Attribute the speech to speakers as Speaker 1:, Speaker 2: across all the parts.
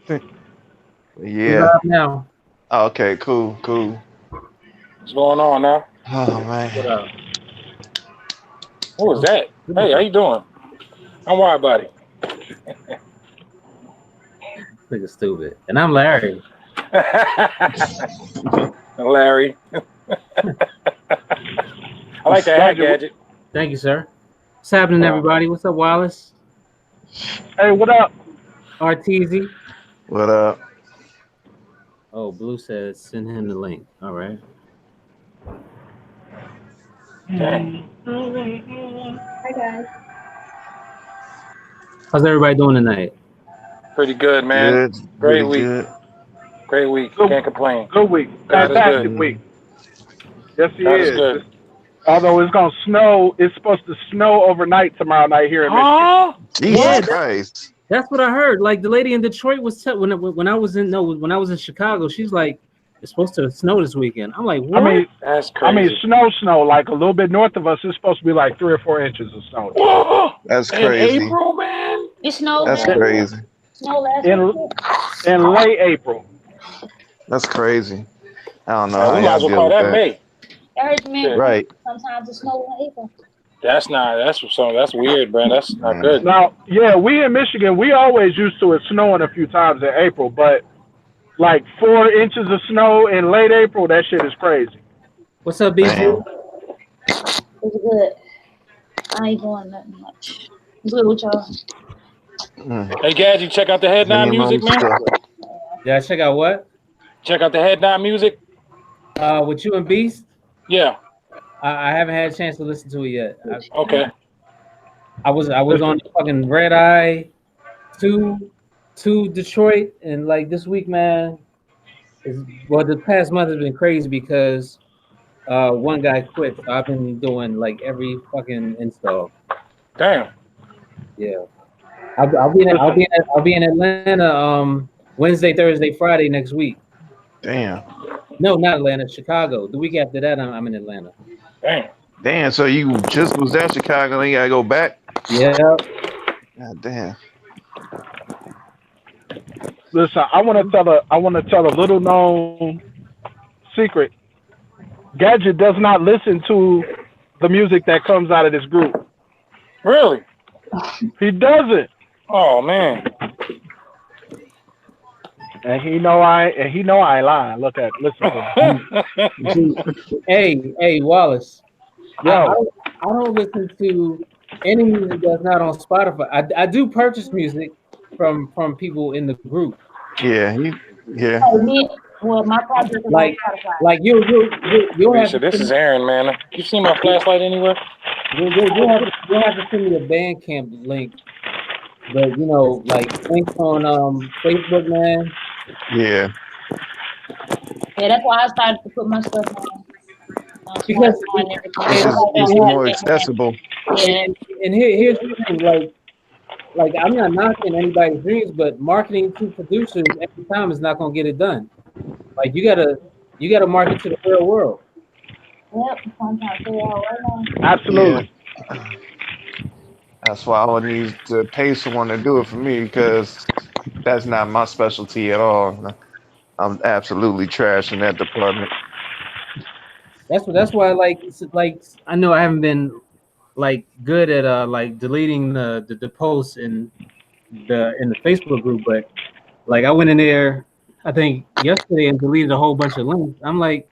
Speaker 1: We
Speaker 2: Yeah.
Speaker 1: live now.
Speaker 2: Oh, okay, cool, cool.
Speaker 3: What's going on now?
Speaker 2: Oh
Speaker 1: What
Speaker 2: man.
Speaker 1: up?
Speaker 3: What was that? Hey, how you doing? I'm wide body.
Speaker 1: Nigga stupid. And I'm Larry.
Speaker 3: Larry. I like that hat gadget.
Speaker 1: Thank you, sir. What's happening, everybody? What's up, Wallace?
Speaker 4: Hey, what up?
Speaker 1: RTZ.
Speaker 2: What up?
Speaker 1: Oh, Blue says send him the link. All right.
Speaker 3: Dang.
Speaker 5: Hi guys.
Speaker 1: How's everybody doing tonight?
Speaker 3: Pretty good, man.
Speaker 2: Good.
Speaker 3: Great
Speaker 2: Pretty
Speaker 3: week.
Speaker 2: good.
Speaker 3: Great week.
Speaker 4: Good,
Speaker 3: Can't complain.
Speaker 4: good week.
Speaker 3: God is
Speaker 4: Fantastic
Speaker 3: good.
Speaker 4: week. Yes, he
Speaker 3: God is
Speaker 4: is.
Speaker 3: good.
Speaker 4: Although it's gonna snow, it's supposed to snow overnight tomorrow night here in Michigan.
Speaker 3: Huh?
Speaker 2: Jesus
Speaker 1: Yeah,
Speaker 2: Christ.
Speaker 1: that's what I heard. Like the lady in Detroit was when I was in when I was in Chicago, she's like, it's supposed to snow this weekend. I'm like, what?
Speaker 3: That's
Speaker 4: I mean,
Speaker 3: crazy.
Speaker 4: snow, like a little bit north of us, it's supposed to be like 3 or 4 inches of snow.
Speaker 3: Whoa!
Speaker 2: That's
Speaker 3: In
Speaker 2: crazy.
Speaker 3: April, man.
Speaker 5: It snowed
Speaker 2: That's
Speaker 5: last
Speaker 2: crazy.
Speaker 5: snow last
Speaker 4: In
Speaker 5: week.
Speaker 4: in late April.
Speaker 2: That's crazy. I don't know how
Speaker 3: We might
Speaker 2: y'all
Speaker 3: as well
Speaker 2: deal
Speaker 3: call
Speaker 2: with
Speaker 3: that
Speaker 2: that.
Speaker 3: May.
Speaker 5: That meant
Speaker 2: Right.
Speaker 5: sometimes it snows in April.
Speaker 3: That's weird, man. That's not good.
Speaker 4: Now, yeah, we in Michigan, we always used to it snowing a few times in April, but like 4 inches of snow in late April, that shit is crazy.
Speaker 1: What's up, BG?
Speaker 2: Man.
Speaker 5: It's good. I ain't doing nothing much. It's good with y'all.
Speaker 3: Hey, Gaz, you check out the head nod
Speaker 2: Minimum
Speaker 3: music, man.
Speaker 2: stuff.
Speaker 1: Yeah, check out what?
Speaker 3: Check out the head nod music.
Speaker 1: With you and Beast?
Speaker 3: Yeah.
Speaker 1: I haven't had a chance to listen to it yet.
Speaker 3: Okay.
Speaker 1: I was on the fucking red eye to Detroit, and like this week, man, the past month has been crazy because one guy quit. So I've been doing like every fucking install.
Speaker 3: Damn.
Speaker 1: Yeah, I'll be in Atlanta Wednesday, Thursday, Friday next week.
Speaker 2: Damn.
Speaker 1: No, not Atlanta, Chicago. The week after that, I'm in Atlanta.
Speaker 3: Damn.
Speaker 2: Damn, so you just was at Chicago and you gotta go back?
Speaker 1: Yeah.
Speaker 2: God damn.
Speaker 4: Listen, I want to tell a little known secret. Gadget does not listen to the music that comes out of this group.
Speaker 3: Really?
Speaker 4: He doesn't,
Speaker 3: Oh man.
Speaker 4: and he know I ain't lying. Listen to him.
Speaker 1: Hey, Wallace.
Speaker 4: Yo,
Speaker 1: I don't listen to any music that's not on Spotify. I do purchase music from people in the group.
Speaker 2: Yeah, yeah.
Speaker 5: Oh, well, my project is
Speaker 1: Like
Speaker 5: on Spotify.
Speaker 1: like you'll have
Speaker 3: Misha,
Speaker 1: to
Speaker 3: this is Aaron, man. You seen my flashlight anywhere?
Speaker 1: you'll have to send me a Bandcamp link. But like links on Facebook, man.
Speaker 2: Yeah.
Speaker 5: Yeah, that's why I started to put my stuff on
Speaker 1: Because
Speaker 5: Spotify and everything.
Speaker 2: It's just
Speaker 5: Everybody
Speaker 2: it's
Speaker 5: don't have
Speaker 2: more
Speaker 5: Bandcamp.
Speaker 2: accessible.
Speaker 5: Yeah.
Speaker 1: and here's the thing, like I'm not knocking anybody's dreams, but marketing to producers every time is not gonna get it done. Like you gotta market to the real world.
Speaker 5: Yep. I'm trying to figure out right now.
Speaker 2: Yeah.
Speaker 4: absolutely.
Speaker 2: That's why I would need to pay someone to do it for me because that's not my specialty at all. I'm absolutely trash in that department.
Speaker 1: That's why like I know I haven't been like good at like deleting the posts in the Facebook group, but like I went in there I think yesterday and deleted a whole bunch of links. I'm like,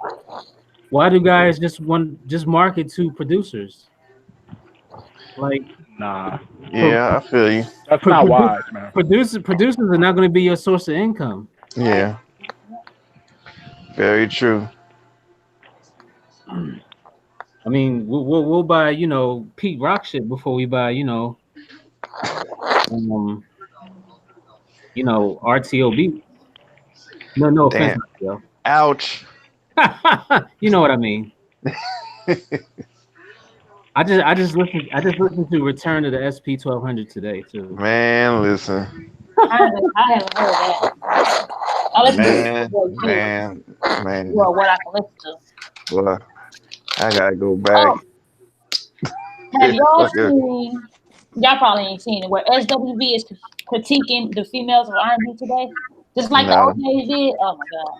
Speaker 1: why do guys just market to producers? Like
Speaker 4: Nah,
Speaker 2: Yeah, I feel you.
Speaker 4: that's not wise, man.
Speaker 1: producers are not going to be your source of income.
Speaker 2: Yeah, very true.
Speaker 1: I mean, we'll buy Pete Rock shit before we buy um RTOB. No offense,
Speaker 2: Damn.
Speaker 1: yo.
Speaker 2: Ouch.
Speaker 1: You know what I mean. I just listened to Return to the SP 1200 today too.
Speaker 2: Man, listen.
Speaker 5: I haven't heard that. I listen
Speaker 2: Man,
Speaker 5: to it too.
Speaker 2: man.
Speaker 5: Well, what I can listen to.
Speaker 2: Well, I gotta go back.
Speaker 5: Oh, have y'all
Speaker 2: Fucking-
Speaker 5: seen? Y'all probably ain't seen it. Where SWV is critiquing the females of R&B today. Just like the
Speaker 2: No.
Speaker 5: OJs did. Oh my god.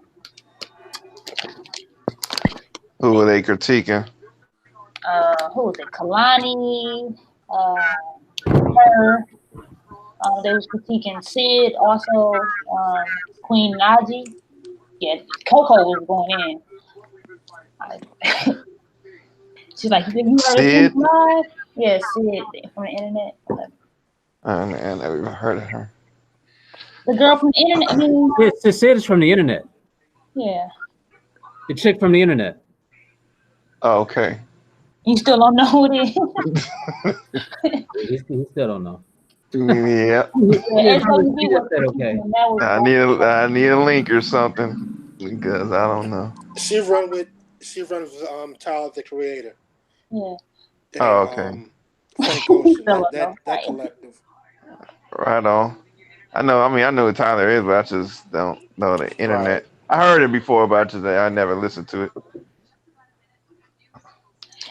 Speaker 2: Who are they critiquing?
Speaker 5: Who was it? Kalani, her. They was critiquing Sid, also Queen Naji. Yeah, Coco was going in. She's like, "Have you heard of Queen
Speaker 2: Sid?
Speaker 5: Live?" Yeah, Sid from the internet.
Speaker 2: I never even heard of her.
Speaker 5: The girl from the internet. I mean,
Speaker 1: It's Sid is from the internet.
Speaker 5: yeah.
Speaker 1: The chick from the internet.
Speaker 2: Oh, okay.
Speaker 5: You still don't know who it is.
Speaker 1: He still don't know.
Speaker 2: Yeah.
Speaker 5: Yeah, SWV
Speaker 1: He
Speaker 5: was
Speaker 1: just said okay.
Speaker 5: and that was
Speaker 2: I need a link or something because I don't know.
Speaker 6: She run with Tyler the Creator.
Speaker 5: yeah.
Speaker 6: And,
Speaker 2: Oh, okay.
Speaker 6: Frank Ocean. That collective.
Speaker 2: Right on. I know who Tyler is, but I just don't know the internet.
Speaker 6: Right.
Speaker 2: I heard it before, but I never listened to it.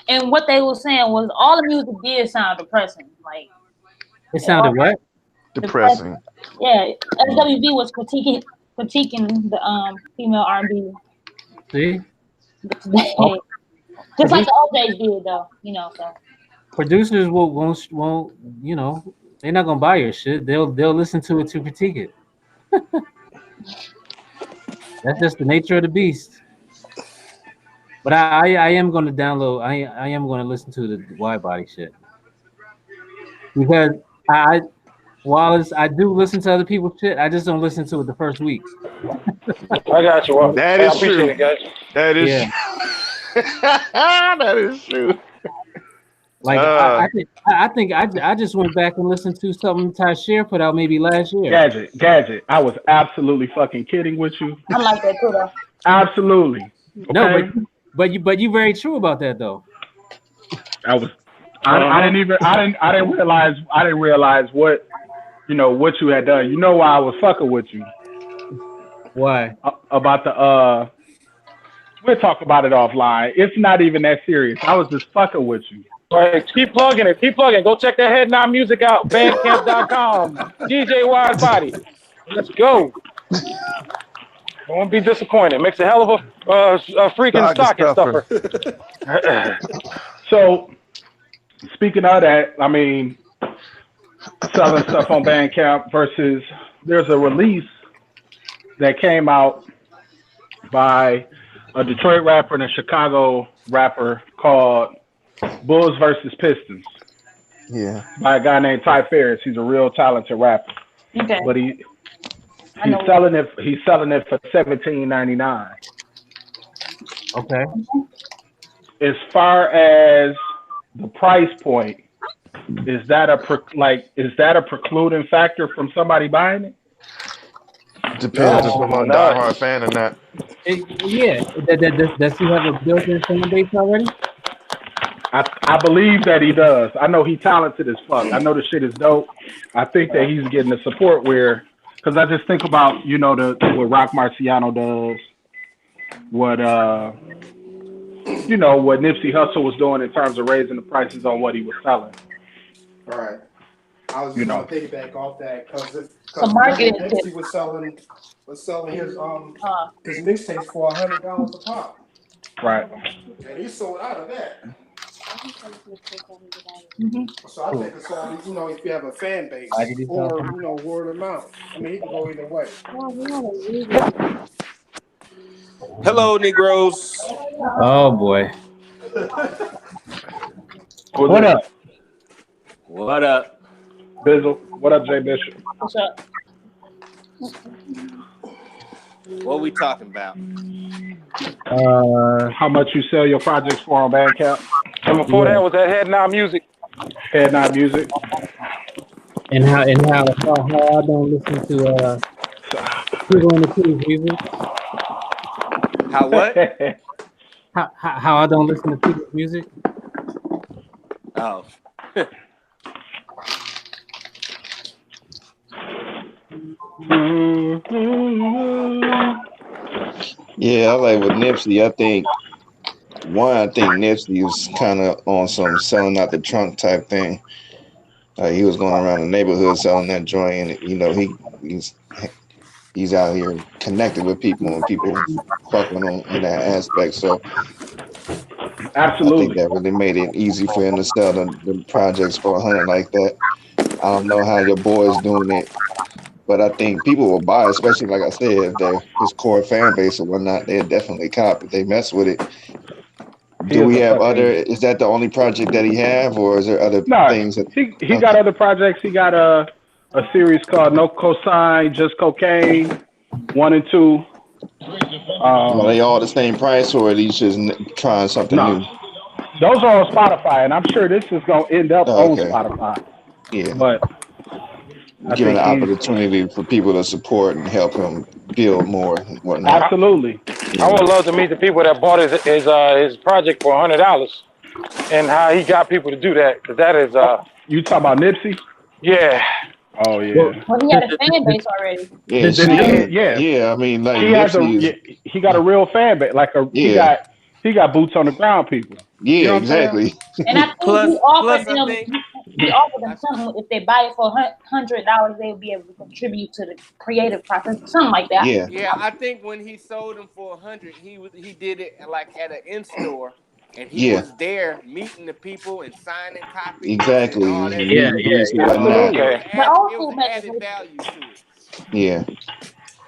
Speaker 5: And what they were saying was all the music did sound depressing. Like
Speaker 1: It sounded what?
Speaker 2: Depressing.
Speaker 5: Yeah, SWV was critiquing the female R&B.
Speaker 1: See?
Speaker 5: Oh. Just like the OJs did, though. You know, so
Speaker 1: Producers won't they're not gonna buy your shit. They'll listen to it to critique it. That's just the nature of the beast. But I am going to download. I am going to listen to the wide body shit because I do listen to other people's shit. I just don't listen to it the first weeks.
Speaker 3: I got you. Well,
Speaker 2: That
Speaker 3: I
Speaker 2: is
Speaker 3: appreciate
Speaker 2: true.
Speaker 3: it, guys.
Speaker 2: That is
Speaker 1: Yeah.
Speaker 2: that is true.
Speaker 1: Like I think I just went back and listened to something Tasher put out maybe last year.
Speaker 4: Gadget. I was absolutely fucking kidding with you.
Speaker 5: I like that too, though.
Speaker 4: Absolutely. Okay?
Speaker 1: No, but you very true about that though.
Speaker 4: I didn't realize what what you had done. You know why I was fucking with you?
Speaker 1: Why?
Speaker 4: About the we'll talk about it offline. It's not even that serious. I was just fucking with you.
Speaker 3: All right, keep plugging it. Keep plugging. Go check that Head Nod music out. Bandcamp.com. DJ Wide Body. Let's go. Won't be disappointed. Makes a hell of a freaking stocking stuffer.
Speaker 4: So, speaking of that, I mean, selling stuff on Bandcamp versus there's a release that came out by a Detroit rapper and a Chicago rapper called Bulls versus Pistons.
Speaker 2: Yeah.
Speaker 4: By a guy named Ty Ferris. He's a real talented rapper.
Speaker 5: Okay.
Speaker 4: But he's selling it for $17.99.
Speaker 1: Okay.
Speaker 4: As far as the price point, is that a precluding factor from somebody buying it?
Speaker 2: Depends if I'm a diehard fan or not.
Speaker 1: Yeah. Does he have a built-in fan base already?
Speaker 4: I believe that he does. I know he's talented as fuck. I know the shit is dope. I think that he's getting the support because I just think about what Rock Marciano does, what what Nipsey Hussle was doing in terms of raising the prices on what he was selling.
Speaker 6: All right. I was just going to piggyback off that because
Speaker 5: marketing
Speaker 6: Nipsey was selling his mixtapes for $100 a pop.
Speaker 4: Right.
Speaker 6: And he sold out of that.
Speaker 5: Mm-hmm.
Speaker 6: So I think it's all if you have a fan base or word of mouth. I mean, he can go either way.
Speaker 7: Hello, Negroes.
Speaker 1: Oh boy.
Speaker 4: What up?
Speaker 7: What up?
Speaker 4: Bizzle. What up, Jay Bishop?
Speaker 5: What's up?
Speaker 7: What we talking about?
Speaker 4: How much you sell your projects for on Bandcamp?
Speaker 3: And before that was that Head Nod music.
Speaker 4: Head Nod Music.
Speaker 1: And how I don't listen to people in the Kiddies music.
Speaker 7: How what?
Speaker 1: How I don't listen to people's music.
Speaker 7: Oh.
Speaker 2: Yeah, I like with Nipsey. I think Nipsey was kind of on some selling out the trunk type thing. He was going around the neighborhood selling that joint, and he's he's out here connected with people and people fuck with him in that aspect. So I think
Speaker 4: Absolutely.
Speaker 2: that really made it easy for him to sell the projects for 100 like that. I don't know how your boy's doing it, but I think people will buy, especially like I said, if they're his core fan base or whatnot, they'll definitely cop if they mess with it.
Speaker 4: He
Speaker 2: Do
Speaker 4: is
Speaker 2: we
Speaker 4: a
Speaker 2: have other?
Speaker 4: fucking
Speaker 2: Is that the only project that he have, or is there other
Speaker 4: no.
Speaker 2: things that?
Speaker 4: He got
Speaker 2: Okay,
Speaker 4: other projects. He got a series called No Cosign, Just Cocaine, 1 and 2.
Speaker 2: are they all the same price, or are these just trying something
Speaker 4: No,
Speaker 2: new?
Speaker 4: those are on Spotify, and I'm sure this is gonna end up
Speaker 2: Oh,
Speaker 4: on
Speaker 2: okay,
Speaker 4: Spotify.
Speaker 2: yeah,
Speaker 4: But I
Speaker 2: giving
Speaker 4: think
Speaker 2: an
Speaker 4: he's
Speaker 2: opportunity for people to support and help him build more and whatnot.
Speaker 4: absolutely.
Speaker 3: I
Speaker 2: Yeah,
Speaker 3: would love to meet the people that bought his project for $100 and how he got people to do that. Cause that is
Speaker 4: You talk about Nipsey?
Speaker 3: yeah.
Speaker 4: Oh
Speaker 1: Well,
Speaker 4: yeah.
Speaker 5: Well, he had a fan base already.
Speaker 2: yeah,
Speaker 4: Then
Speaker 2: see,
Speaker 4: yeah,
Speaker 2: yeah. I mean, like
Speaker 4: he has
Speaker 2: Nipsey is,
Speaker 4: he got a real fan base. Like
Speaker 2: yeah,
Speaker 4: he got boots on the ground people. You
Speaker 2: yeah,
Speaker 4: know what I'm saying?
Speaker 2: exactly.
Speaker 5: And I think
Speaker 7: Plus, I think,
Speaker 5: he offered them
Speaker 7: I,
Speaker 5: something. If they buy it for $100, they'll be able to contribute to the creative process, something like that.
Speaker 2: Yeah,
Speaker 7: yeah, I think when he sold them for 100, he did it like at an in store, and he
Speaker 2: yeah,
Speaker 7: was there meeting the people and signing copies and all
Speaker 2: exactly.
Speaker 7: that
Speaker 1: yeah,
Speaker 2: Meet
Speaker 7: stuff.
Speaker 2: and
Speaker 1: yeah,
Speaker 2: greets and
Speaker 1: yeah.
Speaker 7: So
Speaker 2: whatnot.
Speaker 4: Absolutely.
Speaker 3: Okay.
Speaker 5: The old
Speaker 7: it was
Speaker 5: school
Speaker 7: an
Speaker 5: methods.
Speaker 7: added value to it.
Speaker 2: Yeah.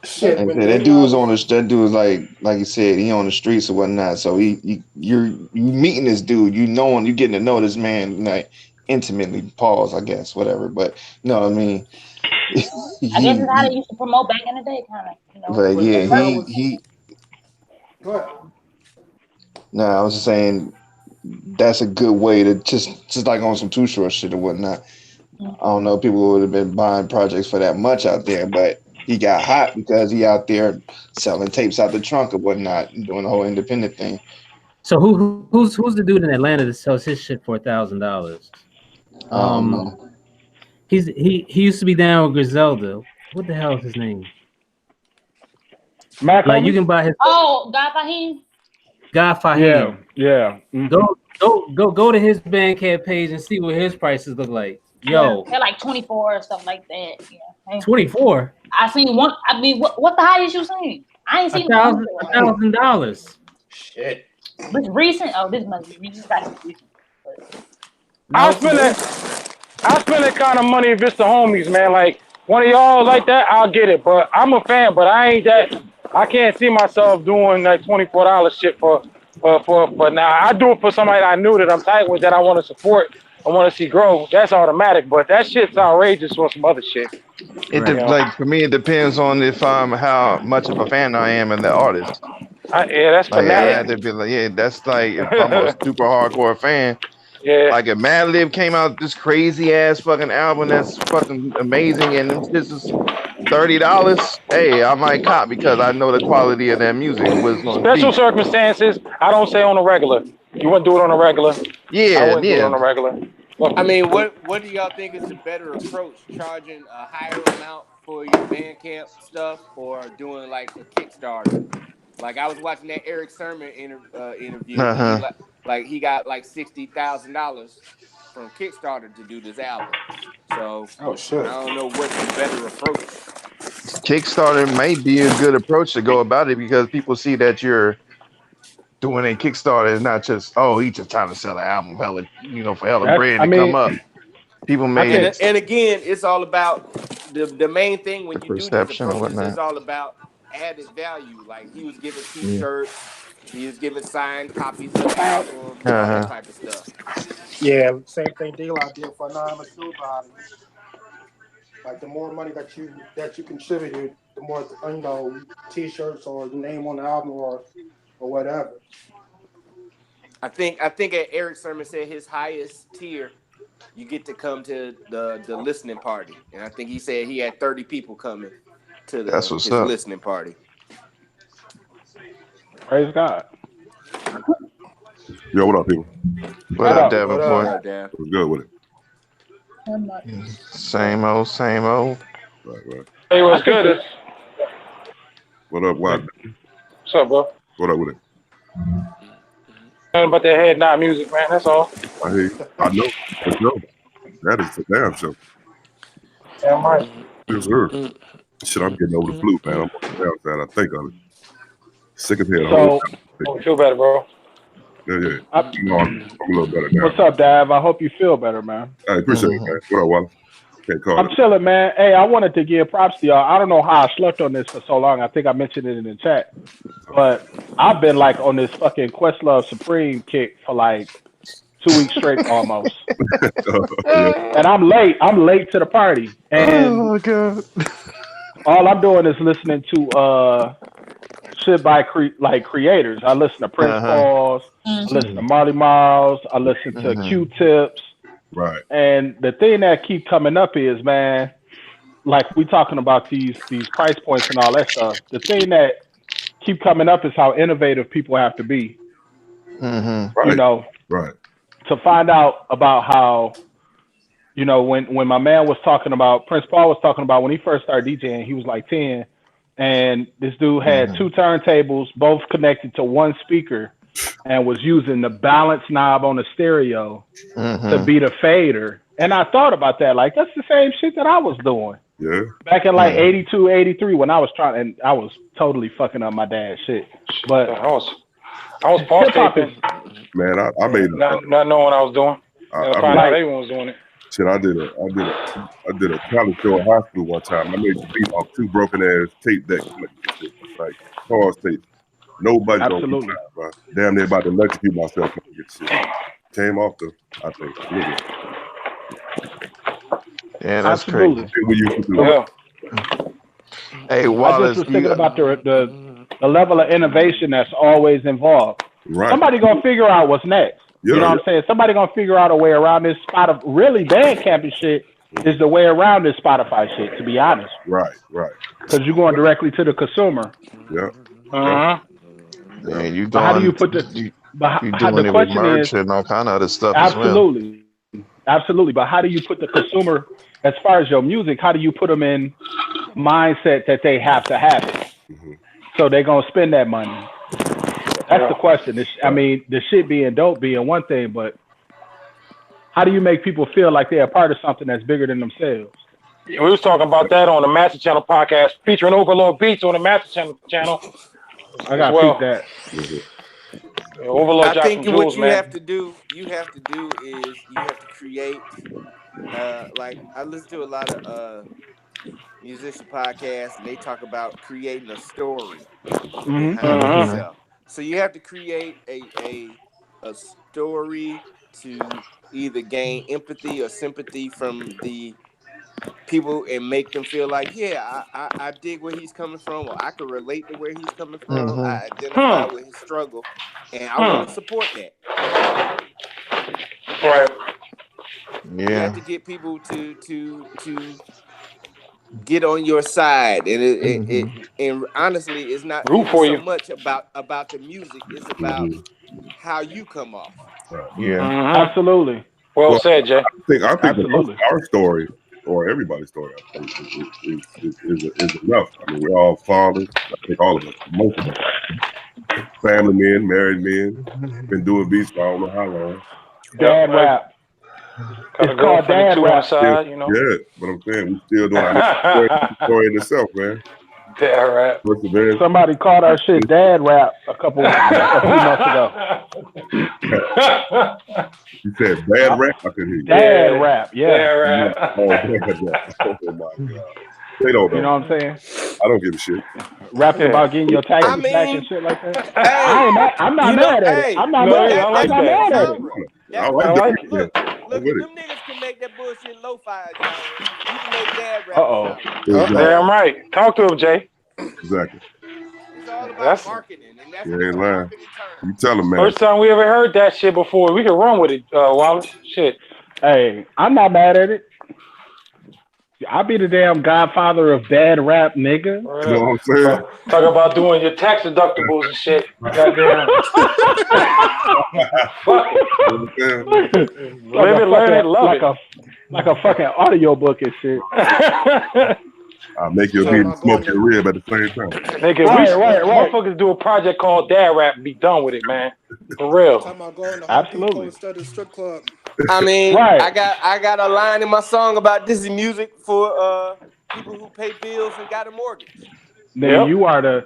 Speaker 6: Shit,
Speaker 2: And
Speaker 6: when
Speaker 2: that
Speaker 6: they
Speaker 2: dude was on the that dude was like you said, he on the streets or whatnot. So you meeting this dude, you knowing you getting to know this man like intimately. Pause, I guess, whatever. But you know what I mean.
Speaker 5: I guess it's how
Speaker 2: he
Speaker 5: they used to promote back in the day, kind of,
Speaker 2: but
Speaker 6: when
Speaker 2: yeah,
Speaker 6: Hangout was
Speaker 2: he.
Speaker 6: good.
Speaker 2: No, I was just saying that's a good way to just like on some Too Short shit or whatnot. I don't know, people would have been buying projects for that much out there, but he got hot because he out there selling tapes out the trunk or whatnot, doing the whole independent thing.
Speaker 1: So who's the dude in Atlanta that sells his shit for $1,000?
Speaker 2: I don't know.
Speaker 1: He used to be down with Griselda. What the hell is his name?
Speaker 4: Mac
Speaker 1: Like you
Speaker 4: homie?
Speaker 1: can buy his
Speaker 5: Oh, God Fahim?
Speaker 1: God
Speaker 4: Yeah,
Speaker 1: Fahim.
Speaker 4: yeah.
Speaker 1: Go to his Bandcamp page and see what his prices look like.
Speaker 5: Yeah,
Speaker 1: Yo,
Speaker 5: they're like 24 or stuff like that. Yeah. Hey,
Speaker 1: 24,
Speaker 5: I seen one. I mean, what the highest you seen? I ain't
Speaker 1: a
Speaker 5: seen the
Speaker 1: thousand,
Speaker 5: hundred
Speaker 1: a
Speaker 5: one.
Speaker 1: thousand dollars.
Speaker 6: Shit.
Speaker 5: This recent? Oh, this must be recent. Got to be recent.
Speaker 3: I
Speaker 1: No,
Speaker 3: spend that kind of money if it's the homies, man. Like one of y'all like that, I'll get it. But I'm a fan, but I ain't that. I can't see myself doing that $24 shit for now. I do it for somebody I knew that I'm tight with that I want to support. I want to see grow. That's automatic. But that shit's outrageous for some other shit.
Speaker 2: It
Speaker 3: You
Speaker 1: right.
Speaker 3: know.
Speaker 2: like for me, it depends on if I'm how much of a fan I am of the artist.
Speaker 3: Yeah, that's
Speaker 2: Like I'd
Speaker 3: fanatic.
Speaker 2: have to be like, yeah, that's like if I'm a super hardcore fan.
Speaker 3: Yeah.
Speaker 2: Like if Madlib came out this crazy ass fucking album that's fucking amazing and them shits is $30, hey, I might cop because I know the quality of that music and what it's gonna
Speaker 3: Special
Speaker 2: be.
Speaker 3: circumstances, I don't say on a regular. You wouldn't do it on a regular. I
Speaker 2: Yeah,
Speaker 3: wouldn't do it
Speaker 2: yeah.
Speaker 3: on a regular.
Speaker 7: I mean, what do y'all think is a better approach? Charging a higher amount for your Bandcamp stuff, or doing like a Kickstarter? Like I was watching that Eric Sermon interview, and
Speaker 2: Uh-huh.
Speaker 7: he got like $60,000 from Kickstarter to do this album. So
Speaker 6: Oh
Speaker 7: I
Speaker 6: shit.
Speaker 7: don't know what's the better approach.
Speaker 2: Kickstarter may be a good approach to go about it because people see that you're doing a Kickstarter. It's not just, oh, he just trying to sell an album, hella, for hella
Speaker 4: That's
Speaker 2: bread
Speaker 4: I
Speaker 2: to come
Speaker 4: mean,
Speaker 2: up. People
Speaker 4: I
Speaker 2: may
Speaker 4: think
Speaker 7: And again, it's all about the main thing when you do these
Speaker 2: perception or
Speaker 7: approaches is
Speaker 2: whatnot.
Speaker 7: all about added value. Like he was giving
Speaker 2: Yeah.
Speaker 7: T-shirts, he was giving signed copies of the album, all that
Speaker 2: Uh-huh.
Speaker 7: type of stuff.
Speaker 6: Yeah, same thing D-Lot did for anonymous suicide bodies. Like the more money that you contributed, the more T-shirts or name on the album or whatever.
Speaker 7: I think Eric Sermon said his highest tier, you get to come to the listening party, and I think he said he had 30 people coming to
Speaker 2: That's what's
Speaker 7: his
Speaker 2: up.
Speaker 7: listening party.
Speaker 4: praise God.
Speaker 8: Yo, what up, people?
Speaker 2: What
Speaker 4: What
Speaker 2: up,
Speaker 4: up?
Speaker 6: What
Speaker 7: What
Speaker 6: up?
Speaker 2: Davenport?
Speaker 7: up, Dan?
Speaker 8: What's good with it?
Speaker 2: Same old, same old.
Speaker 8: Right, right.
Speaker 3: Hey,
Speaker 4: I
Speaker 3: what's
Speaker 4: think
Speaker 3: good?
Speaker 4: that
Speaker 8: What up, Wad?
Speaker 3: What's up, bro?
Speaker 8: What up with it?
Speaker 3: Nothing but that head nod music, man. That's all.
Speaker 8: I hear you. I know. For sure. That is for damn sure.
Speaker 3: Damn right.
Speaker 8: Yes, sir. Shit, I'm getting over the flu, man. I'm on the downside. I think of it. Sick as hell.
Speaker 4: So,
Speaker 3: Oh, feel better, bro.
Speaker 8: Yeah.
Speaker 4: I,
Speaker 8: You know, I'm a little better now.
Speaker 4: what's up, Dav? I hope you feel better, man.
Speaker 8: I appreciate it, man. What up, Wallace? Can't call
Speaker 4: I'm
Speaker 8: it.
Speaker 4: chilling, man. Hey, I wanted to give props to y'all. I don't know how I slept on this for so long. I think I mentioned it in the chat, but I've been like on this fucking Questlove Supreme kick for like 2 weeks straight almost.
Speaker 8: Yeah.
Speaker 4: And I'm late. I'm late to the party, and
Speaker 9: Oh god.
Speaker 4: all I'm doing is listening to shit by creators. I listen to Prince Paul's. I listen to Marley Marls. I listen to Q-Tips.
Speaker 8: Right.
Speaker 4: And the thing that keep coming up is, man, like we talking about these price points and all that stuff. The thing that keep coming up is how innovative people have to be.
Speaker 8: Right.
Speaker 4: You know,
Speaker 8: Right.
Speaker 4: to find out about how, you know, when my man was talking about, Prince Paul was talking about when he first started DJing, he was like 10, and this dude had 2 turntables, both connected to one speaker, and was using the balance knob on the stereo to beat a fader. And I thought about that, like that's the same shit that I was doing.
Speaker 8: Yeah.
Speaker 4: Back in like 82, 83, when I was trying, and I was totally fucking up my dad's shit. But
Speaker 3: I was pause taping,
Speaker 8: Man, I made
Speaker 3: not knowing what I was doing. And I found out everyone was doing it.
Speaker 8: Shit, I did a talent show in high school one time. I made the beat off 2 broken ass tape deck shit, like cars tape. No budget on beat time, bro. Damn near about to electrocute myself trying to get shit. Came off the, I think.
Speaker 9: Yeah, that's
Speaker 4: absolutely
Speaker 9: crazy.
Speaker 8: We used to do.
Speaker 3: Yeah.
Speaker 9: Hey,
Speaker 4: I
Speaker 9: Wallace,
Speaker 4: just was thinking about the level of innovation that's always involved.
Speaker 8: Right.
Speaker 4: Somebody gonna figure out what's next.
Speaker 8: Yeah,
Speaker 4: you know what I'm saying? Somebody gonna figure out a way around this spot of really Bandcamp and shit is the way around this Spotify shit, to be honest.
Speaker 8: Right.
Speaker 4: Because you're going directly to the consumer.
Speaker 8: Yeah.
Speaker 9: Man, you
Speaker 4: But how do
Speaker 9: going?
Speaker 4: You put the?
Speaker 9: You
Speaker 4: But
Speaker 9: doing
Speaker 4: the
Speaker 9: it with
Speaker 4: question
Speaker 9: merch
Speaker 4: is,
Speaker 9: and all kind of other stuff
Speaker 4: absolutely, absolutely. But how do you put the consumer, as far as your music, how do you put them in mindset that they have to have it? So they're gonna spend that money. That's the question. I mean, the shit being dope being one thing, but how do you make people feel like they're a part of something that's bigger than themselves?
Speaker 3: We was talking about that on the Master Channel podcast, featuring Overlord Beats on the Master Channel.
Speaker 4: I got to peep that.
Speaker 3: Overlord
Speaker 7: I think
Speaker 3: Jackson
Speaker 7: what
Speaker 3: Jules,
Speaker 7: you
Speaker 3: man.
Speaker 7: have to do is you have to create. Like I listen to a lot of musician podcasts, and they talk about creating a story behind yourself. So you have to create a story to either gain empathy or sympathy from the people and make them feel like, yeah, I dig where he's coming from, or I could relate to where he's coming from. I identify with his struggle, and I want to support that.
Speaker 3: Right.
Speaker 7: You have to get people to get on your side, and and honestly, it's not so much about the music. It's about how you come off.
Speaker 4: Absolutely.
Speaker 3: Well said, Jay.
Speaker 8: I think our story, or everybody's story, I think, is enough. I mean, we're all fathers. I think all of us, most of us, family men, married men, been doing beats for I don't know how long.
Speaker 4: Dad rap. It's called dad rap.
Speaker 3: Inside, you know?
Speaker 8: Yeah, but I'm saying we still doing our story in itself, man.
Speaker 3: Dad rap.
Speaker 4: Somebody called our shit dad rap a few months ago.
Speaker 8: You said bad rap? I could hear you.
Speaker 4: Dad rap, yeah.
Speaker 3: Dad rap.
Speaker 8: Oh my God. They don't know.
Speaker 4: You know what I'm saying?
Speaker 8: I don't give a shit.
Speaker 4: Rapping about getting your taxes back and shit like that. I'm not mad at it. I'm not mad at it.
Speaker 8: I like that.
Speaker 7: Look, them niggas can make that bullshit lo-fi genre. You can make dad rap.
Speaker 3: Damn right. Talk to him, Jay.
Speaker 8: Exactly.
Speaker 7: It's all about marketing, and that's
Speaker 8: you ain't lying. You tell him, man.
Speaker 3: First time we ever heard that shit before. We can run with it, Wallace. Shit.
Speaker 4: Hey, I'm not mad at it. I'll be the damn godfather of dad rap, nigga.
Speaker 8: You know what I'm saying?
Speaker 3: Talk about doing your tax deductibles and shit. Goddamn. Live it, learn it, love it.
Speaker 4: Like a fucking audiobook and shit.
Speaker 8: I'll make your beat and smoke your rib at the same time.
Speaker 3: Nigga, motherfuckers do a project called Dad Rap and be done with it, man. For real.
Speaker 4: Absolutely.
Speaker 6: Strip club.
Speaker 7: I mean, I got a line in my song about Disney music for people who pay bills and got a mortgage.
Speaker 4: Then you are the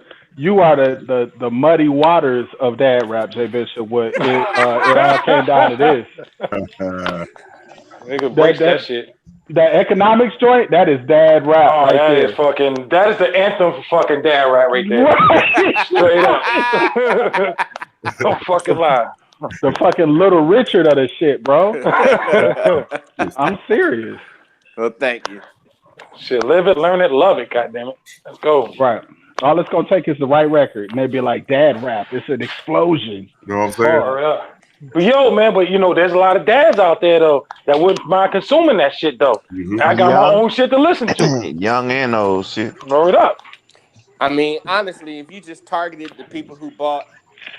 Speaker 4: muddy waters of dad rap, Jay Bishop. What it all came down to this.
Speaker 3: Nigga breaks that shit.
Speaker 4: That economics joint, that is dad rap right there.
Speaker 3: That is the anthem for fucking dad rap right there.
Speaker 4: Right.
Speaker 3: Straight up. Don't fucking lie.
Speaker 4: The fucking Little Richard of the shit, bro. I'm serious.
Speaker 7: Well, thank you.
Speaker 3: Shit, live it, learn it, love it, goddammit. Let's go.
Speaker 4: Right. All it's gonna take is the right record, and they'd be like, "Dad rap, it's an explosion."
Speaker 8: You know what I'm saying?
Speaker 3: Oh, but there's a lot of dads out there though that wouldn't mind consuming that shit though.
Speaker 8: Mm-hmm.
Speaker 3: I got my own shit to listen to.
Speaker 9: Young and old shit.
Speaker 3: Throw it up.
Speaker 7: I mean, honestly, if you just targeted the people who bought,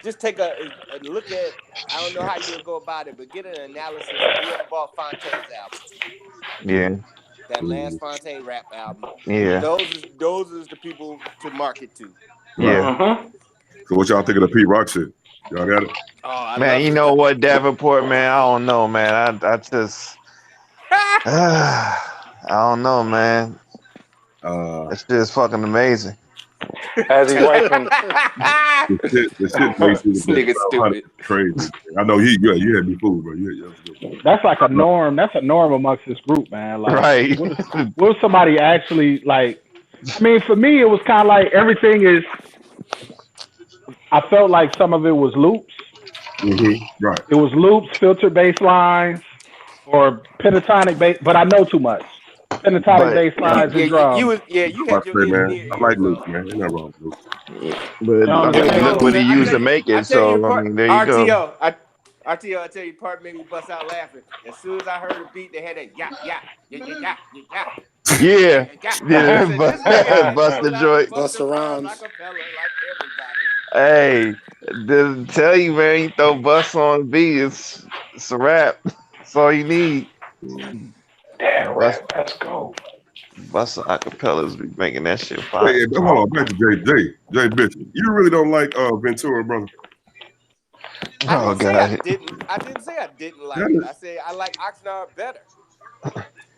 Speaker 7: just take a look at. I don't know how you would go about it, but get an analysis of whoever bought Fontaine's album.
Speaker 9: Yeah.
Speaker 7: That last Fontaine rap album.
Speaker 9: Yeah.
Speaker 7: Those is the people to market to.
Speaker 9: Yeah.
Speaker 3: Mm-hmm.
Speaker 8: So what y'all think of the Pete Rock shit? Y'all got it?
Speaker 7: Oh,
Speaker 9: Man, you know what, Davenport, man? I don't know, man. I just I don't know, man. It's just fucking amazing.
Speaker 3: As he's wiping.
Speaker 8: the shit makes
Speaker 7: nigga stupid.
Speaker 8: Crazy. I know you had me fooled, bro.
Speaker 4: That's like a norm. That's a norm amongst this group, man. Like,
Speaker 9: right.
Speaker 4: What if somebody actually like? I mean, for me, it was kind of like everything is. I felt like some of it was loops.
Speaker 8: Mm-hmm. Right.
Speaker 4: It was loops, filtered bass lines, or pentatonic bass. But I know too much. Pentatonic bass lines and drums.
Speaker 7: You had your
Speaker 8: man. I like loops, man. Ain't nothing wrong with loops.
Speaker 9: But I mean, look what he used to make it. So I mean, there you go.
Speaker 7: RTO, I tell you, part made me bust out laughing. As soon as I heard the beat, they had that yeah.
Speaker 9: Yeah, bust the joint.
Speaker 6: Bust around.
Speaker 7: Like
Speaker 9: Hey, tell you, man, you throw bust on the beat, it's a rap. That's all you need.
Speaker 3: Damn, let's go.
Speaker 9: Bust acapellas be making that shit fire.
Speaker 8: Hey, hold on, back to Jay Bishop. You really don't like Ventura, brother?
Speaker 9: Oh God!
Speaker 7: I didn't say I didn't like it. I said I like Oxnard better.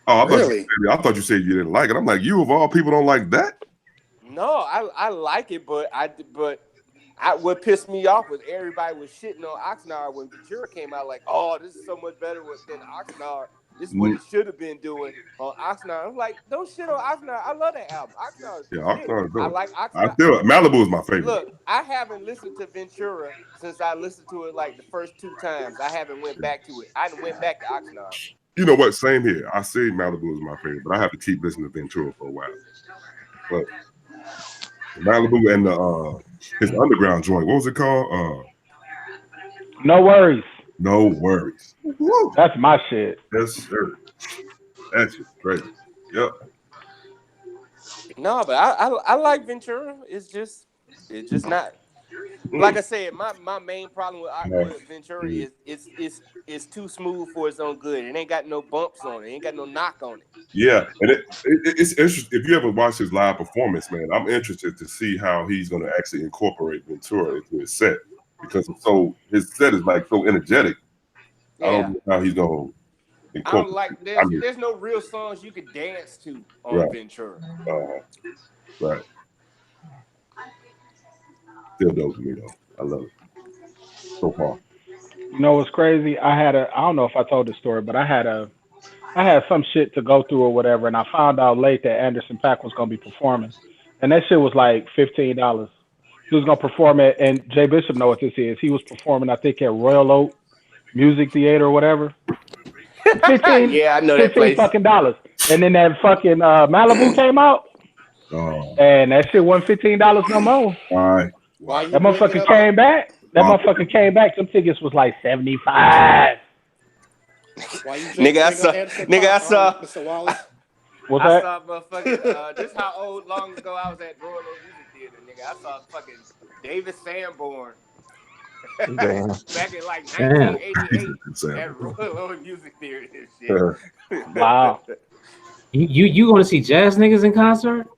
Speaker 8: Oh,
Speaker 6: Really?
Speaker 8: I thought you said you didn't like it. I'm like, you of all people don't like that?
Speaker 7: No, I like it, but what pissed me off was everybody was shitting on Oxnard when Ventura came out. Like, oh, this is so much better than Oxnard. This is what he should have been doing on Oxnard. I'm like, don't shit on Oxnard. I love that album. Oxnard is
Speaker 8: Oxnard is dope.
Speaker 7: I like Oxnard.
Speaker 8: I feel Malibu is my favorite.
Speaker 7: Look, I haven't listened to Ventura since I listened to it like the first 2 times. I haven't went back to it. I went back to Oxnard.
Speaker 8: You know what? Same here. I say Malibu is my favorite, but I have to keep listening to Ventura for a while. But Malibu and his underground joint, what was it called?
Speaker 4: No Worries.
Speaker 8: No Worries. Woo.
Speaker 4: That's my shit.
Speaker 8: Yes, sir. That's just crazy. Yep.
Speaker 7: No, but I like Ventura. It's just not. Like I said, my main problem with Ventura is it's too smooth for its own good. It ain't got no bumps on it. It ain't got no knock on it.
Speaker 8: Yeah, and it's interesting. If you ever watch his live performance, man, I'm interested to see how he's going to actually incorporate Ventura into his set because his set is like so energetic.
Speaker 7: Yeah.
Speaker 8: I don't know how he's going to incorporate.
Speaker 7: There's no real songs you could dance to on Ventura.
Speaker 8: Right. Still dope to me though. I love it so far.
Speaker 4: You know what's crazy? I don't know if I told the story, but I had some shit to go through or whatever, and I found out late that Anderson .Paak was gonna be performing, and that shit was like $15. He was gonna perform it, and Jay Bishop know what this is. He was performing, I think, at Royal Oak Music Theater or whatever. 15,
Speaker 7: yeah, I know that place.
Speaker 4: $15 and then that fucking Malibu came out, and that shit wasn't $15 no more.
Speaker 8: All right.
Speaker 4: That motherfucker came back. Motherfucker came back. Them tickets was like $75.
Speaker 7: I saw.
Speaker 6: Mr. Wallace.
Speaker 4: What's that?
Speaker 7: I saw motherfucking. This how long ago I was at Royal Oak Music Theater, nigga. I saw fucking David Sanborn.
Speaker 9: Damn.
Speaker 7: Back in like 1988 at Royal Oak Music Theater and shit.
Speaker 4: Wow.
Speaker 1: You going to see jazz niggas in concert?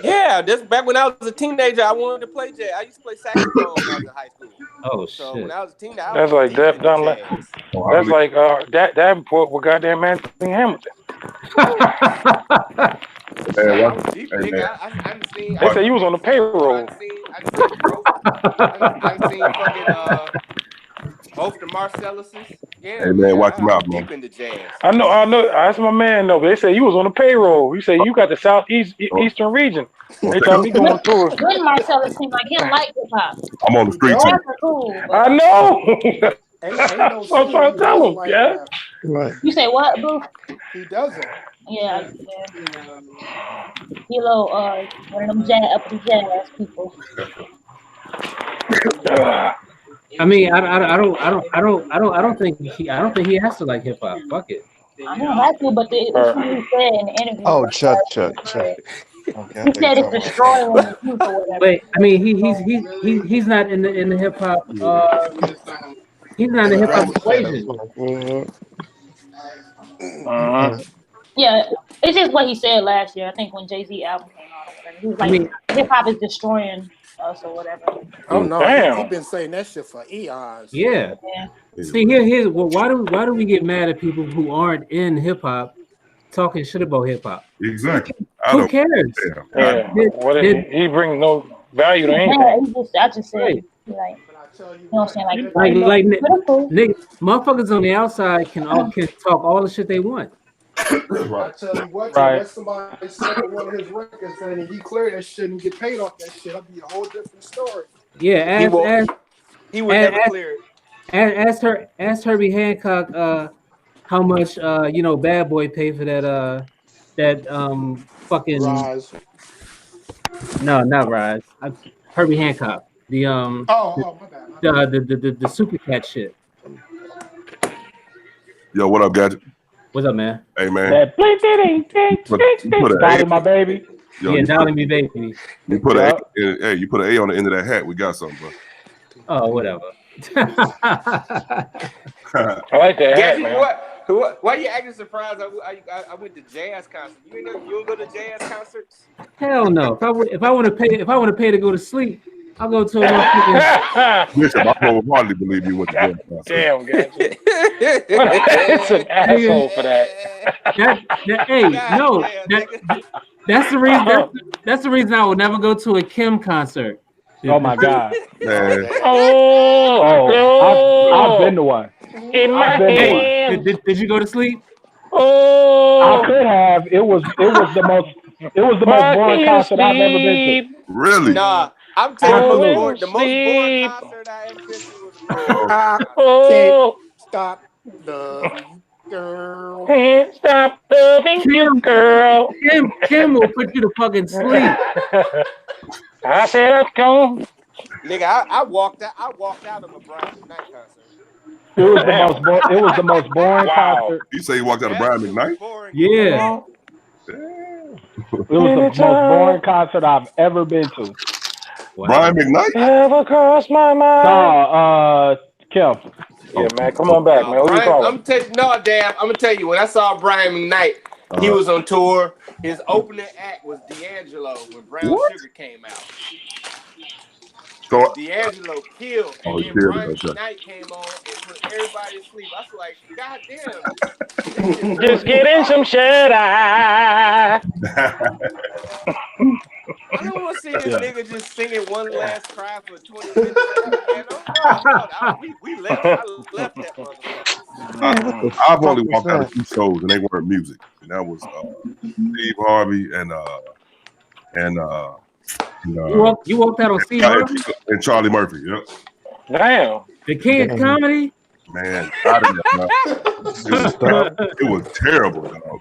Speaker 7: Yeah, this back when I was a teenager, I wanted to play jazz. I used to play saxophone when I was in high school.
Speaker 1: Oh
Speaker 7: So when
Speaker 1: shit.
Speaker 7: I was a teen, I
Speaker 3: That's
Speaker 7: was
Speaker 3: like
Speaker 7: deep
Speaker 3: Def
Speaker 7: into
Speaker 3: Dunlap.
Speaker 7: jazz.
Speaker 8: Oh, I
Speaker 3: That's
Speaker 8: believe.
Speaker 3: like Davenport with goddamn Anthony Hamilton.
Speaker 8: Man,
Speaker 7: Hey, I
Speaker 8: watch.
Speaker 7: was deep,
Speaker 8: Hey
Speaker 7: nigga.
Speaker 8: man,
Speaker 7: I done seen
Speaker 3: They
Speaker 8: watch.
Speaker 3: say you was on the payroll.
Speaker 7: I done seen growth. I done seen fucking both the Marcelluses.
Speaker 8: Hey
Speaker 7: Yeah,
Speaker 8: man,
Speaker 7: man.
Speaker 8: watch
Speaker 7: I
Speaker 8: your mouth,
Speaker 7: was
Speaker 8: man.
Speaker 7: deep into jazz.
Speaker 3: I know. That's my man. No, but they say you was on the payroll. You say you got the southeast
Speaker 8: Oh,
Speaker 3: eastern region.
Speaker 8: oh,
Speaker 3: They
Speaker 8: take-
Speaker 3: trying me doing tours.
Speaker 5: When Marcellus seemed like him like hip hop.
Speaker 8: I'm on the
Speaker 6: He
Speaker 8: street
Speaker 6: don't.
Speaker 8: too.
Speaker 5: Raps are cool, but
Speaker 3: I know.
Speaker 6: Ain't no
Speaker 3: That's what I'm
Speaker 6: saying
Speaker 3: trying
Speaker 6: he
Speaker 3: to tell
Speaker 6: doesn't
Speaker 3: them.
Speaker 6: like
Speaker 3: Yeah.
Speaker 6: rap.
Speaker 9: Right.
Speaker 5: you say what, boo?
Speaker 6: He doesn't.
Speaker 5: Yeah, he a little one of them jazz uppity jazz people.
Speaker 1: I mean, I don't think he has to like hip hop. Fuck it.
Speaker 5: I don't have to, but the shit he said in the interview
Speaker 9: Oh,
Speaker 5: was
Speaker 9: Chuck.
Speaker 5: like,
Speaker 9: Okay, I
Speaker 5: he
Speaker 9: think you're
Speaker 5: said it's
Speaker 9: talking
Speaker 5: destroying the youth or whatever.
Speaker 1: But I mean, he's not in the hip hop. He's not in the hip hop equation.
Speaker 9: about.
Speaker 3: Uh-huh.
Speaker 5: Yeah, it's just what he said last year. I think when Jay-Z album came out or whatever, he was
Speaker 1: I
Speaker 5: like,
Speaker 1: mean,
Speaker 5: hip hop is destroying us or whatever.
Speaker 6: Oh no, he
Speaker 3: Damn.
Speaker 6: been saying that shit for eons.
Speaker 1: yeah.
Speaker 5: Yeah.
Speaker 1: See, here's well, why do we get mad at people who aren't in hip hop talking shit about hip hop?
Speaker 8: Exactly. I
Speaker 1: Who
Speaker 8: don't.
Speaker 1: cares?
Speaker 8: Damn.
Speaker 3: Yeah.
Speaker 1: Did,
Speaker 3: What
Speaker 1: did,
Speaker 3: he brings no value to
Speaker 5: Yeah,
Speaker 3: anything.
Speaker 5: I just said,
Speaker 1: right.
Speaker 5: like,
Speaker 6: But I tell you
Speaker 5: you know what I'm
Speaker 6: what,
Speaker 5: saying?
Speaker 1: Like
Speaker 5: Like,
Speaker 1: like
Speaker 5: beautiful.
Speaker 1: nigga, motherfuckers on the outside can talk all the shit they want.
Speaker 6: I tell you what, you
Speaker 3: Right.
Speaker 6: let somebody sample one of his records and he clear that shit and get paid off that shit. That'd be a whole different story.
Speaker 1: Yeah,
Speaker 7: He won't. He would never clear it.
Speaker 1: ask Herbie Hancock how much Bad Boy paid for that fucking
Speaker 6: Rise.
Speaker 1: no, not Rise. Herbie Hancock. The
Speaker 6: Oh, my bad.
Speaker 1: the Super Cat shit.
Speaker 8: Yo, what up, Gadget?
Speaker 1: What's up, man?
Speaker 8: Hey man,
Speaker 4: That blink,
Speaker 8: you put an
Speaker 4: Dolly,
Speaker 8: A.
Speaker 4: my baby.
Speaker 8: Yo,
Speaker 1: Yeah,
Speaker 8: you
Speaker 1: Dolly Me Baby.
Speaker 8: put an
Speaker 4: Yup.
Speaker 8: A. Hey, you put an A on the end of that hat. We got something, bro.
Speaker 1: Oh, whatever.
Speaker 3: I like that hat,
Speaker 7: Gadget,
Speaker 3: man.
Speaker 7: why you acting surprised? I went to jazz concert. You don't go to jazz concerts?
Speaker 1: Hell no. If I want to pay to go to sleep, I'll go to a motherfucking
Speaker 8: Bishop, I would hardly believe you with the jazz concert.
Speaker 3: Damn, Gadget. It's an asshole for that.
Speaker 1: hey,
Speaker 7: God
Speaker 1: no,
Speaker 7: damn,
Speaker 1: that's the reason. That's the reason I would never go to a Kim concert.
Speaker 4: Oh my God.
Speaker 8: Man,
Speaker 4: I've been to one.
Speaker 3: In my
Speaker 4: I've been to one.
Speaker 3: hand.
Speaker 1: Did you go to sleep?
Speaker 4: I could have. It was the most boring concert I've ever been to.
Speaker 8: really?
Speaker 7: Nah, I'm telling you, the most boring
Speaker 3: Sleep.
Speaker 7: concert I ever been to was a Brian May
Speaker 6: I
Speaker 7: concert.
Speaker 6: can't stop loving you, girl.
Speaker 3: Can't stop loving you, girl.
Speaker 1: Kim will put you to fucking sleep.
Speaker 3: I said I'm gone.
Speaker 7: Nigga, I walked out of a Brian McKnight concert.
Speaker 4: It was the most boring concert.
Speaker 8: You say you walked out of Brian McKnight?
Speaker 7: Boring.
Speaker 1: Yeah.
Speaker 4: It was the most boring concert I've ever been to.
Speaker 1: Wow.
Speaker 8: Brian McKnight?
Speaker 3: Never crossed my mind.
Speaker 4: No, Kim.
Speaker 3: Yeah, man, come on back, man. What you calling?
Speaker 7: I'm gonna tell you, when I saw Brian McKnight, he was on tour. His opening act was D'Angelo when Brown Sugar came out.
Speaker 8: So,
Speaker 7: D'Angelo killed, and
Speaker 8: he
Speaker 7: then
Speaker 8: killed,
Speaker 7: Brian
Speaker 8: okay.
Speaker 7: McKnight came on and put everybody to sleep. I was like, God damn.
Speaker 3: Just getting some shut eye.
Speaker 7: I don't want to see this nigga just singing one last cry for 20 minutes. Man, we left. I left that motherfucker.
Speaker 8: I've only walked out of 2 shows and they weren't music. And that was Steve Harvey and
Speaker 1: You walked out on Steve Harvey?
Speaker 8: And Charlie Murphy. Yep.
Speaker 3: Damn.
Speaker 1: The king of comedy?
Speaker 8: Man, I didn't know. It was terrible, dog.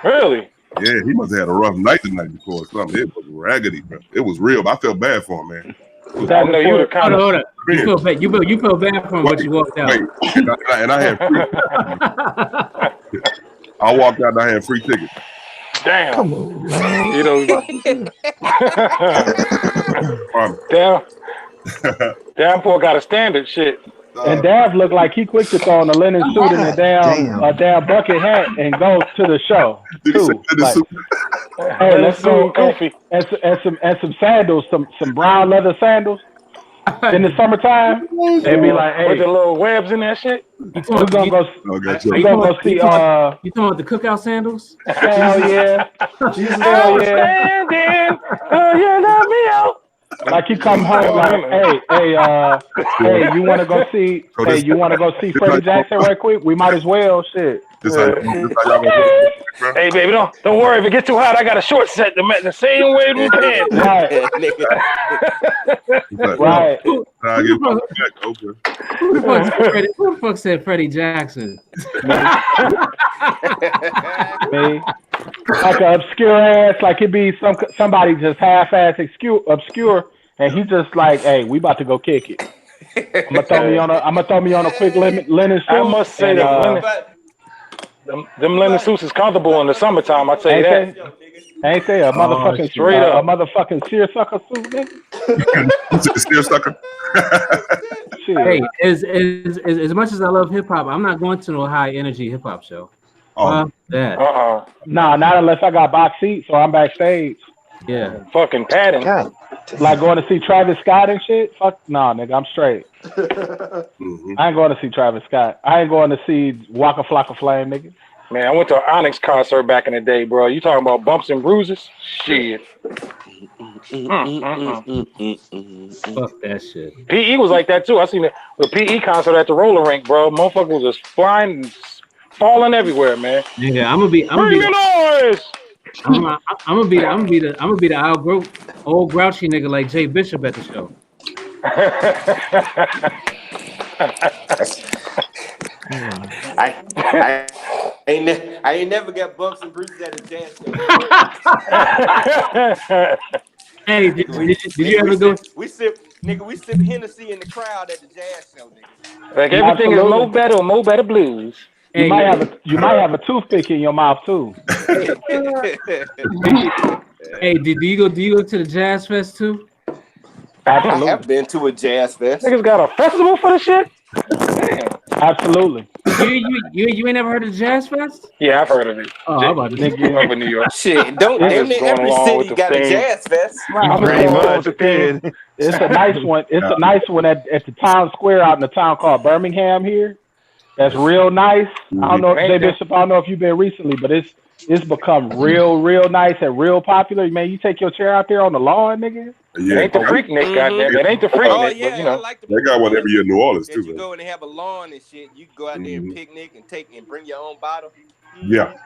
Speaker 3: Really?
Speaker 8: Yeah, he must have had a rough night the night before or something. It was raggedy, bro. It was real, but I felt bad for him, man.
Speaker 3: I know you the kind
Speaker 1: Hold on. You feel bad. You feel bad for him, but you walked out.
Speaker 8: Wait, and I had free. I walked out and I had free tickets.
Speaker 3: Damn.
Speaker 9: Come on, man.
Speaker 3: You know. Damn poor got a standard shit.
Speaker 4: And Dav looked like he quick to throw on a linen suit and a damn bucket hat and go to the show too. Like, hey, let's go and some sandals, some brown leather sandals. in the summertime, they be like,
Speaker 3: With
Speaker 4: hey,
Speaker 3: the little webs in that shit.
Speaker 4: we're gonna go.
Speaker 8: Oh, got
Speaker 4: We're
Speaker 8: you.
Speaker 4: gonna go see.
Speaker 1: You talking about the cookout sandals?
Speaker 4: Hell yeah,
Speaker 6: Jesus
Speaker 4: hell
Speaker 3: I'm
Speaker 4: yeah.
Speaker 3: standing. You let me out.
Speaker 4: Like you come home, like, hey, you want to go see?
Speaker 8: So
Speaker 4: Hey,
Speaker 8: this-
Speaker 4: you want to go see
Speaker 8: this
Speaker 4: Freddie
Speaker 8: like-
Speaker 4: Jackson right quick? We might as well. Shit.
Speaker 8: This how y'all gonna bro?
Speaker 3: Hey, baby, don't worry. If it gets too hot, I got a short set the same way them pants.
Speaker 4: Right,
Speaker 8: It's like,
Speaker 4: right.
Speaker 8: I get my back open.
Speaker 1: Who the fuck said Freddie Jackson?
Speaker 4: Me. Like an obscure ass, like it be somebody just half-ass obscure, and he just like, hey, we about to go kick it. I'm gonna throw me on a quick linen suit.
Speaker 3: I must say that them linen suits is comfortable in the summertime. I tell you that.
Speaker 4: Ain't they a motherfucking
Speaker 3: straight up.
Speaker 4: a motherfucking seersucker suit, nigga?
Speaker 8: Still sucker.
Speaker 4: Shit.
Speaker 1: Hey, as much as I love hip hop, I'm not going to no high energy hip hop show. Fuck that.
Speaker 4: Nah, not unless I got box seats or I'm backstage.
Speaker 1: Yeah.
Speaker 3: Fucking padding.
Speaker 9: God.
Speaker 4: Like going to see Travis Scott and shit. Fuck, nah, nigga, I'm straight. I ain't going to see Travis Scott. I ain't going to see Waka Flocka Flame, nigga.
Speaker 3: Man, I went to an Onyx concert back in the day, bro. You talking about bumps and bruises? Shit.
Speaker 1: Fuck that shit.
Speaker 3: PE was like that too. I seen the PE concert at the roller rink, bro. Motherfucker was just flying and falling everywhere, man.
Speaker 1: Nigga, I'm gonna be
Speaker 3: Bring the noise.
Speaker 1: I'm gonna be the old grouchy nigga like Jay Bishop at the show.
Speaker 7: I ain't never got bumps and bruises at a jazz show.
Speaker 1: Hey, did you ever go?
Speaker 7: We sip Hennessy in the crowd at the jazz show, nigga.
Speaker 3: Like everything is Mo Better Blues.
Speaker 4: You
Speaker 1: Hey,
Speaker 4: might have a toothpick in your mouth too.
Speaker 1: Hey, do you go to the Jazz Fest too?
Speaker 7: I have been to a jazz fest.
Speaker 3: Niggas got a festival for the shit? Damn.
Speaker 4: Absolutely.
Speaker 1: You ain't never heard of the Jazz Fest?
Speaker 3: Yeah, I've heard of it.
Speaker 1: Oh, I'm about to
Speaker 3: Nigga over New York.
Speaker 7: Shit, don't damn near every city got a jazz fest.
Speaker 9: Pretty much.
Speaker 4: It's a nice one. It's a nice one at the town square out in the town called Birmingham here. That's real nice. I don't know, Jay Bishop, I don't know if you've been recently, but it's become real nice and real popular. Man, you take your chair out there on the lawn, nigga.
Speaker 8: Yeah.
Speaker 3: It ain't the Freaknik, goddamn. It ain't the Freaknik.
Speaker 7: Oh yeah,
Speaker 3: but, you know.
Speaker 7: I like the.
Speaker 8: They got one every year in New Orleans too,
Speaker 7: You
Speaker 8: man.
Speaker 7: go and they have a lawn and shit. You go out there and picnic and bring your own bottle.
Speaker 8: Yeah.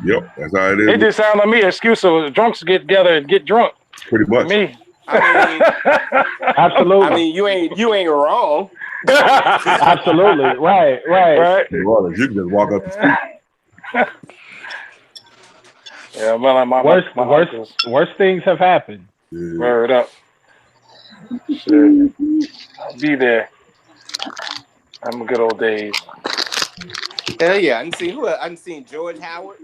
Speaker 8: Yep. That's how it is.
Speaker 3: It just sounds like me an excuse so drunks get together and get drunk.
Speaker 8: Pretty much.
Speaker 3: Me.
Speaker 4: Absolutely.
Speaker 7: I mean, you ain't wrong.
Speaker 4: Absolutely. Right.
Speaker 8: New Orleans, you can just walk up the street.
Speaker 3: Yeah, well, my
Speaker 4: worst things have happened.
Speaker 8: Yeah.
Speaker 3: Word up. Shit. I'll be there. I'm a good old days.
Speaker 7: Hell yeah, I didn't see George Howard.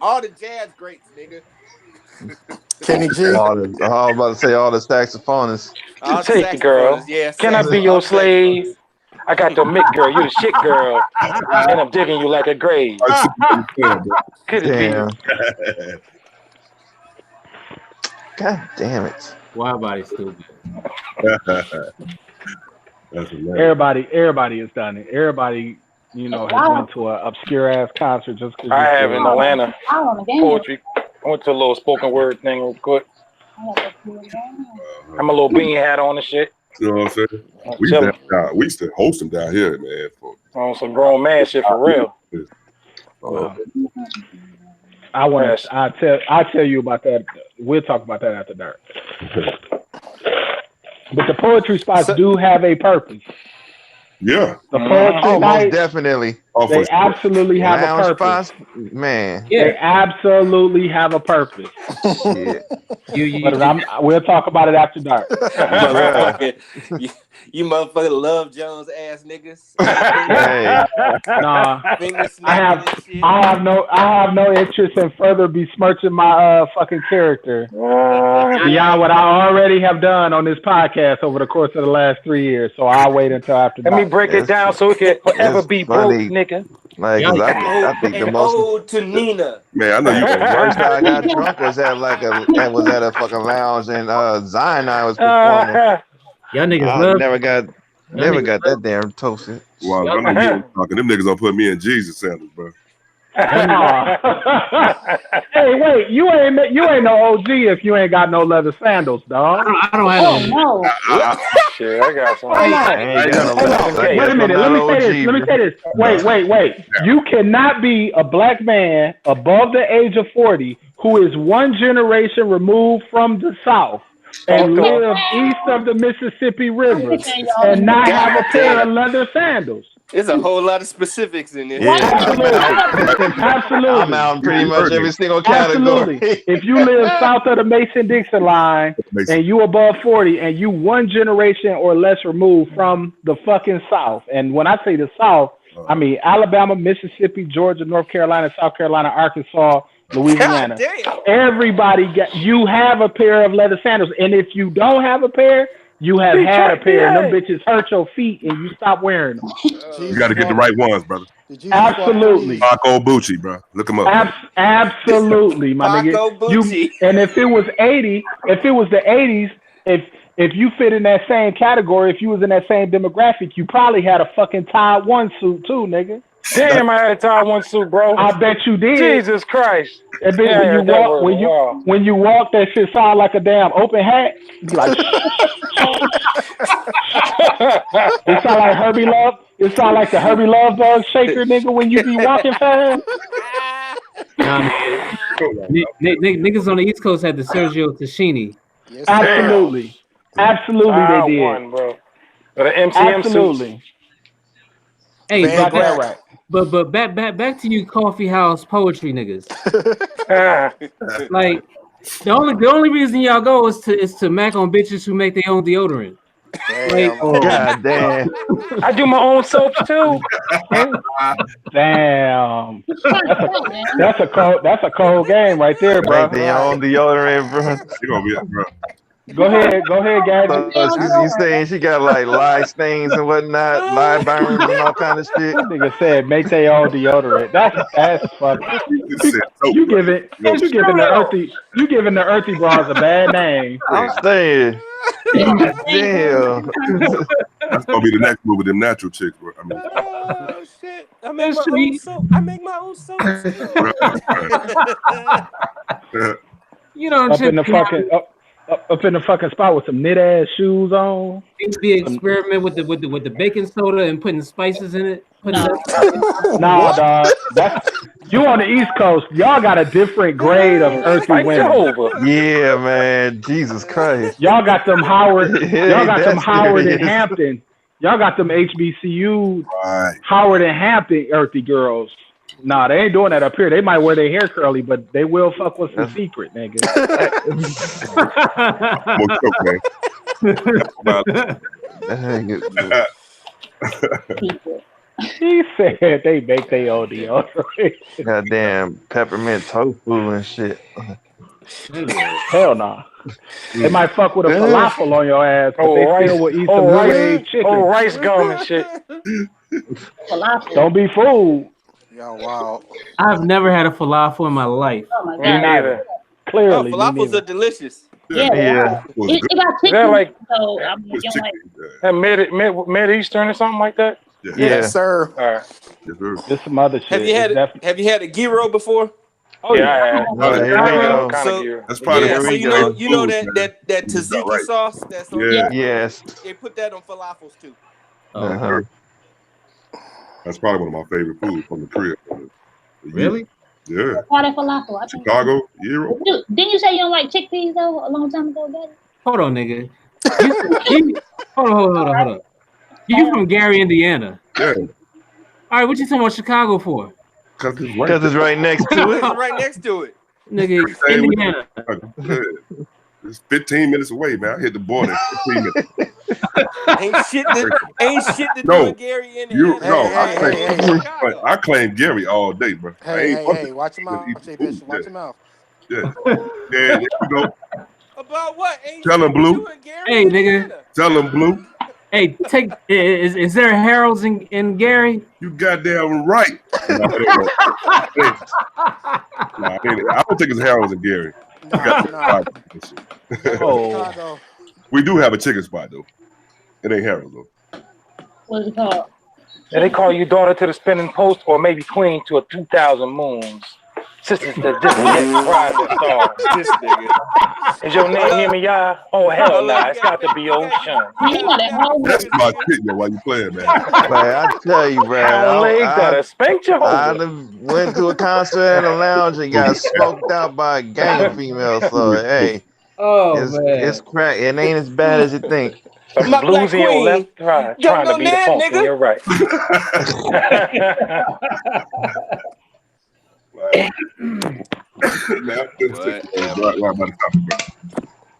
Speaker 7: All the jazz greats, nigga.
Speaker 6: Kenny G.
Speaker 9: I was about to say all the saxophonists.
Speaker 7: All the
Speaker 3: Take it, girl.
Speaker 7: Yeah,
Speaker 3: Can I be your slave? I got the mick, girl. You the shit, girl. And I'm digging you like a grave. Could it
Speaker 9: Damn.
Speaker 3: be?
Speaker 9: God damn it.
Speaker 1: Wide body stupid.
Speaker 8: That's hilarious.
Speaker 4: Everybody has done it. Everybody, has went to an obscure ass concert just because.
Speaker 3: I have in Atlanta.
Speaker 5: on the game.
Speaker 3: Poetry. I went to a little spoken word thing real quick. I'm a little bean hat on and shit.
Speaker 8: You know what I'm saying? We used to host them down here, man.
Speaker 3: On some grown man shit for real.
Speaker 4: I'll tell you about that. We'll talk about that after dark. But the poetry spots do have a purpose.
Speaker 8: Yeah.
Speaker 4: The poetry night,
Speaker 9: most definitely.
Speaker 4: They absolutely have a purpose.
Speaker 9: Spots, man.
Speaker 4: Yeah. They absolutely have a purpose.
Speaker 9: Yeah.
Speaker 4: We'll talk about it after dark.
Speaker 7: You motherfucking Love Jones ass niggas.
Speaker 9: Hey.
Speaker 4: Nah, I have no interest in further besmirching my fucking character beyond what I already have done on this podcast over the course of the last 3 years. So I'll wait until after dark.
Speaker 3: Let me break it down so it can forever be broke, nigga.
Speaker 9: Like, I think the most.
Speaker 7: Ode to Nina.
Speaker 8: Man, I know you.
Speaker 9: The first time I got drunk was at a fucking lounge and Zion I was performing.
Speaker 1: Y'all niggas
Speaker 9: I
Speaker 1: love.
Speaker 9: never got
Speaker 1: niggas
Speaker 9: that damn toasted.
Speaker 8: Well, I know you talking. Them niggas gonna put me in Jesus sandals, bro.
Speaker 4: Hey, wait! You ain't no OG if you ain't got no leather sandals, dog.
Speaker 1: I don't have
Speaker 5: Oh
Speaker 1: no.
Speaker 5: no!
Speaker 3: Shit, I got some.
Speaker 4: Hold on.
Speaker 9: I ain't got no
Speaker 4: Hold
Speaker 9: leather
Speaker 4: on.
Speaker 9: sandals.
Speaker 4: Wait a minute. Let me say this. Let me say this. Wait. You cannot be a black man above the age of 40 who is one generation removed from the South and live east of the Mississippi River and not have a pair of leather sandals.
Speaker 7: There's a whole lot of specifics in this.
Speaker 4: Absolutely.
Speaker 9: I'm out in pretty much every single category.
Speaker 4: Absolutely. If you live south of the Mason-Dixon line and you above 40 and you one generation or less removed from the fucking South, and when I say the South, I mean Alabama, Mississippi, Georgia, North Carolina, South Carolina, Arkansas, Louisiana. Everybody you have a pair of leather sandals, and if you don't have a pair, you have had a pair, and them bitches hurt your feet, and you stop wearing them.
Speaker 8: You got to get the right ones, brother.
Speaker 4: Absolutely.
Speaker 8: Paco Bucci, bro. Look him up.
Speaker 4: Absolutely, my nigga. And if it was the 80s, if you fit in that same category, if you was in that same demographic, you probably had a fucking Tide 1 suit too, nigga.
Speaker 3: Damn, I had a Tide 1 suit, bro.
Speaker 4: I bet you did.
Speaker 3: Jesus Christ.
Speaker 4: That bitch, when you walk, that shit sound like a damn open hat. You be like, it sound like Herbie Love. It sound like the Herbie Love Dog shaker, nigga, when you be walking fast.
Speaker 1: Niggas on the East Coast had the Sergio Tacchini.
Speaker 6: Yes,
Speaker 4: Absolutely, they did.
Speaker 3: One, bro. Or the MCM
Speaker 4: Absolutely.
Speaker 3: suits.
Speaker 1: Hey,
Speaker 6: Van
Speaker 1: but back to you, coffee house poetry niggas. Like the only reason y'all go is to mac on bitches who make their own deodorant. Like,
Speaker 9: God damn.
Speaker 3: I do my own soaps too.
Speaker 4: Damn. That's a cold game right there, bro.
Speaker 9: Make their own deodorant, bro.
Speaker 8: You gonna be, bro.
Speaker 4: Go ahead, Gadget.
Speaker 9: You saying she got like lye stains and whatnot, lye burns and all kind of shit.
Speaker 4: Nigga said make their own deodorant. That's fucking. You giving the earthy bras a bad name.
Speaker 9: I'm saying. Damn.
Speaker 8: That's gonna be the next move with them natural chicks, bro. I mean,
Speaker 7: Oh shit! I make my own soap. I make my own soap.
Speaker 1: You know,
Speaker 4: up in the fucking spot with some knit ass shoes on.
Speaker 1: It'd be an experiment with the baking soda and putting spices in it.
Speaker 4: Nah, dog. You on the East Coast. Y'all got a different grade of earthy women.
Speaker 9: Yeah, man. Jesus Christ.
Speaker 4: Y'all got them Howard. Y'all got them Howard and Hampton. Y'all got them HBCU Howard and Hampton earthy girls. Nah, they ain't doing that up here. They might wear their hair curly, but they will fuck with some secret, nigga. He said they make their own deodorant.
Speaker 9: Goddamn peppermint tofu and shit.
Speaker 4: Hell nah. They might fuck with a falafel on your ass, but they still will eat some red chicken.
Speaker 3: Rice gum and shit.
Speaker 4: Don't be fooled.
Speaker 6: Yo, wow.
Speaker 1: I've never had a falafel in my life.
Speaker 5: Oh my God.
Speaker 3: Me neither.
Speaker 4: Clearly,
Speaker 7: falafels are delicious.
Speaker 5: Yeah. It got chicken.
Speaker 3: Like,
Speaker 5: so I mean,
Speaker 3: mid Eastern or something like that.
Speaker 8: Yeah.
Speaker 6: Yes, sir.
Speaker 3: All right.
Speaker 8: Yes, sir.
Speaker 4: There's some other shit.
Speaker 7: Have you had a gyro before?
Speaker 4: Oh yeah.
Speaker 9: Here we go.
Speaker 7: So,
Speaker 8: that's probably
Speaker 7: so you know that tzatziki sauce that's on
Speaker 9: Yes.
Speaker 7: They put that on falafels too.
Speaker 9: Uh-huh.
Speaker 8: That's probably one of my favorite foods from the crib.
Speaker 1: Really?
Speaker 8: Yeah.
Speaker 5: Falafel.
Speaker 8: Chicago, gyro.
Speaker 5: Didn't you say you don't like chickpeas though a long time ago, Daddy?
Speaker 1: Hold on, nigga. Hold on. You from Gary, Indiana?
Speaker 8: Yeah.
Speaker 1: All right, what you talking about Chicago for?
Speaker 8: Because
Speaker 9: it's right next to it.
Speaker 7: It's right next to it.
Speaker 1: Nigga, Indiana.
Speaker 8: It's 15 minutes away, man. I hit the border in 15 minutes.
Speaker 7: ain't shit to do in Gary, Indiana.
Speaker 8: I claim Gary all day, bro.
Speaker 6: Hey, watch your mouth. Watch your mouth.
Speaker 8: Yeah, there you go.
Speaker 7: About what?
Speaker 8: Tell him, Blue.
Speaker 1: Hey, nigga.
Speaker 8: Tell him, Blue.
Speaker 1: Hey, is there a Harold's in Gary?
Speaker 8: You goddamn right. I don't think it's Harold's in Gary.
Speaker 6: No.
Speaker 8: We do have a chicken spot though. It ain't Harold though.
Speaker 5: What is it called?
Speaker 3: And they call you daughter to the spinning post, or maybe queen to a 2,000 moons. Sisters to disconnect, rising star.
Speaker 7: This nigga.
Speaker 3: Is your name Yemiya? Oh hell nah, it's got to be Ocean.
Speaker 8: That's my shit, yo. While you playing, man.
Speaker 9: Man, I tell you, bro.
Speaker 3: Only gotta spank your
Speaker 9: I
Speaker 3: hole.
Speaker 9: went to a concert in a lounge and got smoked out by a gang of females. So hey, it's crack. It ain't as bad as you think.
Speaker 3: Some
Speaker 7: My black
Speaker 3: blues in your
Speaker 7: queen.
Speaker 3: left, trying to be the funk in your right.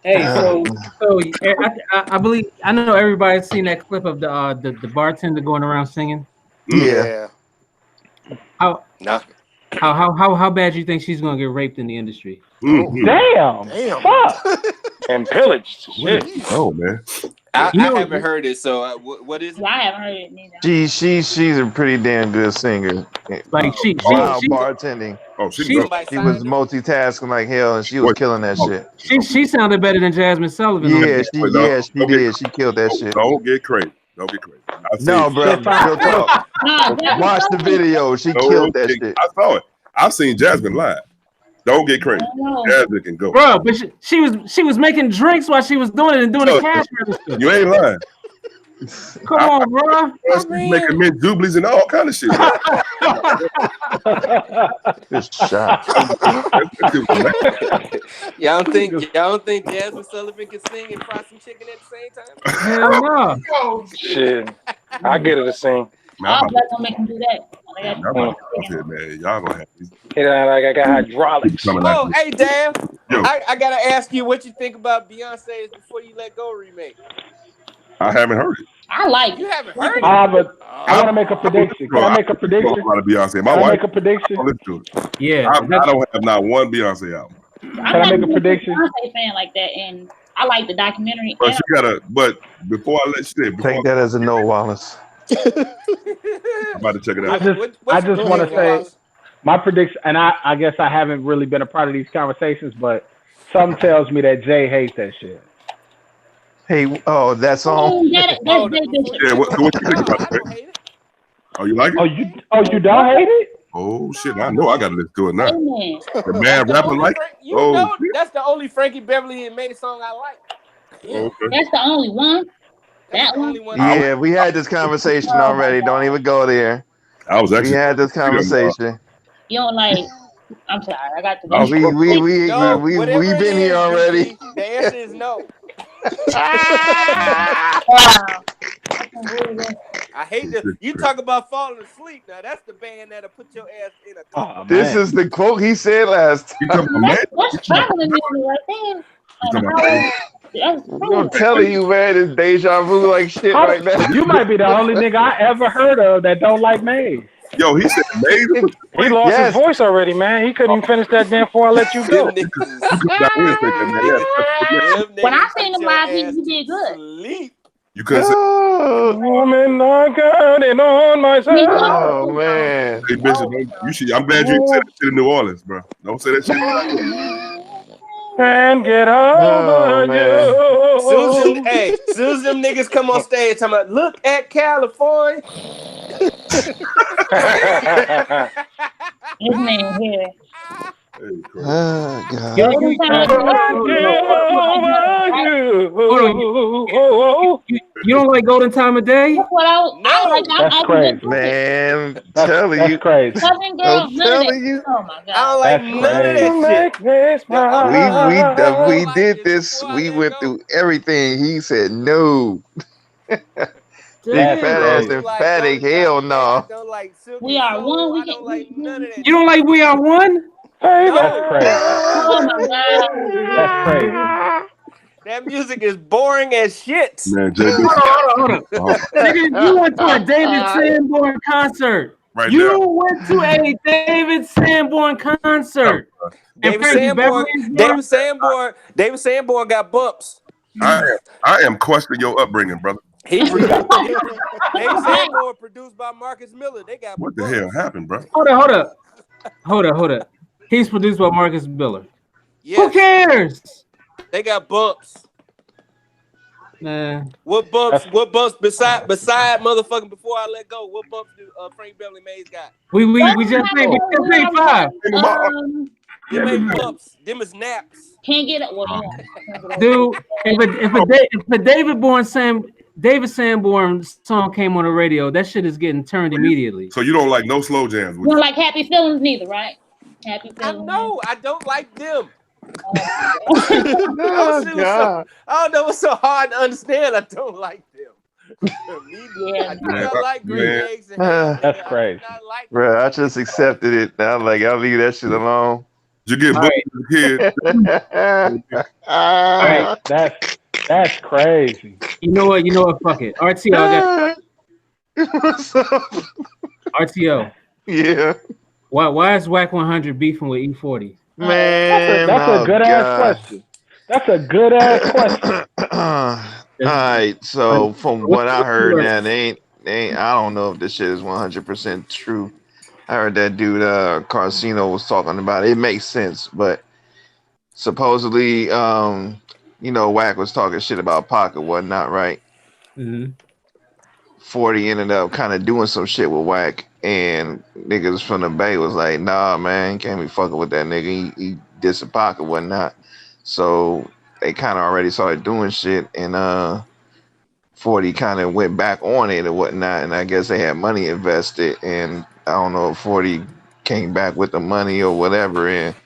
Speaker 1: Hey, so I believe I know everybody's seen that clip of the bartender going around singing.
Speaker 9: Yeah.
Speaker 1: How bad do you think she's gonna get raped in the industry?
Speaker 3: Damn. Fuck. And pillaged. Shit.
Speaker 8: Oh man.
Speaker 7: I haven't heard it. So what is it?
Speaker 5: I haven't heard it neither.
Speaker 9: She's a pretty damn good singer.
Speaker 1: Like she
Speaker 9: bartending.
Speaker 8: Oh,
Speaker 9: she was multitasking like hell, and she was killing that shit.
Speaker 1: She sounded better than Jasmine Sullivan.
Speaker 9: Yeah, she did. She killed that shit.
Speaker 8: Don't get crazy.
Speaker 9: No, bro. Real talk. Watch the video. She killed that shit.
Speaker 8: I saw it. I've seen Jasmine live. Don't get crazy. Jasmine can go.
Speaker 1: Bro, but she was making drinks while she was doing it and doing the cash register.
Speaker 8: You ain't lying.
Speaker 1: Come on, bro.
Speaker 8: Making mint jubilees and all kind of shit.
Speaker 9: Good shot.
Speaker 7: Y'all don't think Jasmine Sullivan can sing and fry some chicken at the same time?
Speaker 1: Hell no.
Speaker 3: Shit. I get her to sing.
Speaker 5: I'm not gonna make him do that.
Speaker 8: Man, y'all gonna have these.
Speaker 3: Like I got hydraulics.
Speaker 7: Oh, hey, Dan. I gotta ask you what you think about Beyonce's "Before You Let Go" remake.
Speaker 8: I haven't heard it.
Speaker 5: I like it.
Speaker 7: You haven't heard it?
Speaker 4: I want to make a prediction. Can I make a prediction?
Speaker 8: A lot of Beyonce. My
Speaker 4: Can I
Speaker 8: wife
Speaker 4: make a prediction?
Speaker 8: listen to it.
Speaker 1: Yeah.
Speaker 8: I don't have not one Beyonce album.
Speaker 5: I'm not a Beyonce fan like that, and I like the documentary.
Speaker 8: But you gotta. But before I let you say,
Speaker 9: take that as a no, Wallace.
Speaker 8: I'm about to check it out.
Speaker 4: I just want to say my prediction, and I guess I haven't really been a part of these conversations, but something tells me that Jay hates that shit.
Speaker 9: Hey, that song.
Speaker 8: Yeah, what you think about it? Oh, you like it?
Speaker 4: You don't hate it?
Speaker 8: Oh shit! I know I gotta listen to it now.
Speaker 5: Amen.
Speaker 8: The man rapping like.
Speaker 7: That's the only Frankie Beverly and made a song I like.
Speaker 8: Okay.
Speaker 5: That's the only one. That one.
Speaker 9: Yeah, we had this conversation already. Don't even go there. We had this conversation.
Speaker 5: You don't like. I'm sorry. I got to go.
Speaker 9: We been here already.
Speaker 7: The answer is no. I hate this. You talk about falling asleep. Now that's the band that'll put your ass in a.
Speaker 9: This is the quote he said last time.
Speaker 5: That's traveling music right there.
Speaker 9: I'm telling you, man, it's deja vu like shit right now.
Speaker 4: You might be the only nigga I ever heard of that don't like Maze.
Speaker 8: Yo, he said Maze.
Speaker 3: He lost his voice already, man. He couldn't even finish that damn before I let you go.
Speaker 5: When I seen him live, he did good.
Speaker 8: You couldn't say.
Speaker 3: Woman, I got it on myself.
Speaker 9: Oh man.
Speaker 8: Hey, Bishop, I'm glad you said that shit in New Orleans, bro. Don't say that shit.
Speaker 3: And get over you.
Speaker 7: Soon as them niggas come on stage, talking about, look at California.
Speaker 5: This man here.
Speaker 9: God.
Speaker 1: You don't like Golden Time of Day?
Speaker 5: That's what
Speaker 4: That's crazy.
Speaker 9: Man, telling you.
Speaker 4: Crazy.
Speaker 5: I'm telling
Speaker 9: you.
Speaker 5: Oh my God.
Speaker 7: I don't like none of that shit.
Speaker 9: We did this. We went through everything. He said no. Big fat ass emphatic. Hell no.
Speaker 5: We are one.
Speaker 7: I don't like none of that.
Speaker 1: You don't like We Are One?
Speaker 3: Hey,
Speaker 4: that's crazy.
Speaker 5: Oh my God.
Speaker 4: That's crazy.
Speaker 7: That music is boring as shit.
Speaker 8: Man, Jay,
Speaker 1: hold on. Nigga, you went to a David Sanborn concert.
Speaker 8: Right
Speaker 1: you
Speaker 8: there.
Speaker 1: went to a David Sanborn concert.
Speaker 7: David Sanborn got bumps.
Speaker 8: I am questioning your upbringing, brother.
Speaker 7: David Sanborn produced by Marcus Miller. They got
Speaker 8: What
Speaker 7: bumps.
Speaker 8: the hell happened, bro?
Speaker 1: Hold up. He's produced by Marcus Miller.
Speaker 7: Yes.
Speaker 1: Who cares?
Speaker 7: They got bumps.
Speaker 1: Nah.
Speaker 7: What bumps? What bumps beside motherfucking before I let go? What bumps do Frank Beverly Mays got?
Speaker 1: We just made 5.
Speaker 7: Them ain't bumps. Them is naps.
Speaker 5: Can't get it. Well, yeah.
Speaker 1: Dude, if a David Sanborn song came on the radio, that shit is getting turned immediately.
Speaker 8: So you don't like no slow jams?
Speaker 5: You don't like Happy Feelings neither, right? Happy
Speaker 7: I
Speaker 5: Feelings.
Speaker 7: know. I don't like them.
Speaker 9: Oh, God.
Speaker 7: I don't know what's so hard to understand. I don't like them.
Speaker 5: Yeah,
Speaker 7: I do not like green eggs.
Speaker 4: That's crazy.
Speaker 7: Like
Speaker 9: Bro, I just accepted it. Now, like, I'll leave that shit alone.
Speaker 8: You get bullied as a kid.
Speaker 4: That's crazy.
Speaker 1: You know what? Fuck it. RTO.
Speaker 9: What's up?
Speaker 1: RTO.
Speaker 9: Yeah.
Speaker 1: Why is WAC 100 beefing with E40?
Speaker 9: Man,
Speaker 4: that's a good ass question. That's a good ass question.
Speaker 9: All right. So from what I heard, now they ain't. I don't know if this shit is 100% true. I heard that dude Carcino was talking about it. It makes sense, but supposedly, Wack was talking shit about Pac and whatnot, right?
Speaker 1: Mm-hmm.
Speaker 9: 40 ended up kind of doing some shit with Wack, and niggas from the Bay was like, nah, man, can't be fucking with that nigga. He dissing Pac and whatnot. So they kind of already started doing shit, and 40 kind of went back on it and whatnot, and I guess they had money invested, and I don't know if 40 came back with the money or whatever, and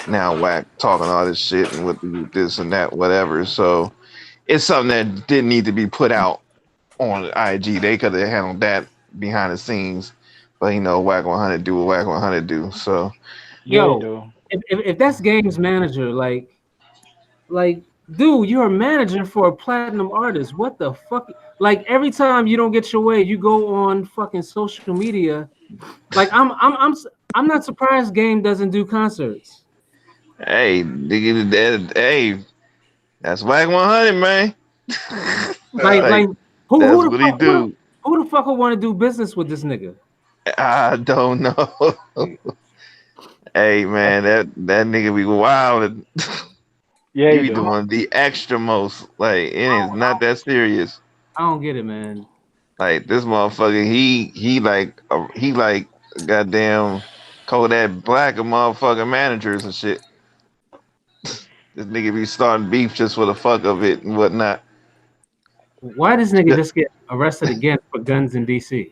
Speaker 9: now Wack talking all this shit and with this and that, whatever. So it's something that didn't need to be put out on IG. They could have handled that behind the scenes, but Wack 100 do what Wack 100 do. So
Speaker 1: yo, if that's Game's manager, like, dude, you're a manager for a platinum artist. What the fuck? Like, every time you don't get your way, you go on fucking social media. Like, I'm not surprised Game doesn't do concerts.
Speaker 9: Hey, that's Wack 100, man.
Speaker 1: like who
Speaker 9: what he do?
Speaker 1: Who the fuck would want to do business with this nigga?
Speaker 9: I don't know. Hey, man, that nigga be wild.
Speaker 4: Yeah,
Speaker 9: he be doing the extra most. Like, it is not that serious.
Speaker 1: I don't get it, man.
Speaker 9: Like, this motherfucker, he like goddamn Kodak Black of motherfucking managers and shit. This nigga be starting beef just for the fuck of it and whatnot.
Speaker 1: Why does nigga just get arrested again for guns in DC?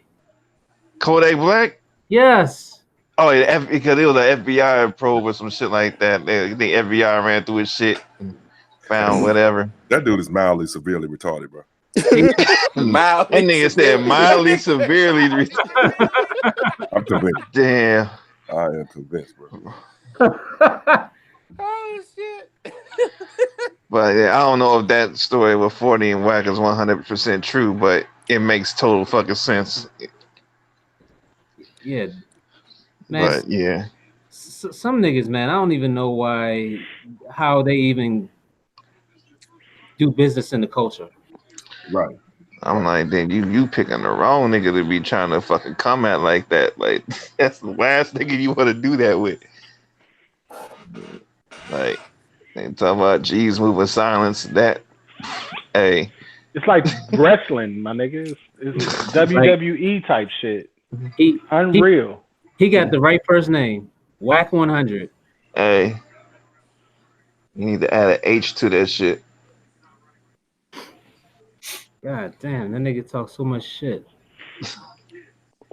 Speaker 9: Kodak Black?
Speaker 1: Yes.
Speaker 9: Oh, yeah, because it was an FBI probe or some shit like that. The FBI ran through his shit and found whatever.
Speaker 8: That dude is mildly severely retarded, bro.
Speaker 9: That nigga said mildly severely retarded.
Speaker 8: I'm convinced.
Speaker 9: Damn.
Speaker 8: I am convinced, bro.
Speaker 7: Oh shit.
Speaker 9: But yeah, I don't know if that story with 40 and Wack is 100% true, but it makes total fucking sense.
Speaker 1: Yeah. Man,
Speaker 9: but yeah.
Speaker 1: Some niggas, man, I don't even know how they even do business in the culture.
Speaker 8: Right.
Speaker 9: I'm like, then you picking the wrong nigga to be trying to fucking come at like that. Like, that's the last nigga you want to do that with. Like, they talk about G's moving silence. That, hey,
Speaker 4: it's like wrestling, my nigga. It's WWE type shit. Unreal.
Speaker 1: He got the right first name, Wack 100.
Speaker 9: Hey, you need to add an H to that shit.
Speaker 1: God damn, that nigga talks so much shit.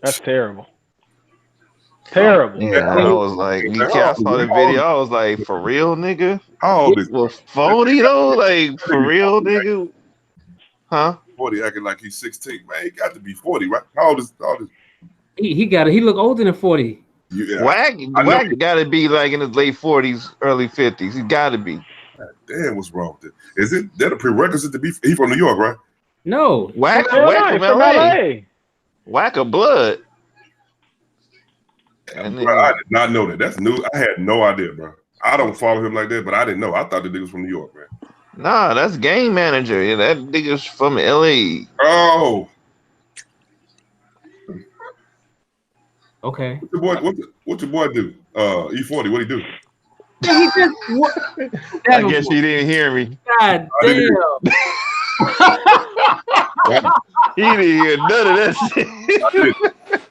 Speaker 4: That's terrible. Terrible.
Speaker 9: Yeah, I was like, I saw the video. I was like, for real, nigga?
Speaker 8: How old is
Speaker 9: he? 40 though? Like, for real, nigga? Huh?
Speaker 8: 40 acting like he's 16. Man, he got to be 40, right? How old is
Speaker 1: he look older than 40.
Speaker 8: Yeah,
Speaker 9: Wack gotta be like in his late 40s, early 50s. He gotta be.
Speaker 8: God damn, what's wrong with it? Is it that a prerequisite to be? He from New York, right?
Speaker 1: No.
Speaker 9: Wack from LA. Wack of blood.
Speaker 8: Bro, I did not know that. That's new. I had no idea, bro. I don't follow him like that, but I didn't know. I thought the nigga was from New York, man.
Speaker 9: Nah, that's game manager. Yeah, that nigga's from LA.
Speaker 8: Oh.
Speaker 1: Okay.
Speaker 8: What your boy do? E40, what he do?
Speaker 1: Yeah, he just
Speaker 9: I guess you didn't hear me.
Speaker 1: God damn.
Speaker 9: He didn't hear none of that shit.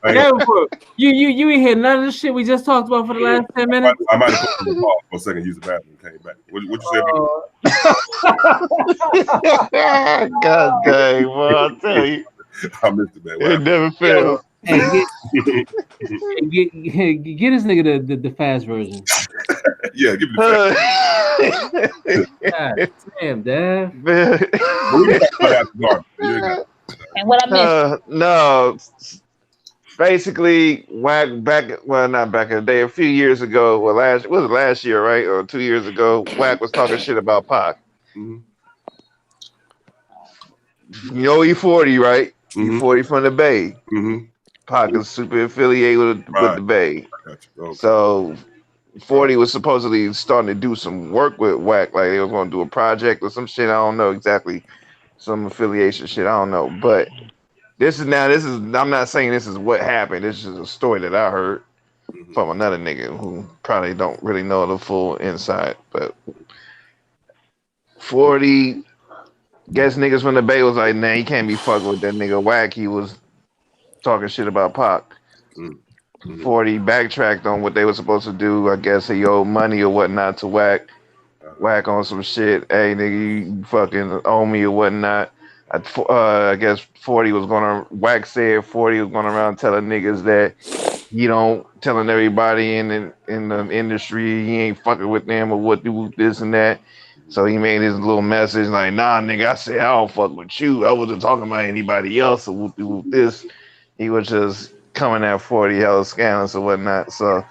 Speaker 1: Yeah, bro. You ain't hear none of the shit we just talked about for the last 10 minutes.
Speaker 8: I might have put it on pause for a second, use the bathroom, came back. What you say?
Speaker 9: God dang, boy, I tell you,
Speaker 8: I missed it, man.
Speaker 9: it never fails.
Speaker 1: Hey, get this nigga the fast version.
Speaker 8: Yeah, give me the
Speaker 1: God damn, Dad.
Speaker 5: And what I missed?
Speaker 9: No, basically, not back in the day, a few years ago, last year, right, or 2 years ago, Wack was talking shit about Pac.
Speaker 8: Mm-hmm.
Speaker 9: You know E40, right?
Speaker 8: Mm-hmm.
Speaker 9: E40 from the Bay.
Speaker 8: Mm-hmm.
Speaker 9: Pac is super affiliated with the Bay.
Speaker 8: Okay.
Speaker 9: So 40 was supposedly starting to do some work with Wack, like they was going to do a project or some shit. I don't know exactly, some affiliation shit. I don't know, but this is. I'm not saying this is what happened. This is a story that I heard from another nigga who probably don't really know the full inside. But 40, guess niggas from the Bay was like, nah, he can't be fucking with that nigga Wack. He was talking shit about Pac. 40 backtracked on what they were supposed to do. I guess he owed money or whatnot to Wack on some shit. Hey, nigga, you fucking owe me or whatnot. I guess 40 was gonna. Wack said 40 was going around telling niggas that telling everybody in the industry he ain't fucking with them or what do this and that. So he made his little message like, nah, nigga, I said I don't fuck with you. I wasn't talking about anybody else or whoop this. He was just coming at 40 hella scandalous or whatnot. So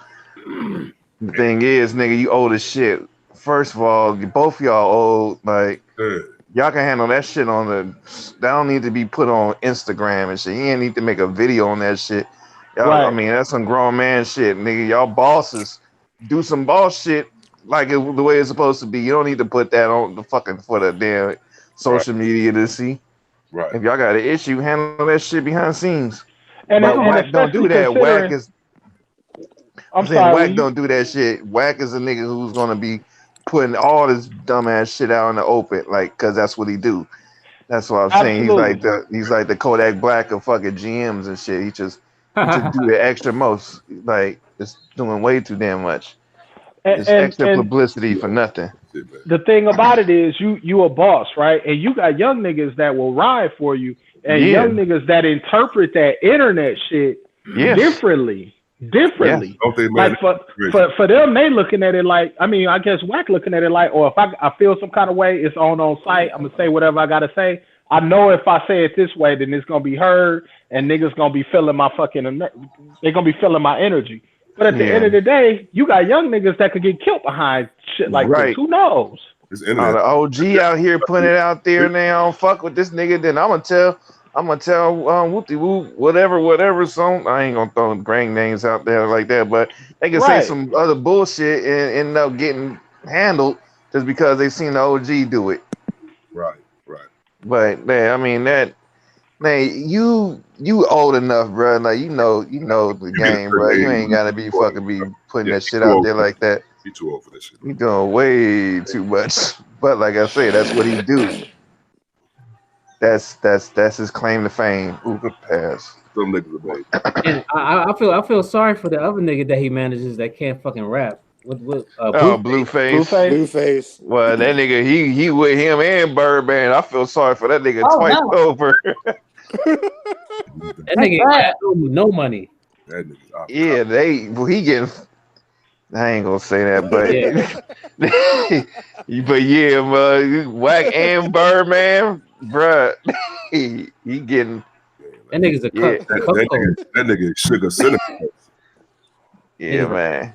Speaker 9: the thing is, nigga, you owe the shit. First of all, both y'all owe, like, y'all can handle that shit that don't need to be put on Instagram and shit. You ain't need to make a video on that shit. Y'all, right. I mean, that's some grown man shit, nigga. Y'all bosses do some boss shit like the way it's supposed to be. You don't need to put that on the fucking for the damn social media to see.
Speaker 8: Right.
Speaker 9: If y'all got an issue, handle that shit behind the scenes.
Speaker 4: And
Speaker 9: Wack don't do that. Wack is.
Speaker 4: I'm sorry.
Speaker 9: Wack don't do that shit. Wack is a nigga who's gonna be putting all this dumbass shit out in the open, like, cause that's what he do. That's what I'm saying. He's like the Kodak Black of fucking GMs and shit. He just do the extra most, like, it's doing way too damn much. It's extra publicity for nothing.
Speaker 4: The thing about it is you a boss, right? And you got young niggas that will ride for you, and young niggas that interpret that internet shit differently. Differently.
Speaker 8: Okay,
Speaker 4: like for them, they looking at it like, I mean, I guess Wack looking at it like, or if I feel some kind of way, it's on site, I'm gonna say whatever I gotta say. I know if I say it this way, then it's gonna be heard, and niggas gonna be feeling my they're gonna be feeling my energy. But at the end of the day, you got young niggas that could get killed behind shit like this. Who knows?
Speaker 9: The OG out here putting it out there now. Fuck with this nigga, then I'm gonna tell Whoopty Whoop, whatever song. I ain't gonna throw grand names out there like that, but they can say some other bullshit and end up getting handled just because they seen the OG do it.
Speaker 8: Right.
Speaker 9: But man, I mean you old enough, bro. Like you know the game, bro. You ain't gotta be putting that shit out there like that.
Speaker 8: You too old for this shit.
Speaker 9: You doing way too much. But like I said, that's what he do. That's his claim to fame. Uber pass.
Speaker 8: Some niggas are baby.
Speaker 1: And I feel sorry for the other nigga that he manages that can't fucking rap.
Speaker 9: Blueface. Well, that nigga, he with him and Birdman. I feel sorry for that nigga twice over.
Speaker 1: That nigga got no money.
Speaker 8: That nigga's
Speaker 9: he getting. I ain't gonna say that, but but Wack and Birdman, bruh, he getting.
Speaker 1: That nigga's a cut.
Speaker 8: That nigga sugar cinnamon.
Speaker 9: Yeah, man.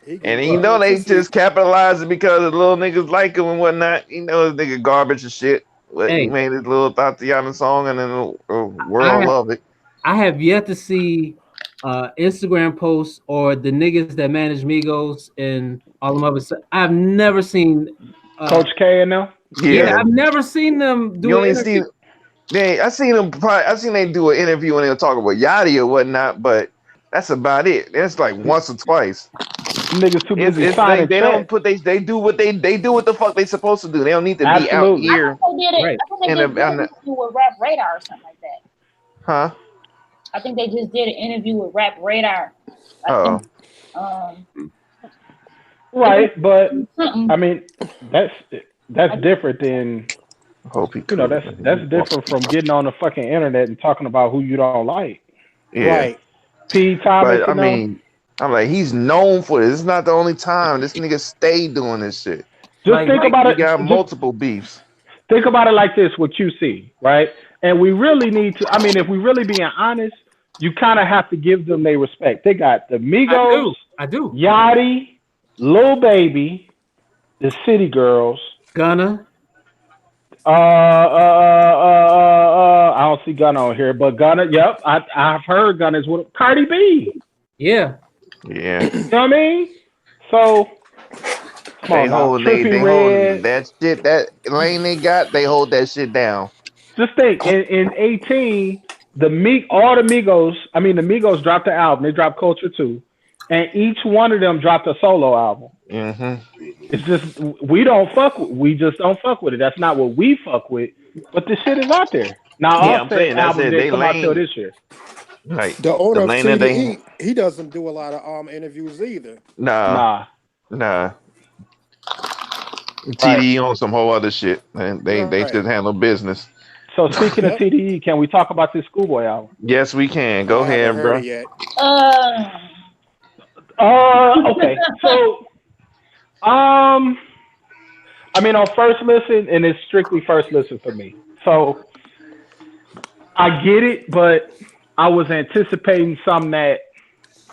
Speaker 9: And they just capitalizing because the little niggas like him and whatnot. This nigga garbage and shit. But he made his little Tatiana song and then the world love it.
Speaker 1: I have yet to see Instagram posts or the niggas that manage Migos and all them others. I've never seen
Speaker 4: Coach K and them.
Speaker 9: Yeah,
Speaker 1: I've never seen them do.
Speaker 9: You only see. I seen them. I seen they do an interview and they'll talk about Yachty or whatnot, but that's about it. It's like once or twice.
Speaker 4: Niggas too busy
Speaker 9: It's
Speaker 4: signing
Speaker 9: they don't
Speaker 4: checks.
Speaker 9: put they do what they do what the fuck they supposed to do. They don't need to be out
Speaker 4: Absolutely.
Speaker 5: I
Speaker 9: here
Speaker 5: think they did it.
Speaker 1: Right.
Speaker 5: I think they
Speaker 9: in
Speaker 5: just did an
Speaker 9: a
Speaker 5: interview with Rap Radar or something like that.
Speaker 9: huh?
Speaker 5: I think they just did an interview with Rap Radar. I
Speaker 9: Oh,
Speaker 5: think um
Speaker 4: Right, but
Speaker 5: something.
Speaker 4: I mean that's different than
Speaker 9: hope he
Speaker 4: you know,
Speaker 9: cool.
Speaker 4: that's different from getting on the fucking internet and talking about who you don't like.
Speaker 9: Yeah,
Speaker 6: Right.
Speaker 4: P. Thomas
Speaker 9: but I
Speaker 4: and them.
Speaker 9: mean, I'm like, he's known for this. It's not the only time this nigga stayed doing this shit.
Speaker 4: Just think
Speaker 9: Like
Speaker 4: about
Speaker 9: he
Speaker 4: it.
Speaker 9: got
Speaker 4: Just
Speaker 9: multiple beefs.
Speaker 4: think about it like this with QC, right? And we really need to. I mean, if we really being honest, you kind of have to give them their respect. They got the Migos,
Speaker 1: I do.
Speaker 4: Yachty, Lil Baby, the City Girls.
Speaker 1: Gunna.
Speaker 4: I don't see Gunna on here, but Gunna. Yep, I've heard Gunna is with Cardi B.
Speaker 1: Yeah.
Speaker 9: Yeah,
Speaker 4: You know what I mean? So come on now,
Speaker 9: they
Speaker 4: Trippy
Speaker 9: hold
Speaker 4: Red.
Speaker 9: that shit that lane they got. They hold that shit down.
Speaker 4: Just think in 18, all the Migos. I mean, the Migos dropped the album. They dropped Culture too, and each one of them dropped a solo album.
Speaker 9: Mm-hmm.
Speaker 4: It's just we just don't fuck with it. That's not what we fuck with. But the shit is out there. Now
Speaker 9: Yeah, I'm
Speaker 4: Offset
Speaker 9: saying that's
Speaker 4: album
Speaker 9: it.
Speaker 4: didn't
Speaker 9: They
Speaker 4: come out till
Speaker 9: lane
Speaker 4: this year.
Speaker 9: like
Speaker 6: The
Speaker 9: the
Speaker 6: owner of
Speaker 9: lane that they
Speaker 6: TDE, he doesn't do a lot of interviews either.
Speaker 9: nah.
Speaker 4: Right.
Speaker 9: TD on some whole other shit, and they
Speaker 6: Right.
Speaker 9: should handle business.
Speaker 4: So speaking of
Speaker 6: Yep.
Speaker 4: TDE, can we talk about this Schoolboy album?
Speaker 9: Yes, we can.
Speaker 6: I
Speaker 9: Go
Speaker 6: haven't
Speaker 9: ahead,
Speaker 6: heard
Speaker 9: bro.
Speaker 6: it yet.
Speaker 4: Okay. So I mean, on first listen, and it's strictly first listen for me. So I get it, but I was anticipating something that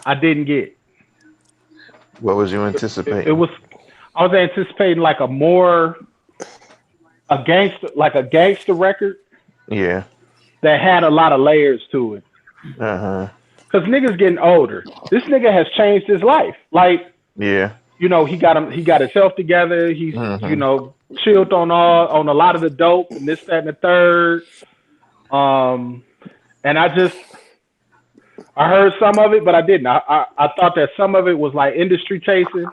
Speaker 4: I didn't get.
Speaker 9: What was you
Speaker 4: It
Speaker 9: anticipating?
Speaker 4: was I was anticipating like a gangster record
Speaker 9: Yeah.
Speaker 4: that had a lot of layers to it.
Speaker 9: Uh-huh.
Speaker 4: Cause niggas getting older. This nigga has changed his life. Like,
Speaker 9: Yeah.
Speaker 4: you know, he got himself together. He's
Speaker 9: Mm-hmm.
Speaker 4: chilled on a lot of the dope and this, that, and the third. And I heard some of it, but I didn't. I thought that some of it was like industry chasing.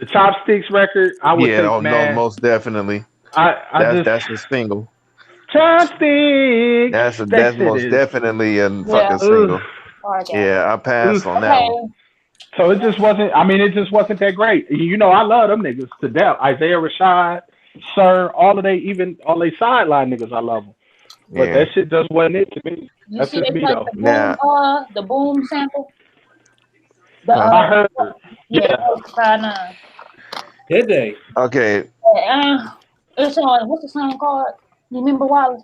Speaker 4: The Chopsticks record, I would
Speaker 9: Yeah,
Speaker 4: think,
Speaker 9: no,
Speaker 4: man,
Speaker 9: most definitely. That's a single.
Speaker 4: Chopsticks.
Speaker 9: That's
Speaker 4: That shit
Speaker 9: most
Speaker 4: is.
Speaker 9: definitely a
Speaker 5: Yeah.
Speaker 9: fucking single.
Speaker 5: Okay.
Speaker 9: Yeah, I passed on that
Speaker 5: Okay.
Speaker 9: one.
Speaker 4: So it just wasn't. I mean, it just wasn't that great. You know, I love them niggas to death. Isaiah Rashad, Sir, all they sideline niggas, I love them. But
Speaker 9: Yeah.
Speaker 4: that shit just wasn't it to me.
Speaker 5: You
Speaker 4: That's
Speaker 5: see
Speaker 4: just
Speaker 5: they
Speaker 4: me
Speaker 5: played
Speaker 4: though.
Speaker 5: the boom sample?
Speaker 4: I heard.
Speaker 5: Yeah,
Speaker 4: Yeah.
Speaker 5: that was 5'9".
Speaker 1: Did they?
Speaker 9: Okay.
Speaker 5: It's on, what's the song called? You remember Wallace?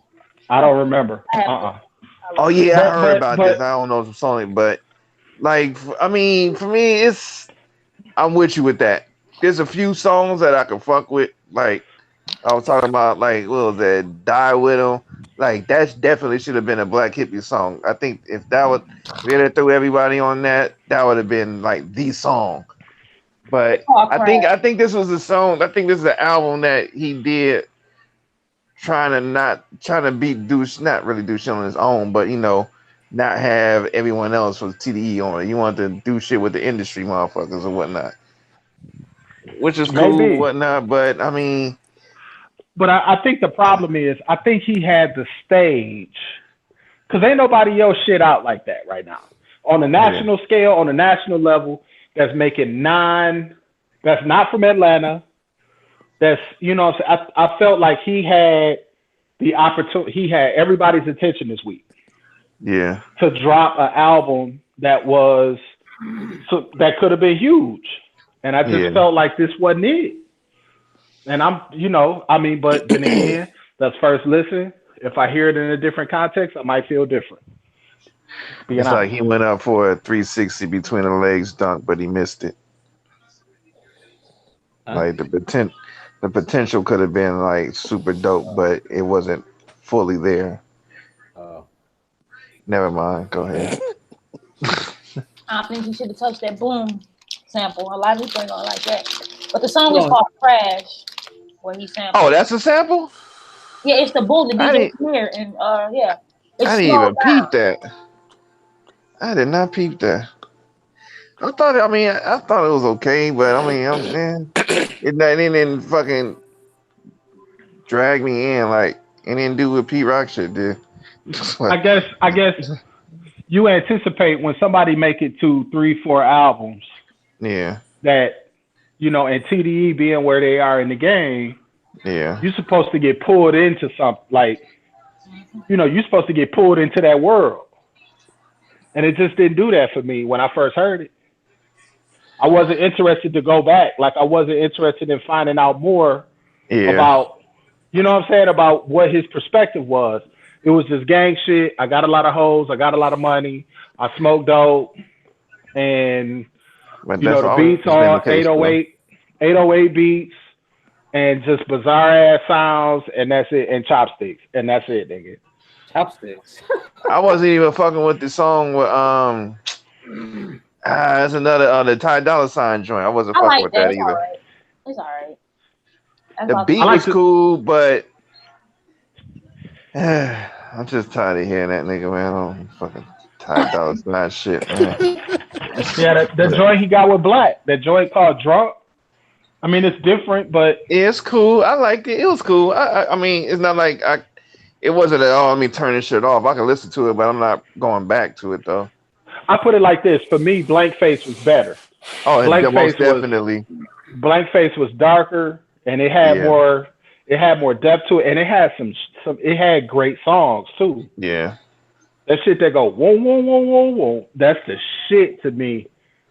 Speaker 4: I don't remember.
Speaker 5: I have
Speaker 9: Oh yeah, I heard about this.
Speaker 4: But
Speaker 9: I don't know if it's song, but like, I mean, for me, I'm with you with that. There's a few songs that I can fuck with. Like I was talking about, like what was that? Die with 'em. Like that definitely should have been a Black Hippie song. I think if we had to throw everybody on that, that would have been like the song. But I think this was a song. I think this is an album that he did trying to beat douche, not really douche on his own, but you know, not have everyone else with TDE on it. You want to do shit with the industry motherfuckers or whatnot, which is cool,
Speaker 4: maybe.
Speaker 9: whatnot. But I mean,
Speaker 4: But I think the problem is I think he had the stage because ain't nobody else shit out like that right now on the national scale, on the national level. That's making that's not from Atlanta. That's, you know, I felt like he had the opportunity. He had everybody's attention this week.
Speaker 9: Yeah.
Speaker 4: To drop an album that could have been huge, and I just felt like this wasn't it. And but then again, that's first listen. If I hear it in a different context, I might feel different.
Speaker 9: It's like he went up for a 360 between the legs dunk, but he missed it. Like the potential could have been like super dope, but it wasn't fully there. Never mind. Go ahead.
Speaker 5: I think you should have touched that boom sample. A lot of people ain't gonna like that. But the song is called Crash, where he sampled.
Speaker 9: Oh, that's a sample?
Speaker 5: Yeah, it's the boom, the DJ Premier, and yeah.
Speaker 9: I didn't even peep that. I did not peep that. I thought. I mean, I thought it was okay, but I mean, it didn't fucking drag me in like it didn't do what Pete Rock shit did.
Speaker 4: I guess you anticipate when somebody make it to 3, 4 albums
Speaker 9: Yeah,
Speaker 4: that and TDE being where they are in the game,
Speaker 9: yeah,
Speaker 4: you're supposed to get pulled into something like you're supposed to get pulled into that world, and it just didn't do that for me when I first heard it. I wasn't interested to go back. Like I wasn't interested in finding out more
Speaker 9: yeah.
Speaker 4: about, what I'm saying, about what his perspective was. It was just gang shit. I got a lot of hoes. I got a lot of money. I smoked dope. And,
Speaker 9: But that's
Speaker 4: the
Speaker 9: always
Speaker 4: beats
Speaker 9: been the
Speaker 4: on
Speaker 9: case, though.
Speaker 4: 808 beats and just bizarre ass sounds. And that's it. And chopsticks. And that's it, nigga.
Speaker 1: Chopsticks.
Speaker 9: I wasn't even fucking with the song with that's another the Ty Dolla Sign joint. I wasn't
Speaker 5: I
Speaker 9: fucking
Speaker 5: like
Speaker 9: with
Speaker 5: that.
Speaker 9: that
Speaker 5: It's all
Speaker 9: either.
Speaker 5: right. It's all right. That's
Speaker 9: The
Speaker 5: all.
Speaker 9: beat
Speaker 4: I
Speaker 9: was
Speaker 4: like
Speaker 9: cool, but I'm just tired of hearing that nigga, man. On fucking Ty Dolla Sign shit, man.
Speaker 4: Yeah, the joint he got with Black. That joint called Drunk. I mean, it's different, but
Speaker 9: It's cool. I liked it. It was cool. I mean, it's not like it wasn't at all me turning shit off. I can listen to it, but I'm not going back to it though.
Speaker 4: I put it like this: for me, Blank Face was better.
Speaker 9: Oh, and
Speaker 4: Blank Face
Speaker 9: most
Speaker 4: was
Speaker 9: definitely.
Speaker 4: Blank Face was darker, and it had
Speaker 9: Yeah,
Speaker 4: more. It had more depth to it, and it had some. It had great songs too.
Speaker 9: yeah.
Speaker 4: That shit that go whoa whoa whoa whoa whoa. That's the shit to me.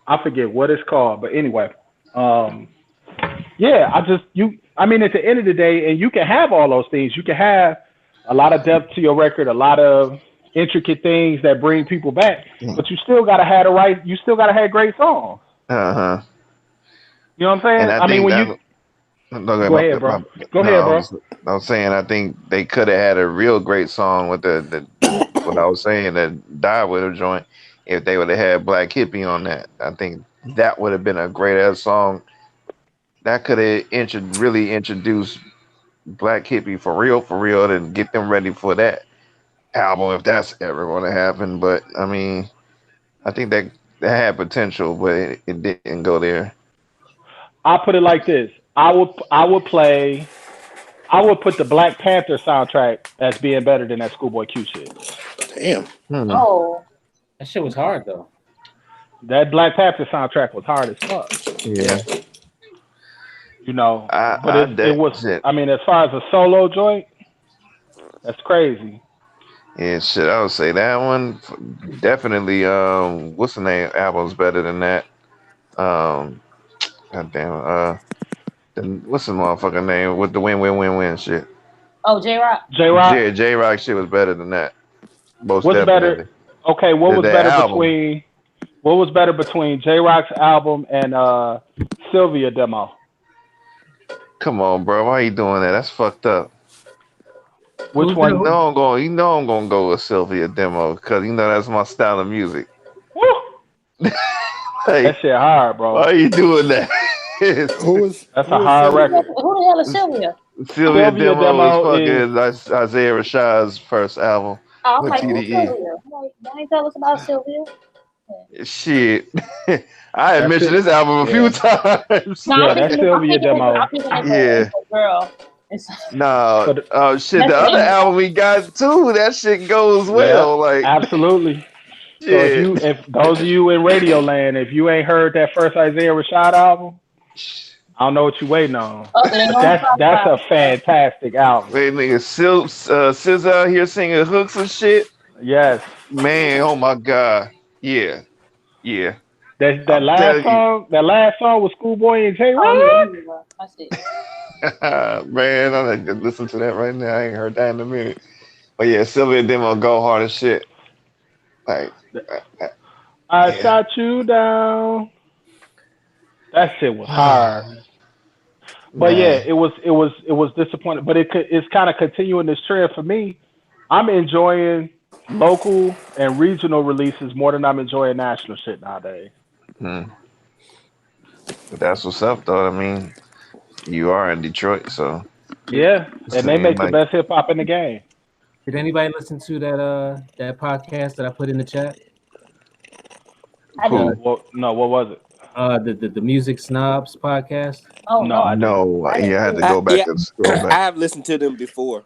Speaker 4: I forget what it's called, but anyway, yeah. I mean, at the end of the day, and you can have all those things. You can have a lot of depth to your record, a lot of intricate things that bring people back, but you still gotta have the right. You still gotta have great songs.
Speaker 9: Uh-huh.
Speaker 4: You know what I'm
Speaker 9: And
Speaker 4: saying?
Speaker 9: I
Speaker 4: I mean,
Speaker 9: think
Speaker 4: when
Speaker 9: that
Speaker 4: you
Speaker 9: no,
Speaker 4: go ahead, bro. Go
Speaker 9: no,
Speaker 4: ahead, bro.
Speaker 9: I was saying I think they could have had a real great song with the what I was saying that Die With a joint if they would have had Black Hippie on that. I think that would have been a great ass song. That could have really introduced Black Hippie for real, and get them ready for that album if that's ever going to happen. But I mean, I think that had potential, but it didn't go there.
Speaker 4: I'll put it like this. I would put the Black Panther soundtrack as being better than that Schoolboy Q shit.
Speaker 6: Damn.
Speaker 5: Oh,
Speaker 1: That shit was hard though.
Speaker 4: That Black Panther soundtrack was hard as fuck.
Speaker 9: Yeah,
Speaker 4: But it
Speaker 9: that
Speaker 4: was.
Speaker 9: shit.
Speaker 4: I mean, as far as a solo joint, that's crazy.
Speaker 9: Yeah, shit. I would say that one definitely. What's the name? Album's better than that. Um, God damn. What's the motherfucker name with the win shit?
Speaker 5: oh, J Rock.
Speaker 4: J Rock,
Speaker 9: J Rock shit was better than that. Most
Speaker 4: what's
Speaker 9: definitely.
Speaker 4: better? Okay,
Speaker 9: The album.
Speaker 4: what was better between J Rock's album and Sylvia demo?
Speaker 9: Come on, bro. Why you doing that? That's fucked up.
Speaker 4: Which one?
Speaker 9: You know I'm gonna go with Sylvia demo because that's my style of music.
Speaker 4: Woo!
Speaker 9: Hey,
Speaker 4: That shit hard, bro.
Speaker 9: why are you doing that?
Speaker 4: That's a hard record.
Speaker 5: Who the hell is Sylvia?
Speaker 9: Sylvia
Speaker 4: Sylvia
Speaker 9: demo
Speaker 4: demo
Speaker 9: is fucking Isaiah Rashad's first album
Speaker 5: Oh, I'm
Speaker 9: with
Speaker 5: like, who's
Speaker 9: TDE.
Speaker 5: Sylvia? I'm like, why ain't tell us about Sylvia?
Speaker 9: Shit, I had
Speaker 4: That's
Speaker 9: mentioned
Speaker 4: it.
Speaker 9: this album a few times.
Speaker 5: No,
Speaker 4: Yeah,
Speaker 5: I'm
Speaker 4: that's
Speaker 5: thinking,
Speaker 4: Sylvia demo.
Speaker 5: I'm thinking
Speaker 9: Yeah.
Speaker 5: it's a girl. It's,
Speaker 9: No,
Speaker 4: So the,
Speaker 9: shit. The
Speaker 5: That's
Speaker 9: other
Speaker 5: it.
Speaker 9: album we got too, that shit goes
Speaker 4: yeah,
Speaker 9: well. Like,
Speaker 4: absolutely. So
Speaker 9: shit.
Speaker 4: if those of you in Radio Land, if you ain't heard that first Isaiah Rashad album, I don't know what you waiting on.
Speaker 5: oh, it ain't
Speaker 4: But
Speaker 5: on
Speaker 4: that's a
Speaker 5: Spotify.
Speaker 4: fantastic album.
Speaker 9: Wait, nigga, SZA out here singing hooks and shit.
Speaker 4: Yes.
Speaker 9: Man, oh my god. Yeah, yeah.
Speaker 4: That
Speaker 9: I'm
Speaker 4: last
Speaker 9: telling you,
Speaker 4: song was Schoolboy and J
Speaker 5: Oh,
Speaker 4: Rock.
Speaker 5: yeah, I see.
Speaker 9: man, I'm gonna listen to that right now. I ain't heard that in a minute. But yeah, Sylvia demo go hard as shit. Like,
Speaker 4: I
Speaker 9: yeah.
Speaker 4: shot you down. That shit was hard. But yeah,
Speaker 9: Man.
Speaker 4: it was disappointing. But it's kind of continuing this trend for me. I'm enjoying local and regional releases more than I'm enjoying national shit nowadays.
Speaker 9: Hmm. But that's what's up, though. I mean, you are in Detroit, so
Speaker 4: Yeah, and they
Speaker 9: seem
Speaker 4: make the
Speaker 9: like
Speaker 4: best hip hop in the game.
Speaker 1: Did anybody listen to that podcast that I put in the chat?
Speaker 5: I
Speaker 9: Who?
Speaker 5: didn't.
Speaker 4: What? No, what was it?
Speaker 1: The Music Snobs podcast.
Speaker 5: Oh
Speaker 4: No,
Speaker 5: no,
Speaker 4: I didn't.
Speaker 9: No,
Speaker 5: I
Speaker 9: yeah,
Speaker 5: didn't
Speaker 9: I
Speaker 5: see
Speaker 9: had to
Speaker 5: it.
Speaker 9: go back
Speaker 7: Yeah,
Speaker 9: and scroll
Speaker 7: I
Speaker 9: back.
Speaker 7: have listened to them before,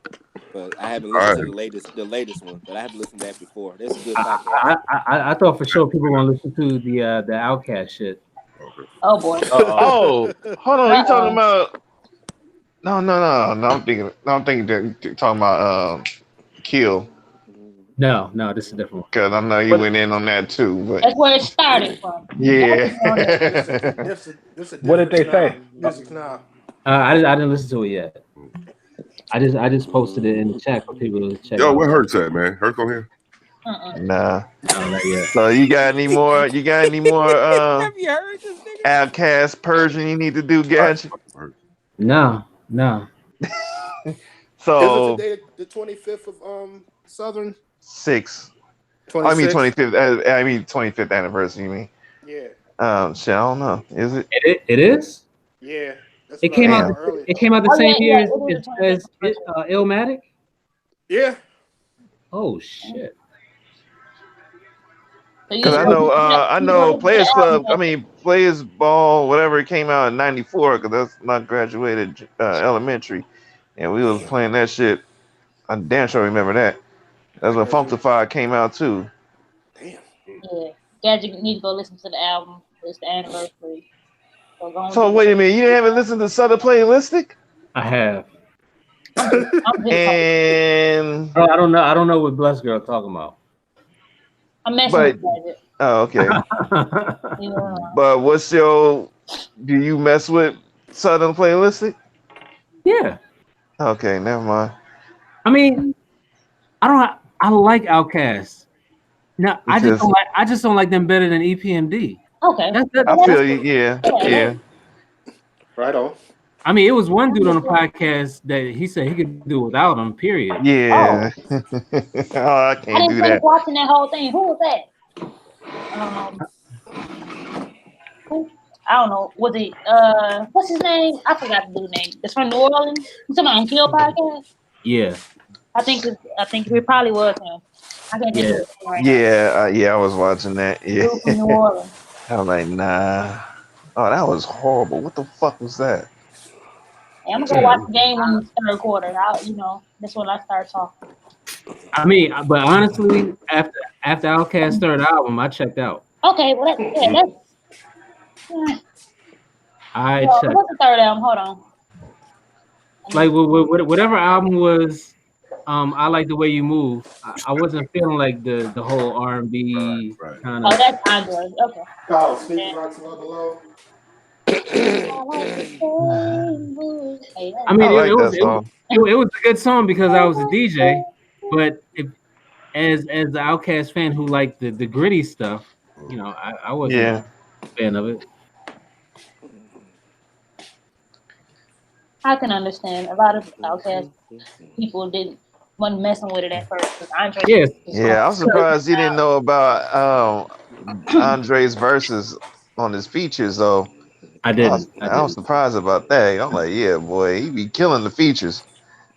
Speaker 7: but I haven't
Speaker 8: All
Speaker 7: listened
Speaker 8: right.
Speaker 7: to the latest one. But I have listened to that before. That's a good
Speaker 1: I,
Speaker 7: podcast.
Speaker 1: I thought for sure people want to listen to the Outcast shit.
Speaker 8: Okay.
Speaker 5: Oh boy.
Speaker 9: Oh, hold on. You talking
Speaker 5: Uh-oh.
Speaker 9: about? No. I'm thinking that you're talking about Kill,
Speaker 1: No, this is a different one.
Speaker 9: because I know you
Speaker 4: But
Speaker 9: went in on that too. But
Speaker 5: That's where it started from.
Speaker 9: yeah,
Speaker 6: This a
Speaker 4: what did
Speaker 6: different
Speaker 4: they
Speaker 6: snob.
Speaker 4: say?
Speaker 6: Music snob.
Speaker 1: I didn't listen to it yet. I just posted it in the chat for people to check
Speaker 8: Yo,
Speaker 1: out.
Speaker 8: where Hurts at, man? Hurts on here?
Speaker 9: nah.
Speaker 1: No, not yet.
Speaker 9: So you got any more? You got any more?
Speaker 7: Have you heard this nigga?
Speaker 9: Outcast Persian you need to do, Gadget?
Speaker 8: Hurts.
Speaker 1: No.
Speaker 6: Isn't
Speaker 9: So
Speaker 6: today the 25th of Southern?
Speaker 9: 6. I mean
Speaker 6: 26th.
Speaker 9: 25th. I mean 25th anniversary. You mean?
Speaker 6: Yeah,
Speaker 9: Shit, I don't know. Is it?
Speaker 1: It is.
Speaker 6: yeah. That's
Speaker 1: It
Speaker 6: what I
Speaker 1: came out.
Speaker 6: saw earlier.
Speaker 1: It came out the
Speaker 5: Oh
Speaker 1: same
Speaker 5: yeah,
Speaker 1: year
Speaker 5: it is the 25th.
Speaker 1: as Illmatic.
Speaker 6: Yeah.
Speaker 1: Oh shit.
Speaker 5: So you
Speaker 9: Because
Speaker 5: just gonna
Speaker 9: I
Speaker 5: you gonna
Speaker 9: know
Speaker 5: listen to the
Speaker 9: Players
Speaker 5: album
Speaker 9: Club. I mean Players Ball, whatever it came out in '94. Because that's when I graduated elementary, and we was
Speaker 6: Damn.
Speaker 9: playing that shit. I'm damn sure remember that. That's
Speaker 6: I
Speaker 9: when
Speaker 6: graduated.
Speaker 9: Funktified came out too.
Speaker 6: Damn.
Speaker 5: Yeah. Gadget need to go listen to the album. It's the anniversary. So go and
Speaker 9: So
Speaker 5: do
Speaker 9: wait a
Speaker 5: that.
Speaker 9: minute, you haven't listened to Southern Playlistic?
Speaker 1: I have.
Speaker 5: I'm just talking.
Speaker 9: And
Speaker 1: I don't know. I don't know what Blessed Girl talking about.
Speaker 5: I'm messing
Speaker 9: but
Speaker 5: with Gadget.
Speaker 9: okay.
Speaker 5: Yeah.
Speaker 9: But what's your? Do you mess with Southern Playlistic?
Speaker 1: Yeah.
Speaker 9: Okay, never mind.
Speaker 1: I mean, I like Outkast. No,
Speaker 9: It's just
Speaker 1: I just don't like them better than EPMD.
Speaker 5: Okay.
Speaker 1: That's that.
Speaker 9: I
Speaker 5: Well,
Speaker 9: feel you. Yeah.
Speaker 6: Right on.
Speaker 1: I mean, it was one dude on the podcast that he said he could do without him. Period.
Speaker 9: Yeah.
Speaker 5: Oh,
Speaker 9: Oh, I
Speaker 5: I
Speaker 9: can't
Speaker 5: didn't
Speaker 9: do
Speaker 5: finish
Speaker 9: that.
Speaker 5: watching that whole thing. Who was that? Who? I don't know. Was it what's his name? I forgot the dude's name. It's from New Orleans. You talking about Kill podcast?
Speaker 1: Yeah.
Speaker 5: I think it probably was him. I can't think of his name right now.
Speaker 9: Yeah, I was watching that. Yeah.
Speaker 5: Dude from New Orleans.
Speaker 9: I was like, nah. Oh, that was horrible. What the fuck was that?
Speaker 5: Hey, I'm gonna go watch the game when it's third quarter. That's when I start talking.
Speaker 1: I mean, but honestly, after Outkast's third album, I checked out.
Speaker 5: Okay, well that's
Speaker 1: I
Speaker 5: What's
Speaker 1: checked.
Speaker 5: the third album? Hold on.
Speaker 1: Like whatever album was, I like the way you move. I wasn't feeling like the whole R&B
Speaker 8: Right.
Speaker 1: kind
Speaker 5: Oh,
Speaker 1: of.
Speaker 5: that's Andre. Okay.
Speaker 6: Oh, Sneaky Rocks Love Below.
Speaker 1: I mean,
Speaker 9: I like that song.
Speaker 1: it was a good song because I was a DJ, but as the Outkast fan who liked the gritty stuff, you know, I wasn't a fan of it.
Speaker 5: I can understand a lot of Outkast people wasn't messing with it at first. 'Cause Andre
Speaker 1: Yes.
Speaker 9: Yeah, I'm surprised you didn't know about Andre's verses on his features though.
Speaker 1: I didn't.
Speaker 9: I was surprised about that. I'm like, yeah, boy, he be killing the features.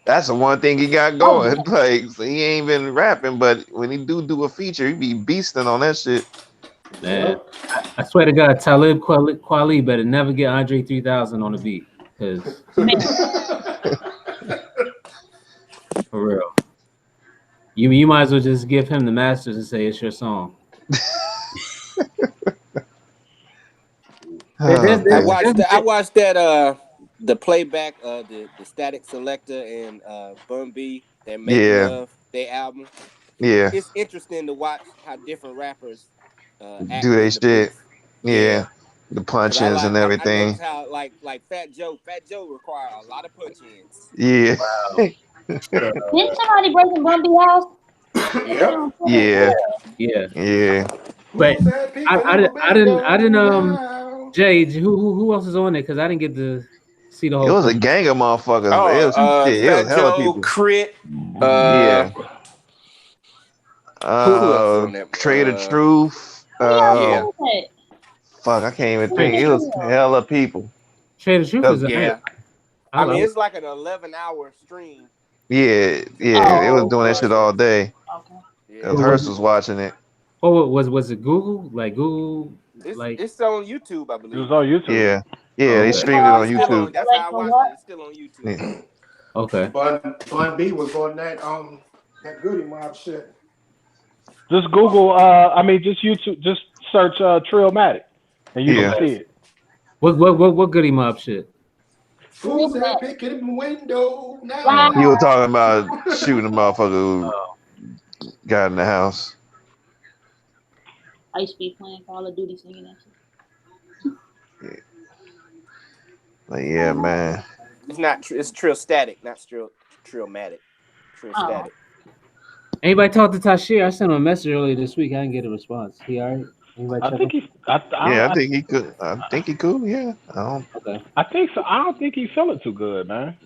Speaker 9: That's the one thing he got going. Like, so he ain't been rapping, but when he do a feature, he be beasting on that shit.
Speaker 1: Man, I swear to God, Talib Kweli better never get Andre 3000 on the beat, because for real, you might as well just give him the masters and say it's your song.
Speaker 7: I watched that the playback of the Static Selector and Bun B, their making of their album.
Speaker 9: Yeah.
Speaker 7: It's interesting to watch how different rappers act
Speaker 9: Do they
Speaker 7: in the
Speaker 9: shit?
Speaker 7: booth.
Speaker 9: Yeah. The punch-ins and
Speaker 7: I
Speaker 9: everything.
Speaker 7: noticed how like Fat Joe require a lot of punch-ins.
Speaker 9: Yeah.
Speaker 1: Wow.
Speaker 5: Didn't somebody break in Bumby house?
Speaker 9: Yeah.
Speaker 1: But I didn't Jay, who else is on it? Because I didn't get to see the whole.
Speaker 9: It was
Speaker 1: thing.
Speaker 9: a gang of motherfuckers.
Speaker 7: Oh,
Speaker 9: it was
Speaker 7: Fat
Speaker 9: hella
Speaker 7: Joe,
Speaker 9: people.
Speaker 7: Crit.
Speaker 9: Yeah.
Speaker 7: Who else on that?
Speaker 9: Trader Truth.
Speaker 7: Yeah.
Speaker 9: Fuck, I can't even think. It was hella people.
Speaker 1: Trader Truth is
Speaker 7: I mean, it's like an 11-hour stream.
Speaker 9: Yeah. It was doing that shit all day.
Speaker 5: Okay.
Speaker 9: Cause Hearst was watching it.
Speaker 1: Oh, was it Google? Like Google? Like
Speaker 7: It's on YouTube, I
Speaker 4: It
Speaker 7: believe.
Speaker 4: was on YouTube.
Speaker 9: Yeah,
Speaker 1: oh,
Speaker 9: they
Speaker 1: okay.
Speaker 9: streamed it on
Speaker 7: It's still
Speaker 9: YouTube.
Speaker 7: on. That's how I watched it. It's still on YouTube.
Speaker 9: Yeah.
Speaker 1: Okay.
Speaker 6: Bun B was on that Goody Mob shit.
Speaker 4: Just Google. Just YouTube. Just search Trillmatic, and you can
Speaker 9: Yeah.
Speaker 4: see it.
Speaker 1: What Goody Mob shit?
Speaker 6: Who's that picking the window now?
Speaker 5: Wow.
Speaker 9: You were talking about shooting a motherfucker who got in the house.
Speaker 5: I used to be playing Call of Duty singing that shit.
Speaker 9: Like, yeah, man.
Speaker 7: It's not. It's Trill Static, not Trillmatic. Trill
Speaker 5: Oh.
Speaker 7: Static.
Speaker 1: Anybody talk to Tashir? I sent him a message earlier this week. I didn't get a response. He all right? Anybody
Speaker 4: I
Speaker 1: check
Speaker 4: think
Speaker 1: him?
Speaker 4: he's.
Speaker 9: Yeah, I think he could. I think he cool. Yeah.
Speaker 1: Okay.
Speaker 4: I think so. I don't think he's feeling too good, man.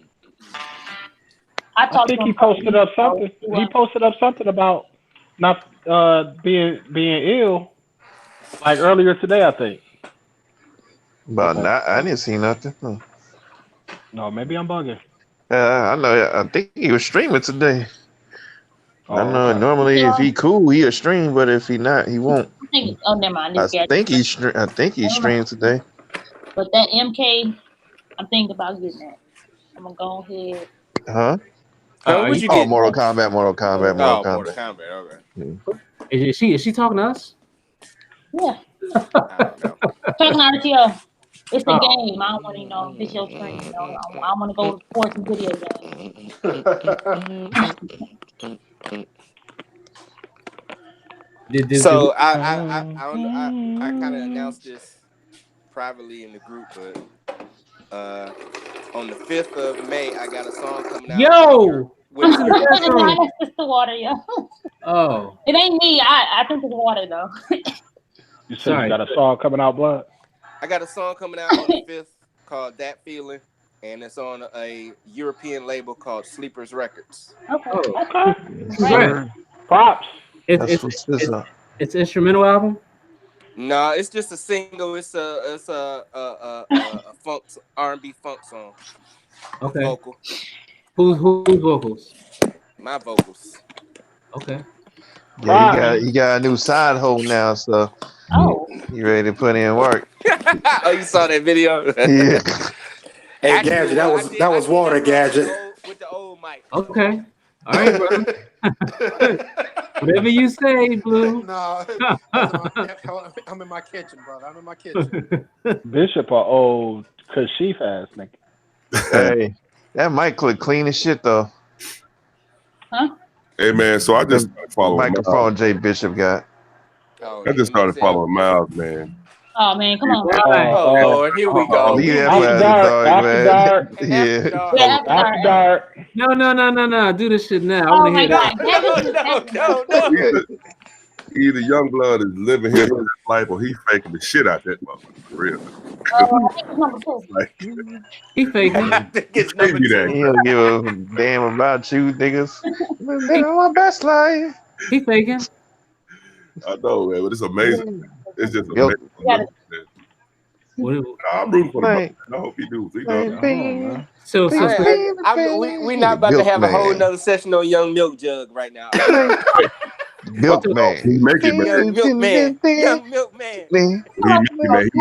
Speaker 5: I
Speaker 4: I think he posted up something. He posted up something about not being ill, like earlier today, I think.
Speaker 9: But not, I didn't see nothing.
Speaker 4: No, maybe I'm bugging.
Speaker 9: I know. I think he was streaming today.
Speaker 4: Oh,
Speaker 9: I know.
Speaker 4: okay.
Speaker 9: Normally, if he cool, he'll stream. But if he not, he won't.
Speaker 5: Oh, never mind.
Speaker 9: I think he streamed today.
Speaker 5: But that MK, I'm thinking about getting that. I'm gonna go ahead.
Speaker 9: Huh?
Speaker 7: What you get?
Speaker 9: Mortal Kombat.
Speaker 7: Mortal Kombat. Okay.
Speaker 1: Is she talking to us?
Speaker 5: Yeah.
Speaker 7: I don't know.
Speaker 5: Talking RTO. It's a game. I don't want to know. It's your screen. I want to go for some video games.
Speaker 7: So I kind of announced this privately in the group, but on the 5th of May, I got a song coming out.
Speaker 1: Yo,
Speaker 5: It's the water, yo.
Speaker 1: Oh,
Speaker 5: it ain't me. I think it's water though.
Speaker 4: You said you got a song coming out, Blood?
Speaker 7: I got a song coming out on the 5th called That Feeling, and it's on a European label called Sleepers Records.
Speaker 5: Okay.
Speaker 4: Okay.
Speaker 1: right.
Speaker 4: Props.
Speaker 1: It's instrumental album.
Speaker 7: No, it's just a single. It's a funk R&B funk song.
Speaker 1: Okay.
Speaker 7: Vocal.
Speaker 1: Who's vocals?
Speaker 7: My vocals.
Speaker 1: Okay.
Speaker 9: Yeah, he got a new side hole now, so you ready to put in work.
Speaker 7: Oh, you saw that video?
Speaker 9: Yeah.
Speaker 6: Hey, actually, Gadget, that was water, Gadget.
Speaker 7: With the old mic.
Speaker 1: Okay. All right, bro. Whatever you say, Blue.
Speaker 6: No, I'm in my kitchen, brother. I'm in my kitchen.
Speaker 4: Bishop are old Kashif ass nigga.
Speaker 9: Hey, that mic clip clean as shit though.
Speaker 5: Huh?
Speaker 8: Hey man, so I just started following
Speaker 9: microphone Jay Bishop got.
Speaker 8: I just started following Miles, man.
Speaker 5: Oh man, come on.
Speaker 7: Oh Lord, here we go.
Speaker 9: Leave that
Speaker 4: After dark.
Speaker 9: Yeah.
Speaker 4: After dark.
Speaker 1: No. Do this shit now. I
Speaker 5: Oh
Speaker 1: want to
Speaker 5: my
Speaker 1: hear
Speaker 5: God.
Speaker 7: No.
Speaker 8: Either Youngblood is living his life or he faking the shit out that motherfucker for real.
Speaker 5: I think it's number 2.
Speaker 8: Like,
Speaker 1: he faking.
Speaker 7: I think it's number 2.
Speaker 9: He don't give a damn about you niggas. Living my best life.
Speaker 1: He faking.
Speaker 8: I know, man, but it's amazing. It's just amazing. I'm rooting for him. I hope he do.
Speaker 1: So
Speaker 7: we not about to have a whole nother session on Young Milk Jug right now.
Speaker 9: Milkman.
Speaker 8: He make it, man.
Speaker 7: Young Milkman. Young Milkman.
Speaker 8: He make it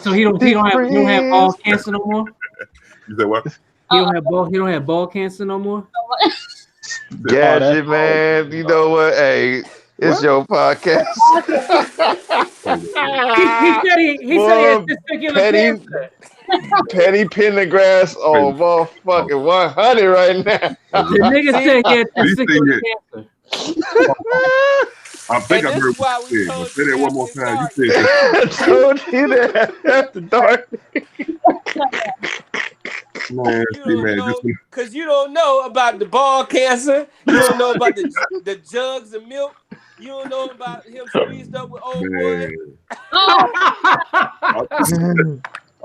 Speaker 1: So he don't have ball cancer no more.
Speaker 8: You said what?
Speaker 1: He don't have ball cancer no more.
Speaker 9: Gadget, man. You know what? Hey, it's your podcast.
Speaker 1: he said he had testicular cancer.
Speaker 9: Petty Pendergrass on motherfucking 100 right now.
Speaker 1: The nigga said he had testicular cancer.
Speaker 8: I think I heard what you said. Say that one more time. You said
Speaker 9: I told you that after dark.
Speaker 8: Man,
Speaker 7: because you don't know about the ball cancer. You don't know about the jugs of milk. You don't know about him squeezed up with old boy.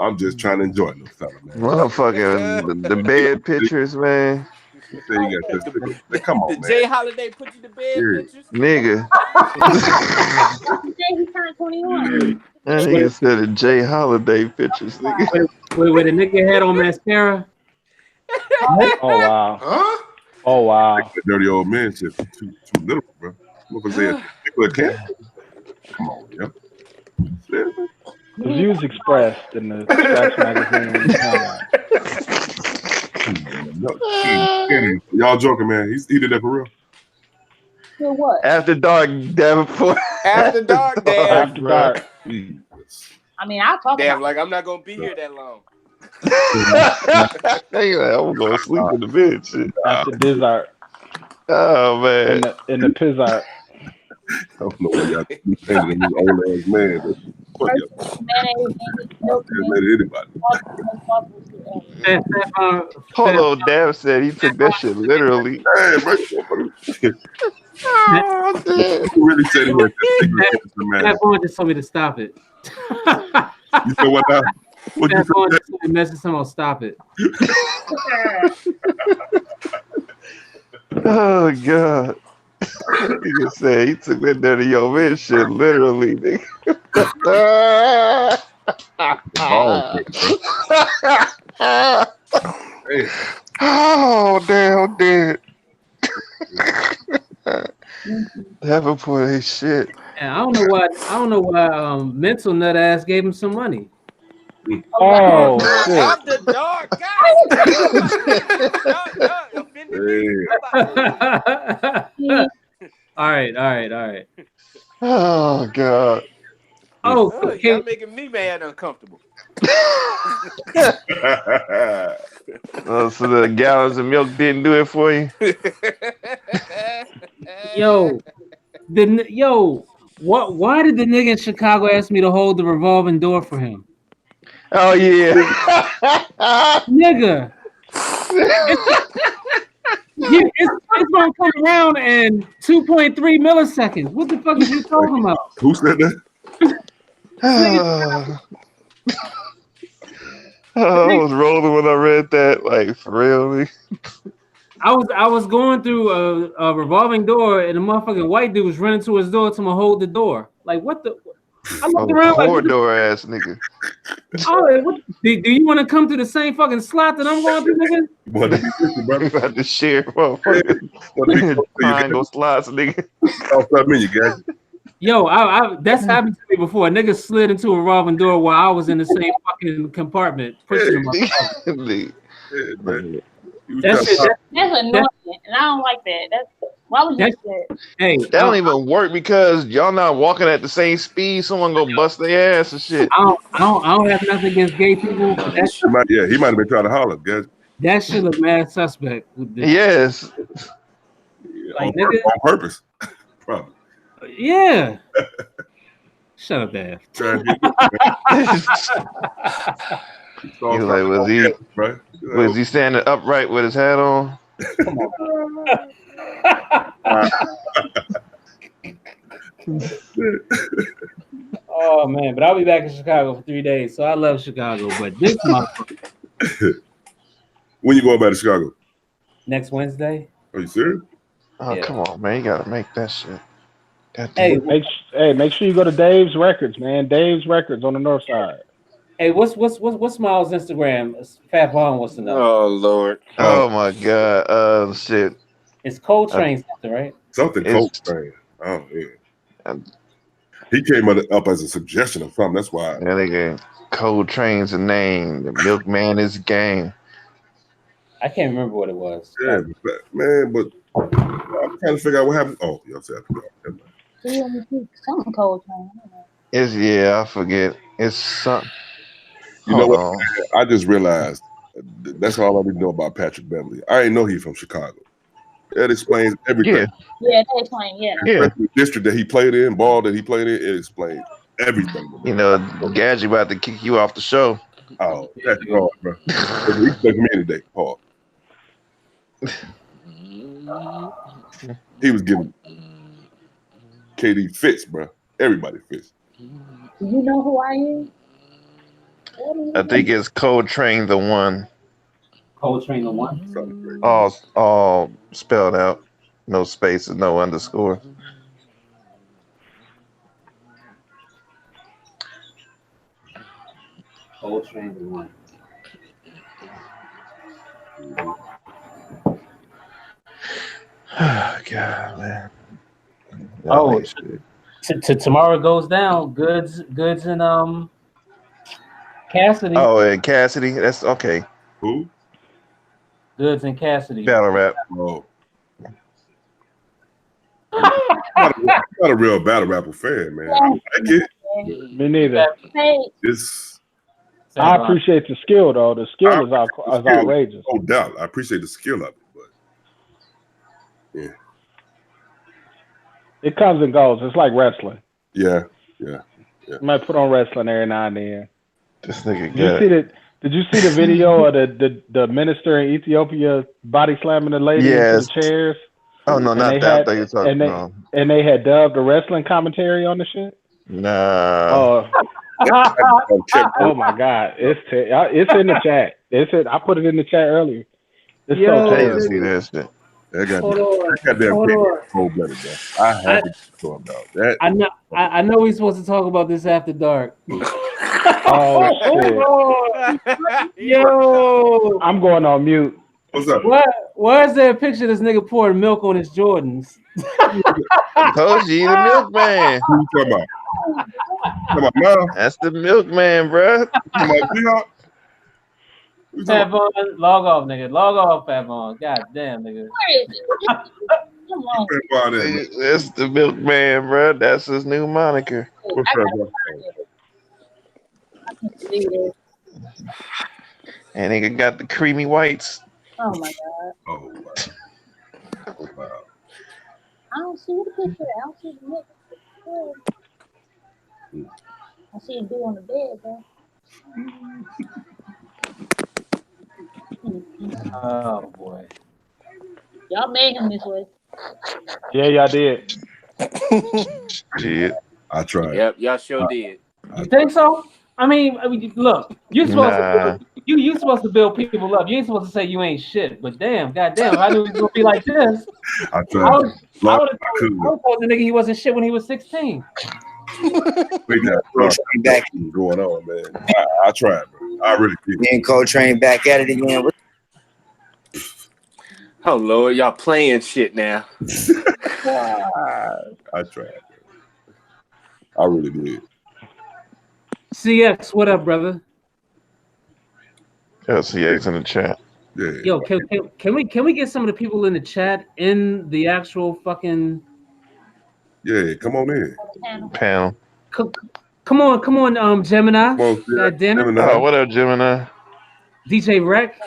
Speaker 8: I'm just trying to enjoy this fella, man.
Speaker 9: Motherfucker, the bed pictures, man.
Speaker 8: Come on,
Speaker 7: the
Speaker 8: man.
Speaker 7: Jay Holiday put you to bed pictures.
Speaker 9: Nigga.
Speaker 5: He turned 21.
Speaker 9: That nigga said the Jay Holiday pictures, nigga.
Speaker 1: Wait, the nigga had on mascara.
Speaker 4: Oh wow.
Speaker 6: Huh?
Speaker 4: Oh wow.
Speaker 8: That dirty old man shit too little, bro. Motherfuckers say a particular cat. Come on, yeah. Seriously?
Speaker 4: The views expressed in the Scratch Magazine Hangout.
Speaker 8: No, y'all joking, man. He did that for real.
Speaker 5: For what?
Speaker 9: After dark, Davenport.
Speaker 7: After dark, damn.
Speaker 4: After dark.
Speaker 8: Jesus.
Speaker 5: I mean, I'll talk
Speaker 7: Damn,
Speaker 5: about
Speaker 7: like I'm not gonna be here that long.
Speaker 9: Hey, I'm gonna sleep in the bed. Shit.
Speaker 4: After Dizart.
Speaker 9: Oh man.
Speaker 4: In the Pizzart.
Speaker 8: I don't know why y'all be painted in this old ass man. But fuck
Speaker 5: first
Speaker 8: y'all.
Speaker 5: mayonnaise, milk,
Speaker 8: I'll tell anybody.
Speaker 9: Hold on, Dab said he took that shit literally.
Speaker 8: Hey, bro,
Speaker 9: Oh,
Speaker 8: you really said he had that secret cancer, man.
Speaker 1: That boy just told me to stop it.
Speaker 8: You said what now? What you
Speaker 1: That boy
Speaker 8: said?
Speaker 1: just told me message someone stop it.
Speaker 9: Oh god. Nigga said he took that dirty yo man shit literally, nigga.
Speaker 8: Balls, bro. Hey.
Speaker 9: Oh damn, dead. Davenport ain't shit.
Speaker 1: And I don't know why. Mental nut ass gave him some money.
Speaker 4: Oh shit.
Speaker 7: After dark, God damn. Y'all offended me.
Speaker 1: All right.
Speaker 9: Oh god.
Speaker 1: Oh,
Speaker 7: Y'all making me mad and uncomfortable.
Speaker 9: Oh, so the gallons of milk didn't do it for you?
Speaker 1: What? Why did the nigga in Chicago ask me to hold the revolving door for him?
Speaker 9: Oh yeah,
Speaker 1: nigga. It's gonna come around in 2.3 milliseconds. What the fuck is you talking about?
Speaker 8: Who said that?
Speaker 9: I was rolling when I read that. Like for real.
Speaker 1: I was going through a revolving door, and a motherfucking white dude was running to his door to hold the door. Like what the? I looked around like
Speaker 9: corridor ass nigga.
Speaker 1: Oh, do you want to come through the same fucking slot that I'm going through, nigga?
Speaker 8: What did you brother?
Speaker 9: About to share, motherfucker. Triangle slots, nigga.
Speaker 8: Oh, I mean, you got it.
Speaker 1: Yo, that's happened to me before. A nigga slid into a revolving door while I was in the same fucking compartment pushing him.
Speaker 5: That's annoying, and I don't like that. Why would you say that?
Speaker 1: Hey,
Speaker 9: that don't even work because y'all not walking at the same speed. Someone gonna bust their ass and shit.
Speaker 1: I don't have nothing against gay people. But
Speaker 8: he might have been trying to holler, guys.
Speaker 1: That shit look mad suspect. With this.
Speaker 9: Yes.
Speaker 8: Yeah, on purpose. Probably.
Speaker 1: Yeah. Shut up, Dad.
Speaker 9: Was he standing upright with his hat on?
Speaker 1: Come on. Oh man, but I'll be back in Chicago for 3 days, so I love Chicago. But this motherfucker.
Speaker 8: When you going back to Chicago?
Speaker 1: Next Wednesday.
Speaker 8: Are you serious?
Speaker 9: Oh, come on, man. You gotta make that shit.
Speaker 4: Hey, make sure you go to Dave's Records, man. Dave's Records on the north side.
Speaker 1: Hey, what's Miles' Instagram? Fat Vaughn wants to know.
Speaker 7: Oh Lord.
Speaker 9: Oh my god. Shit.
Speaker 1: It's Coltrane something, right?
Speaker 8: Something Coltrane. Oh yeah. He came up as a suggestion of something. That's why.
Speaker 9: Yeah, nigga. Coltrane's a name. The milkman is game.
Speaker 1: I can't remember what it was.
Speaker 8: Yeah, man, but I'm trying to figure out what happened. Oh, you said
Speaker 5: Something Coltrane.
Speaker 9: I forget. It's something.
Speaker 8: You know what? I just realized that's all I need to know about Patrick Beverly. I didn't know he's from Chicago. That explains everything.
Speaker 5: Yeah, that explains.
Speaker 8: Yeah. The district that he played in, ball that he played in, it explains everything.
Speaker 9: You know, Gadget about to kick you off the show.
Speaker 8: Oh, that's hard, bro. He played for me today, Paul. He was giving KD fits, bro. Everybody fits.
Speaker 5: Do you know who I am?
Speaker 9: I think it's Coltrane the one.
Speaker 1: Coltrane the one?
Speaker 9: All spelled out. No spaces, no underscore.
Speaker 1: Coltrane the one.
Speaker 9: God, man.
Speaker 1: Oh, tomorrow goes down. Goods and Cassidy.
Speaker 9: Oh, and Cassidy. That's okay.
Speaker 8: Who?
Speaker 1: Goods and Cassidy.
Speaker 9: Battle rap.
Speaker 8: Oh. I'm not a real battle rapper fan, man. I like it.
Speaker 4: Me neither.
Speaker 8: It's.
Speaker 4: I appreciate the skill though. The skill is outrageous.
Speaker 8: No doubt. I appreciate the skill of it, but yeah.
Speaker 4: It comes and goes. It's like wrestling.
Speaker 8: Yeah.
Speaker 4: You might put on wrestling every now and then.
Speaker 9: This nigga
Speaker 4: Did you see the video of the minister in Ethiopia body slamming the lady into the chairs?
Speaker 9: Oh no, not that. I thought you were talking about.
Speaker 4: And they had dubbed the wrestling commentary on the shit.
Speaker 9: Nah.
Speaker 4: Oh my God! It's in the chat. I put it in the chat earlier. It's
Speaker 9: so
Speaker 4: crazy.
Speaker 9: See that shit.
Speaker 8: That goddamn cold-blooded, bro. I had to talk about that.
Speaker 1: I know we're supposed to talk about this after dark.
Speaker 4: Oh shit!
Speaker 1: Yo,
Speaker 4: I'm going on mute.
Speaker 8: What's up?
Speaker 1: Why is there a picture of this nigga pouring milk on his Jordans?
Speaker 9: Told you, the milkman.
Speaker 8: Who you talking about?
Speaker 9: That's the milkman, bro.
Speaker 1: Favon, log off, nigga. Log off, Favon. God damn, nigga.
Speaker 9: That's the milkman, bro. That's his new moniker.
Speaker 8: What's up, bro?
Speaker 9: And nigga got the creamy whites.
Speaker 5: Oh my God.
Speaker 8: Oh wow.
Speaker 5: I don't see the picture. I don't see the milk. I see it do on the bed, though.
Speaker 1: Oh boy.
Speaker 5: Y'all made him this way.
Speaker 4: Yeah, y'all did.
Speaker 9: Shit.
Speaker 8: I tried.
Speaker 7: Yep, y'all sure did.
Speaker 1: You think so? I mean, look, you're supposed to you supposed to build people up. You ain't supposed to say you ain't shit. But damn, goddamn, I knew it was gonna be like this.
Speaker 8: I tried. I would have
Speaker 1: told the nigga he wasn't shit when he was 16.
Speaker 8: We got back going on, man. I tried, bro. I really did.
Speaker 10: Me and Coltrane back at it again.
Speaker 7: Oh Lord, y'all playing shit now.
Speaker 8: I tried. I really did.
Speaker 1: CX, what up, brother?
Speaker 9: Yeah, CX in the chat.
Speaker 8: Yeah.
Speaker 1: Yo, can we get some of the people in the chat in the actual fucking
Speaker 8: Yeah, come on in.
Speaker 9: Panel.
Speaker 1: Come on, Gemini. God damn it.
Speaker 9: Oh, what up, Gemini?
Speaker 1: DJ Rec.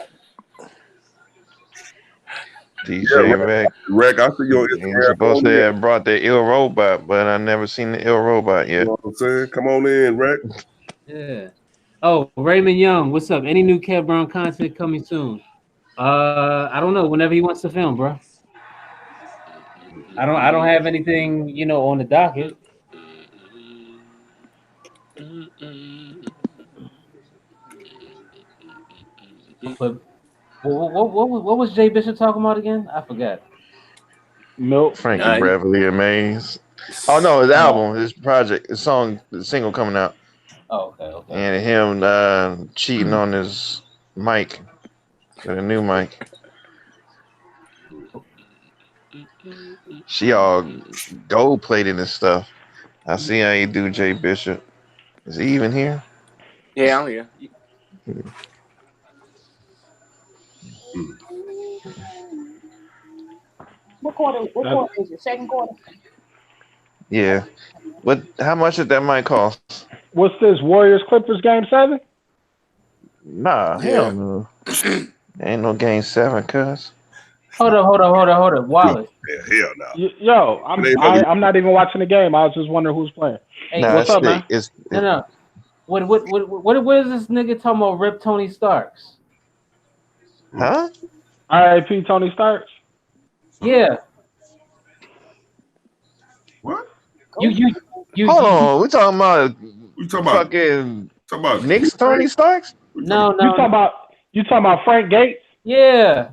Speaker 9: DJ
Speaker 8: Rec, I see your
Speaker 9: Instagram. You're supposed to have brought the ill robot, but I never seen the ill robot yet.
Speaker 8: You know what I'm saying? Come on in, Rec.
Speaker 1: Yeah. Oh, Raymond Young, what's up? Any new Kev Brown content coming soon? I don't know. Whenever he wants to film, bro. I don't have anything, on the docket. But what was Jay Bishop talking about again? I forgot.
Speaker 4: Milk.
Speaker 9: Frankie Beverly Amaze. Oh no, his album, his project, his song, the single coming out.
Speaker 1: Oh, okay.
Speaker 9: And him cheating on his mic with a new mic. She all gold plated and stuff. I see how you do, Jay Bishop. Is he even here?
Speaker 7: Yeah, I'm here.
Speaker 5: What quarter is it? Second quarter?
Speaker 9: Yeah. How much did that mic cost?
Speaker 4: What's this? Warriors Clippers game 7?
Speaker 9: Nah, hell no. Ain't no game 7, cuz.
Speaker 1: Hold up, Wallace.
Speaker 8: Yeah, hell no.
Speaker 4: Yo, I'm not even watching the game. I was just wondering who's playing.
Speaker 1: Hey,
Speaker 4: what's up, man?
Speaker 1: No. What is this nigga talking about? Rip Tony Starks?
Speaker 9: Huh?
Speaker 4: R.I.P. Tony Starks.
Speaker 1: Yeah.
Speaker 8: What?
Speaker 1: You
Speaker 9: hold on. We talking about
Speaker 8: talking about
Speaker 9: Knicks Tony Starks?
Speaker 1: No.
Speaker 4: You talking about Frank Gates?
Speaker 1: Yeah.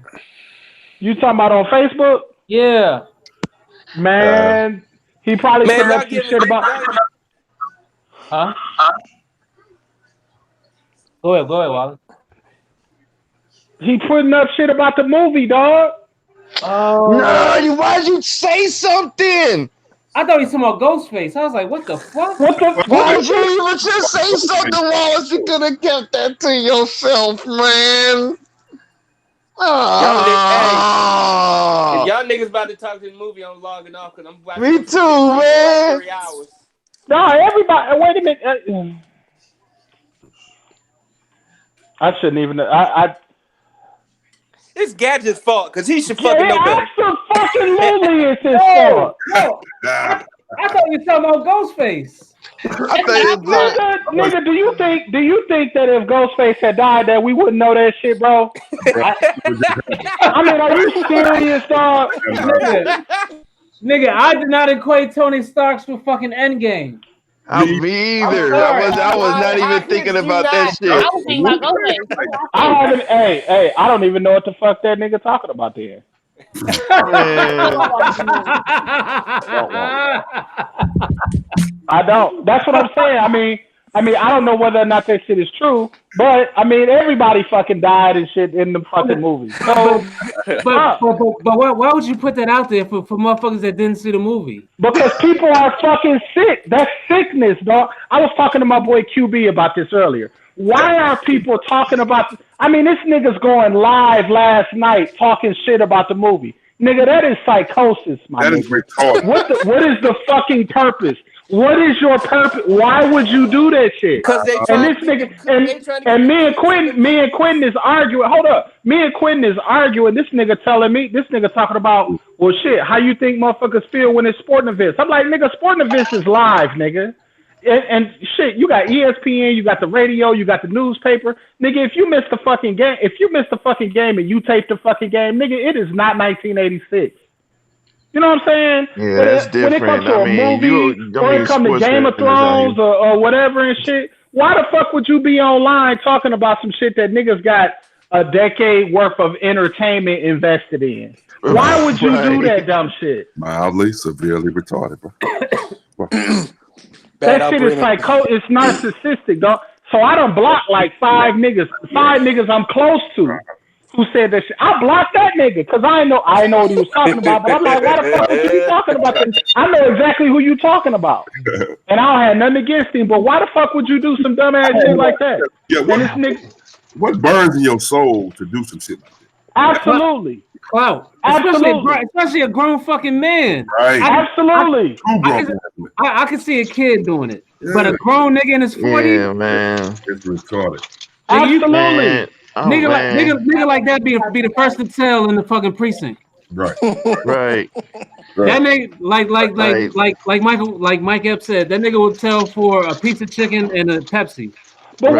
Speaker 4: You talking about on Facebook?
Speaker 1: Yeah.
Speaker 4: Man, he probably put up some shit about.
Speaker 1: Huh? Go ahead, Wallace.
Speaker 4: He putting up shit about the movie, dog.
Speaker 1: Oh,
Speaker 9: No, why'd you say something?
Speaker 1: I thought he was talking about Ghostface. I was like, what the fuck?
Speaker 4: What the
Speaker 9: Why'd
Speaker 4: fuck?
Speaker 9: you even just say something, Wallace? You could have kept that to yourself, man.
Speaker 7: Hey, if
Speaker 9: Oh,
Speaker 7: y'all niggas about to talk to the movie, I'm logging off because I'm about to
Speaker 9: me
Speaker 7: go see this
Speaker 9: too,
Speaker 7: shit for like
Speaker 9: man.
Speaker 7: 3 hours.
Speaker 4: No, everybody. Wait a minute. I shouldn't even.
Speaker 7: It's Gadget's fault because he should
Speaker 4: Yeah,
Speaker 7: fucking know better.
Speaker 4: absolutely, it's his
Speaker 1: No,
Speaker 4: fault.
Speaker 1: no. I thought you were talking about Ghostface.
Speaker 9: I think it's
Speaker 4: Nigga, do you think that if Ghostface had died that we wouldn't know that shit, bro? I mean, are you serious, dog?
Speaker 1: Nigga, I did not equate Tony Stark's with fucking Endgame.
Speaker 9: me either.
Speaker 1: sorry.
Speaker 9: I was not
Speaker 7: How
Speaker 9: even thinking
Speaker 7: could you
Speaker 9: about that
Speaker 7: not?
Speaker 9: shit.
Speaker 5: I was thinking about Ghostface.
Speaker 4: I don't even know what the fuck that nigga talking about there.
Speaker 9: Man.
Speaker 4: I don't. That's what I'm saying. I mean, I don't know whether or not that shit is true, but I mean, everybody fucking died and shit in the fucking movie. So,
Speaker 1: but why would you put that out there for motherfuckers that didn't see the movie?
Speaker 4: because people are fucking sick. That's sickness, dog. I was talking to my boy QB about this earlier. Why are people talking about? I mean, this nigga's going live last night talking shit about the movie. Nigga, that is psychosis, my
Speaker 8: That
Speaker 4: nigga.
Speaker 8: is retarded.
Speaker 4: What is the fucking purpose? What is your purpose? Why would you do that shit?
Speaker 7: Because they
Speaker 4: And
Speaker 7: trying
Speaker 4: this
Speaker 7: to
Speaker 4: nigga and me and Quentin is arguing. Hold up, me and Quentin is arguing. This nigga talking about, well, shit. How you think motherfuckers feel when it's sporting events? I'm like, nigga, sporting events is live, nigga. And shit, you got ESPN, you got the radio, you got the newspaper, nigga. If you miss the fucking game, and you tape the fucking game, nigga, it is not 1986. You know what I'm saying?
Speaker 9: Yeah, that's different.
Speaker 4: When it comes to a movie, or it comes to Game of Thrones or whatever and shit, why the fuck would you be online talking about some shit that niggas got a decade worth of entertainment invested in? Why would you do that dumb shit?
Speaker 8: Mildly, severely retarded, bro.
Speaker 4: That shit is it's narcissistic, dog. So I done blocked like five niggas I'm close to who said that shit. I blocked that nigga because I know what he was talking about, but I'm like, why the fuck is he talking about this? I know exactly who you talking about. And I don't have nothing against him, but why the fuck would you do some dumbass shit like that?
Speaker 8: Yeah, what burns in your soul to do some shit like that?
Speaker 4: Absolutely.
Speaker 1: Wow. Especially a grown fucking man.
Speaker 8: Right.
Speaker 4: Absolutely.
Speaker 1: I can see a kid doing it. Yeah. But a grown nigga in his 40s?
Speaker 9: Yeah, man.
Speaker 8: It's retarded.
Speaker 4: Absolutely.
Speaker 1: Nigga like that be the first to tell in the fucking precinct.
Speaker 8: Right.
Speaker 9: Right.
Speaker 1: That nigga like Mike Epps said, that nigga would tell for a piece of chicken and a Pepsi.
Speaker 4: But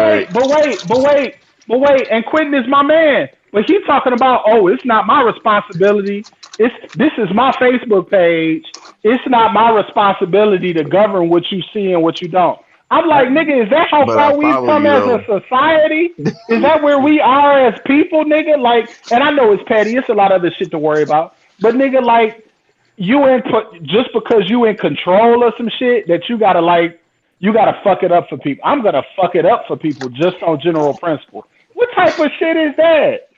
Speaker 4: wait, and Quentin is my man. But he's talking about, it's not my responsibility. This is my Facebook page. It's not my responsibility to govern what you see and what you don't. I'm like, nigga, is that how far we've come as a society? Is that where we are as people, nigga? Like, and I know it's petty. It's a lot of other shit to worry about. But nigga, like, just because you in control of some shit that you gotta fuck it up for people. I'm gonna fuck it up for people just on general principle. What type of shit is that?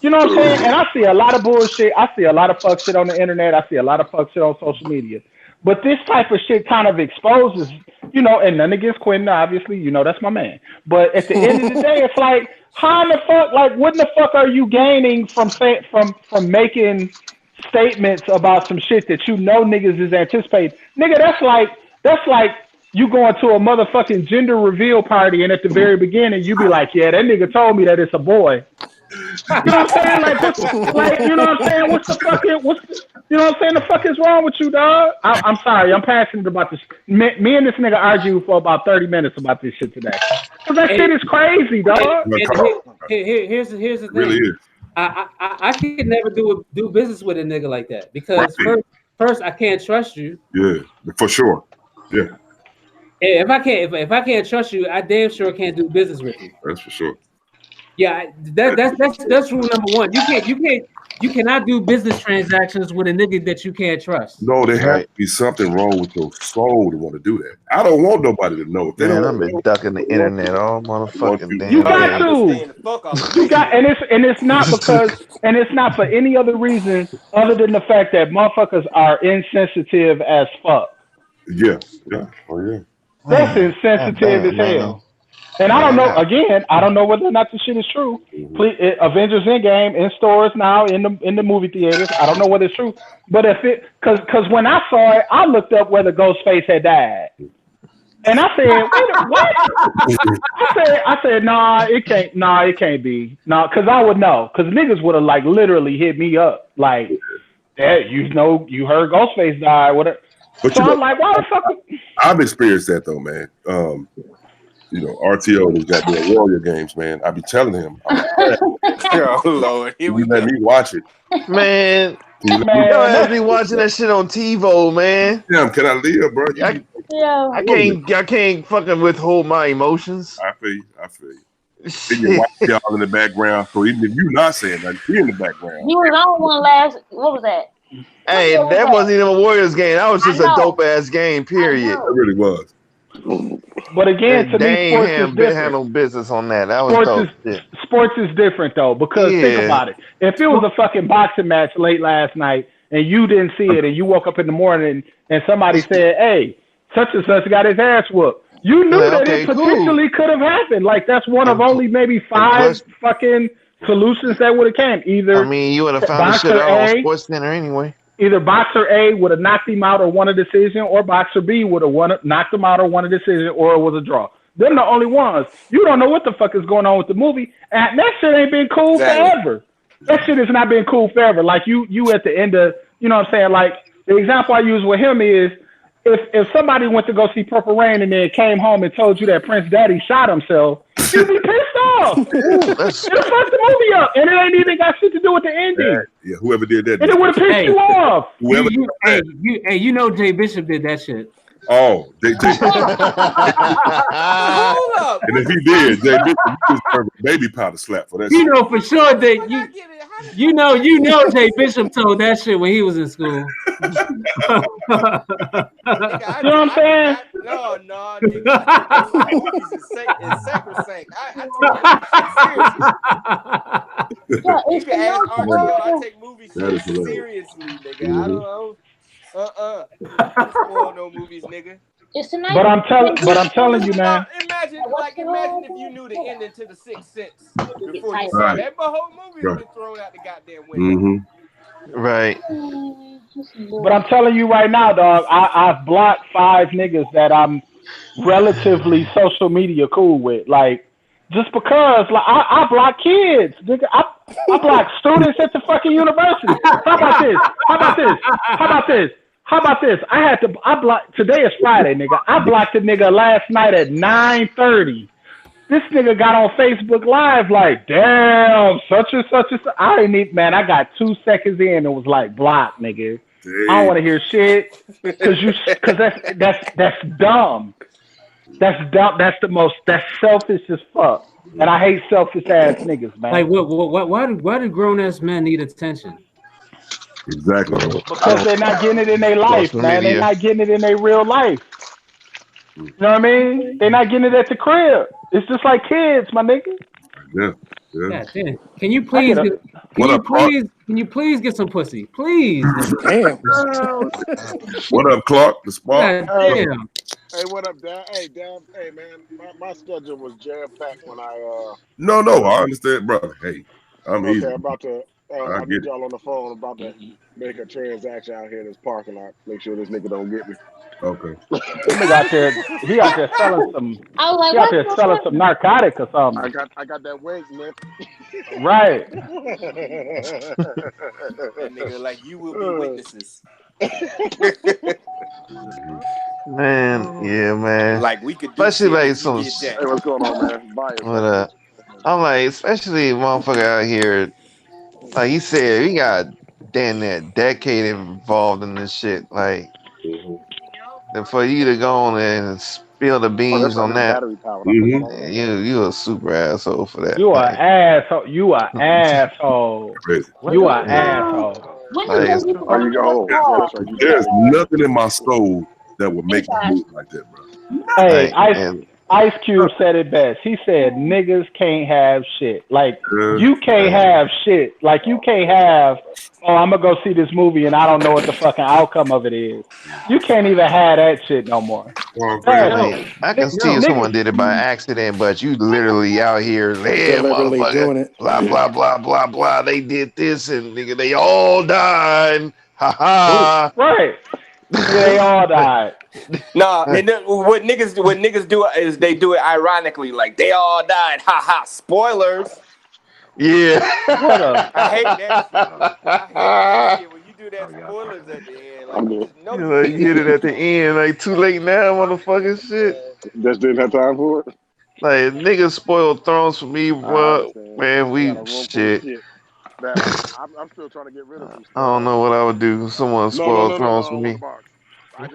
Speaker 4: You know what I'm saying? And I see a lot of bullshit. I see a lot of fuck shit on the internet. I see a lot of fuck shit on social media. But this type of shit kind of exposes, and none against Quentin, obviously, that's my man. But at the end of the day, it's like, how in the fuck, like, what in the fuck are you gaining from making statements about some shit that niggas is anticipating? Nigga, that's like you going to a motherfucking gender reveal party, and at the very beginning, you be like, yeah, that nigga told me that it's a boy. You know what I'm saying? You know what I'm saying? What's the fuck is wrong with you, dog? I'm sorry. I'm passionate about this. Me and this nigga argue for about 30 minutes about this shit today. Because that shit is crazy, dog.
Speaker 1: Here's the thing.
Speaker 8: Really is.
Speaker 1: I could never do business with a nigga like that because first I can't trust you.
Speaker 8: Yeah, for sure. Yeah.
Speaker 1: If I can't trust you, I damn sure can't do business with you.
Speaker 8: That's for sure.
Speaker 1: Yeah, that's rule number one. You You cannot do business transactions with a nigga that you can't trust.
Speaker 8: No, there has
Speaker 9: Right.
Speaker 8: to be something wrong with your soul to want to do that. I don't want nobody to know. If they don't
Speaker 9: Man,
Speaker 8: want
Speaker 9: I've
Speaker 8: to
Speaker 9: been
Speaker 8: know,
Speaker 9: ducking the
Speaker 8: I don't want
Speaker 9: internet
Speaker 8: to.
Speaker 9: all
Speaker 8: I want
Speaker 9: motherfucking
Speaker 8: you.
Speaker 4: You
Speaker 9: damn
Speaker 3: Oh yeah,
Speaker 4: got
Speaker 3: I've
Speaker 9: day.
Speaker 3: been
Speaker 4: to.
Speaker 3: staying the fuck off of
Speaker 4: You got,
Speaker 3: Facebook.
Speaker 4: and it's not because, and it's not for any other reason other than the fact that motherfuckers are insensitive as fuck.
Speaker 8: Yeah, yeah, oh yeah.
Speaker 4: That's
Speaker 9: Man, god
Speaker 4: insensitive as
Speaker 9: damn, man.
Speaker 4: hell. And I
Speaker 9: Man,
Speaker 4: don't
Speaker 9: I
Speaker 4: know.
Speaker 9: got
Speaker 4: Again, I don't know whether or not the shit is true.
Speaker 8: Mhm.
Speaker 4: Please, Avengers Endgame in stores now in the movie theaters. I don't know whether it's true, but if it, cause when I saw it, I looked up whether Ghostface had died, and I said, wait, what? I said, nah, it can't be, nah, cause I would know, cause niggas would have like literally hit me up, like, yeah, you heard Ghostface died, whatever.
Speaker 8: But
Speaker 4: So
Speaker 8: you know,
Speaker 4: I'm like, why the fuck?
Speaker 8: I've experienced that though, man. You know, RTO has got their Warrior games, man. I be telling him, I'm trash.
Speaker 7: Oh Lord, here
Speaker 8: Can
Speaker 7: we
Speaker 8: you let
Speaker 7: go.
Speaker 8: me watch it?
Speaker 9: man.
Speaker 8: Can you let me
Speaker 9: Y'all
Speaker 4: Man,
Speaker 9: has
Speaker 4: that's
Speaker 9: be watching that shit on TiVo, man.
Speaker 8: damn, can I live, bro? You
Speaker 9: I,
Speaker 8: be
Speaker 5: Yo.
Speaker 9: I can't fucking withhold my emotions.
Speaker 8: I feel you, I feel you. Then your
Speaker 9: Shit.
Speaker 8: wife y'all in the background. So even if you're not saying nothing, she in the background.
Speaker 5: He was on one last. What was that? What
Speaker 9: Hey,
Speaker 5: year was
Speaker 9: that
Speaker 5: that?
Speaker 9: wasn't even a Warriors game. That was
Speaker 5: I
Speaker 9: just a
Speaker 5: know.
Speaker 9: dope ass game,
Speaker 5: I
Speaker 9: period.
Speaker 8: It
Speaker 5: know.
Speaker 8: really was.
Speaker 4: but again, to me,
Speaker 9: They ain't
Speaker 4: sports is
Speaker 9: had
Speaker 4: different.
Speaker 9: no business on that. That was
Speaker 4: sports is
Speaker 9: dope shit.
Speaker 4: sports is different though, because think
Speaker 9: Yeah.
Speaker 4: about it. If it was a fucking boxing match late last night and you didn't see it and you woke up in the morning and somebody said, "Hey, such and such got his ass whooped," you
Speaker 9: You're
Speaker 4: knew
Speaker 9: like,
Speaker 4: that it
Speaker 9: okay, cool.
Speaker 4: potentially could have happened. Like that's one of
Speaker 9: And
Speaker 4: only maybe
Speaker 9: and
Speaker 4: five
Speaker 9: plus,
Speaker 4: fucking solutions that would have came.
Speaker 9: I
Speaker 4: Either
Speaker 9: mean, you would have found the shit
Speaker 4: boxer
Speaker 9: out on
Speaker 4: A,
Speaker 9: Sports Center anyway.
Speaker 4: either boxer A would have knocked him out or won a decision, or boxer B would have knocked him out or won a decision, or it was a draw. Them the only ones. You don't know what the fuck is going on with the movie, and that shit ain't been cool
Speaker 7: Exactly.
Speaker 4: forever. That shit has not been cool forever. Like you at the end of, you know what I'm saying? Like the example I use with him is if somebody went to go see Purple Rain and then came home and told you that Prince Daddy shot himself, you'd be pissed off.
Speaker 9: Ooh, that's
Speaker 4: It'll fuck the movie up, and it ain't even got shit to do with the ending,
Speaker 8: Yeah, whoever did that,
Speaker 4: and it would have pissed
Speaker 1: Hey,
Speaker 4: you off.
Speaker 8: whoever did that.
Speaker 1: you know Jay Bishop did that shit.
Speaker 8: Oh, they
Speaker 7: Hold up.
Speaker 8: and
Speaker 7: What
Speaker 8: if
Speaker 7: the
Speaker 8: he
Speaker 7: fuck?
Speaker 8: did, Jay Bishop, you deserve a baby powder slap for that
Speaker 1: You
Speaker 8: shit.
Speaker 1: know for sure
Speaker 7: How the
Speaker 1: that
Speaker 7: fuck I get it? How the
Speaker 1: you
Speaker 7: fuck I get
Speaker 1: know
Speaker 7: it?
Speaker 1: Jay Bishop told that shit when he was in school.
Speaker 7: Nigga,
Speaker 4: You know what I'm saying?
Speaker 7: no, nigga. I take movies in sacrosanct. I take movie shit seriously.
Speaker 5: Yeah,
Speaker 7: You
Speaker 5: it's
Speaker 7: can
Speaker 5: the
Speaker 7: ask RTO. I
Speaker 5: no.
Speaker 7: take movie
Speaker 8: That
Speaker 7: shit
Speaker 8: is hilarious.
Speaker 7: seriously, nigga. I
Speaker 8: Mm-hmm.
Speaker 7: don't know. I don't spoil no movies, nigga.
Speaker 5: It's the night.
Speaker 4: But I'm telling
Speaker 7: Just
Speaker 4: you, man.
Speaker 7: imagine if you knew the ending to The Sixth Sense before you saw
Speaker 8: Right,
Speaker 7: that. But whole movie would
Speaker 8: right.
Speaker 7: have been thrown out the goddamn window.
Speaker 8: Mm-hmm.
Speaker 9: right.
Speaker 4: But I'm telling you right now, dog. I've blocked 5 niggas that I'm relatively social media cool with. Like just because, like I block kids, nigga. I block students at the fucking university. How about this? How about this? How about this? How about this? I blocked today is Friday, nigga. I blocked a nigga last night at 9:30. This nigga got on Facebook Live like, damn, such and such and such. I didn't even, man, I got 2 seconds in and was like, block, nigga. I don't
Speaker 8: Dang.
Speaker 4: want to hear shit. Cause that's dumb. That's dumb. That's selfish as fuck. And I hate selfish ass niggas, man.
Speaker 1: Like why do grown ass men need attention?
Speaker 8: Exactly.
Speaker 4: Because they're not getting it in their life,
Speaker 9: Social
Speaker 4: man. They're
Speaker 9: media.
Speaker 4: not getting it in their real life. You know what I mean? They're not getting it at the crib. It's just like kids, my nigga.
Speaker 8: Yeah, yeah.
Speaker 1: God damn. Can you
Speaker 4: I
Speaker 1: please
Speaker 4: get a
Speaker 1: can you please get some pussy? Please.
Speaker 6: Damn.
Speaker 8: What up, Clark? The Spark?
Speaker 1: God
Speaker 11: Hey,
Speaker 1: damn.
Speaker 11: hey, what up, Dan? Hey, Dan. Hey, man, my schedule was jam packed when
Speaker 8: No,
Speaker 11: when
Speaker 8: I understand, brother. Hey, I'm
Speaker 11: okay,
Speaker 8: easy.
Speaker 11: about to.
Speaker 8: I
Speaker 11: I
Speaker 8: get
Speaker 11: need
Speaker 8: it.
Speaker 11: y'all on the phone. About to make a transaction out here in this parking lot. Make sure this nigga don't get me.
Speaker 8: Okay.
Speaker 4: This nigga out there. He out there selling some.
Speaker 5: I was like,
Speaker 4: He out
Speaker 5: what
Speaker 4: there
Speaker 5: the
Speaker 4: selling some narcotic or something.
Speaker 11: I got that weight, man.
Speaker 4: Right.
Speaker 7: That nigga like you will be witnesses.
Speaker 9: Man, yeah, man.
Speaker 7: Like we could do
Speaker 9: Especially
Speaker 7: shit
Speaker 9: like
Speaker 7: if you
Speaker 9: some
Speaker 7: did that.
Speaker 11: Hey, what's going on, man? Bias,
Speaker 9: what
Speaker 11: man.
Speaker 9: I'm like, especially motherfucker out here, like you said, we got damn near a decade involved in this shit. Like
Speaker 8: Mhm.
Speaker 9: and for you to go on and spill the beans on that.
Speaker 11: battery powered.
Speaker 8: Mm-hmm.
Speaker 9: You a super asshole for that.
Speaker 4: You
Speaker 9: Like,
Speaker 4: an asshole. You an asshole.
Speaker 8: Crazy.
Speaker 4: You an asshole.
Speaker 5: When
Speaker 9: Like,
Speaker 5: the movie
Speaker 11: Oh, you go. Yeah, that's right. You
Speaker 8: There's
Speaker 11: go.
Speaker 8: nothing in my soul that would make me move like that, bro.
Speaker 4: Hey,
Speaker 9: like, and
Speaker 4: Ice Cube said it best. He said niggas can't have shit. Like
Speaker 8: Uh,
Speaker 4: you can't have shit. Like you can't have. Oh, I'm gonna go see this movie and I don't know what the fucking outcome of it is. You can't even have that shit no more.
Speaker 8: well,
Speaker 4: That,
Speaker 9: like, I can see if someone did it by accident, but you literally out here, yeah,
Speaker 6: Deliberately
Speaker 9: motherfucker,
Speaker 6: doing it.
Speaker 9: blah blah blah blah blah. They did this and nigga, they all died. Ha ha.
Speaker 4: right. They all died.
Speaker 7: Nah, and then what niggas do is they do it ironically, like they all died. Ha ha. Spoilers.
Speaker 9: Yeah.
Speaker 4: What a
Speaker 7: I hate that shit. I hate that shit when you do that spoilers at the end. Like you just know
Speaker 9: You hit it at the end, like too late now, motherfucking shit.
Speaker 11: Just didn't have time for it.
Speaker 9: Like niggas spoiled Thrones for me,
Speaker 11: I
Speaker 9: bro.
Speaker 11: understand.
Speaker 9: Man,
Speaker 11: I
Speaker 9: we
Speaker 11: got a room full of
Speaker 9: shit.
Speaker 11: that I'm still trying to get rid of some stuff.
Speaker 9: I don't know what I would do. Someone spoiled Thrones for me.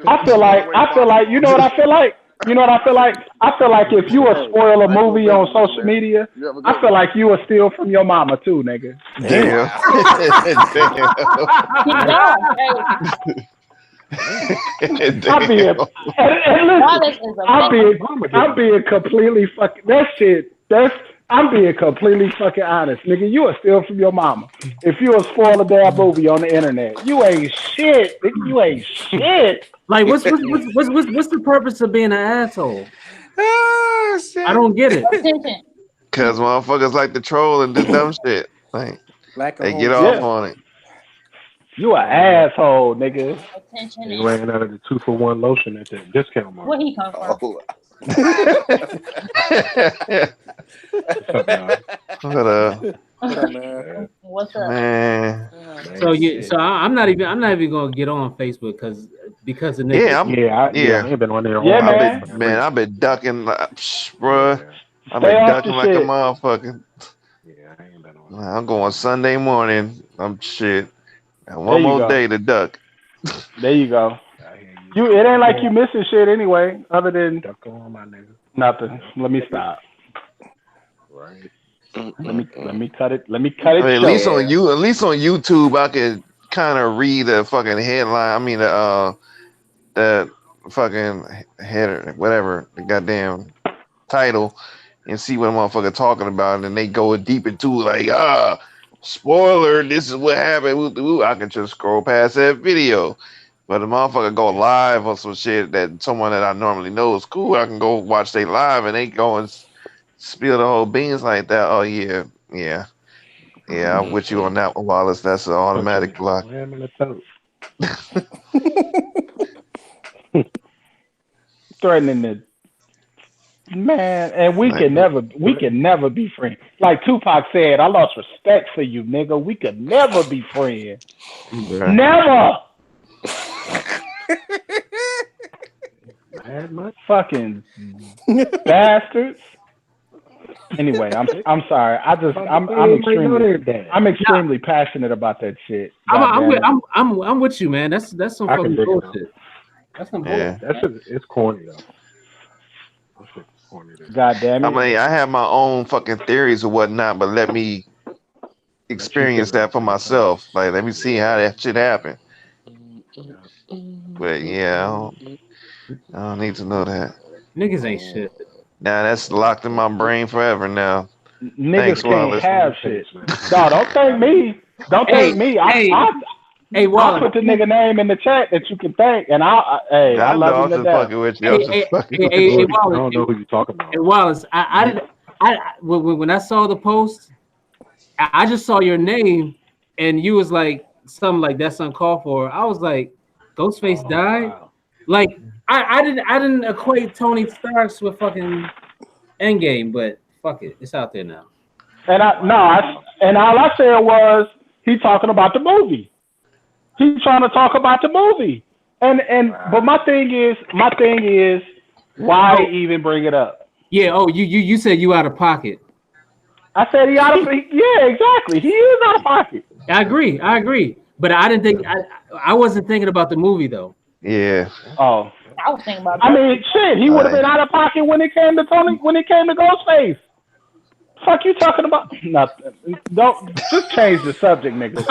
Speaker 4: I feel like you know what I feel like? You know what I feel like? I feel like if you would spoil a movie on social media, I feel like you would steal from your mama too, nigga.
Speaker 9: Damn.
Speaker 4: I'm being completely fucking that shit. I'm being completely fucking honest, nigga. You would steal from your mama if you would spoil a damn movie on the internet. You ain't shit. Nigga. You ain't shit.
Speaker 1: Like, what's the purpose of being an asshole?
Speaker 7: Oh, shit.
Speaker 1: I don't get it.
Speaker 9: Cause motherfuckers like to troll and do dumb shit. Like they get off on it.
Speaker 4: You an asshole, nigga.
Speaker 3: You ran out of the 2-for-1 lotion at that discount market.
Speaker 5: Where he come from? What's up?
Speaker 9: Man.
Speaker 1: So I'm not even gonna get on Facebook because of niggas.
Speaker 9: I
Speaker 3: ain't been on there.
Speaker 9: I've been ducking, bruh. I've
Speaker 4: Stay
Speaker 9: been
Speaker 4: off
Speaker 9: ducking
Speaker 4: the
Speaker 9: like a
Speaker 4: shit.
Speaker 9: motherfucker.
Speaker 3: Yeah, I ain't been on.
Speaker 9: I'm going Sunday morning. I'm shit. And
Speaker 4: There
Speaker 9: one
Speaker 4: you
Speaker 9: more
Speaker 4: go.
Speaker 9: day to duck.
Speaker 4: There you go. It ain't like you missing shit anyway, other than
Speaker 3: Duck on my nigga.
Speaker 4: nothing. Let me stop.
Speaker 3: Right.
Speaker 4: Let me cut it. Let me cut it
Speaker 9: I mean,
Speaker 4: short.
Speaker 9: at least on YouTube, I could kind of read the fucking headline. I mean, the fucking header, whatever, the goddamn title, and see what a motherfucker talking about, and they go deep into like, spoiler, this is what happened. I can just scroll past that video. But the motherfucker go live on some shit that someone that I normally know is cool. I can go watch they live and they go and spill the whole beans like that. Oh yeah. I'm with you on that one, Wallace. That's an automatic block.
Speaker 4: Threatening to man, and we can never be friends. Like Tupac said, I lost respect for you, nigga. We could never be friends.
Speaker 9: Right.
Speaker 4: Never. Fucking bastards. Anyway, I'm sorry. I'm extremely passionate about that shit.
Speaker 1: I'm with you, man. That's some fucking bullshit. That's some bullshit.
Speaker 3: It's corny though.
Speaker 4: God damn it.
Speaker 9: I mean, I have my own fucking theories or whatnot, but let me experience that for myself. Like, let me see how that shit happened. But yeah, I don't need to know that.
Speaker 1: Niggas ain't shit.
Speaker 9: Now that's locked in my brain forever now.
Speaker 4: Niggas can't have shit. No, don't thank me. Don't thank me. I'll put the nigga name in the chat that you can thank, and I love you to death.
Speaker 9: With you.
Speaker 1: Hey, Wallace,
Speaker 3: I don't know who you talking about.
Speaker 1: Hey, Wallace, when I saw the post, I just saw your name, and you was like something like that's uncalled for. I was like, Ghostface died. Wow. Like I didn't equate Tony Starks with fucking Endgame, but fuck it, it's out there now.
Speaker 4: And all I said was he talking about the movie. He's trying to talk about the movie. But my thing is why even bring it up?
Speaker 1: Yeah, you said you out of pocket.
Speaker 4: I said he out of yeah, exactly. He is out of pocket.
Speaker 1: I agree. But I didn't think I wasn't thinking about the movie though.
Speaker 9: Yeah.
Speaker 4: Oh.
Speaker 5: I was thinking about
Speaker 4: I
Speaker 5: that.
Speaker 4: mean, shit, he would have been out of pocket when it came to Tony, when it came to Ghostface. Fuck you talking about? Nothing. Don't just change the subject, nigga.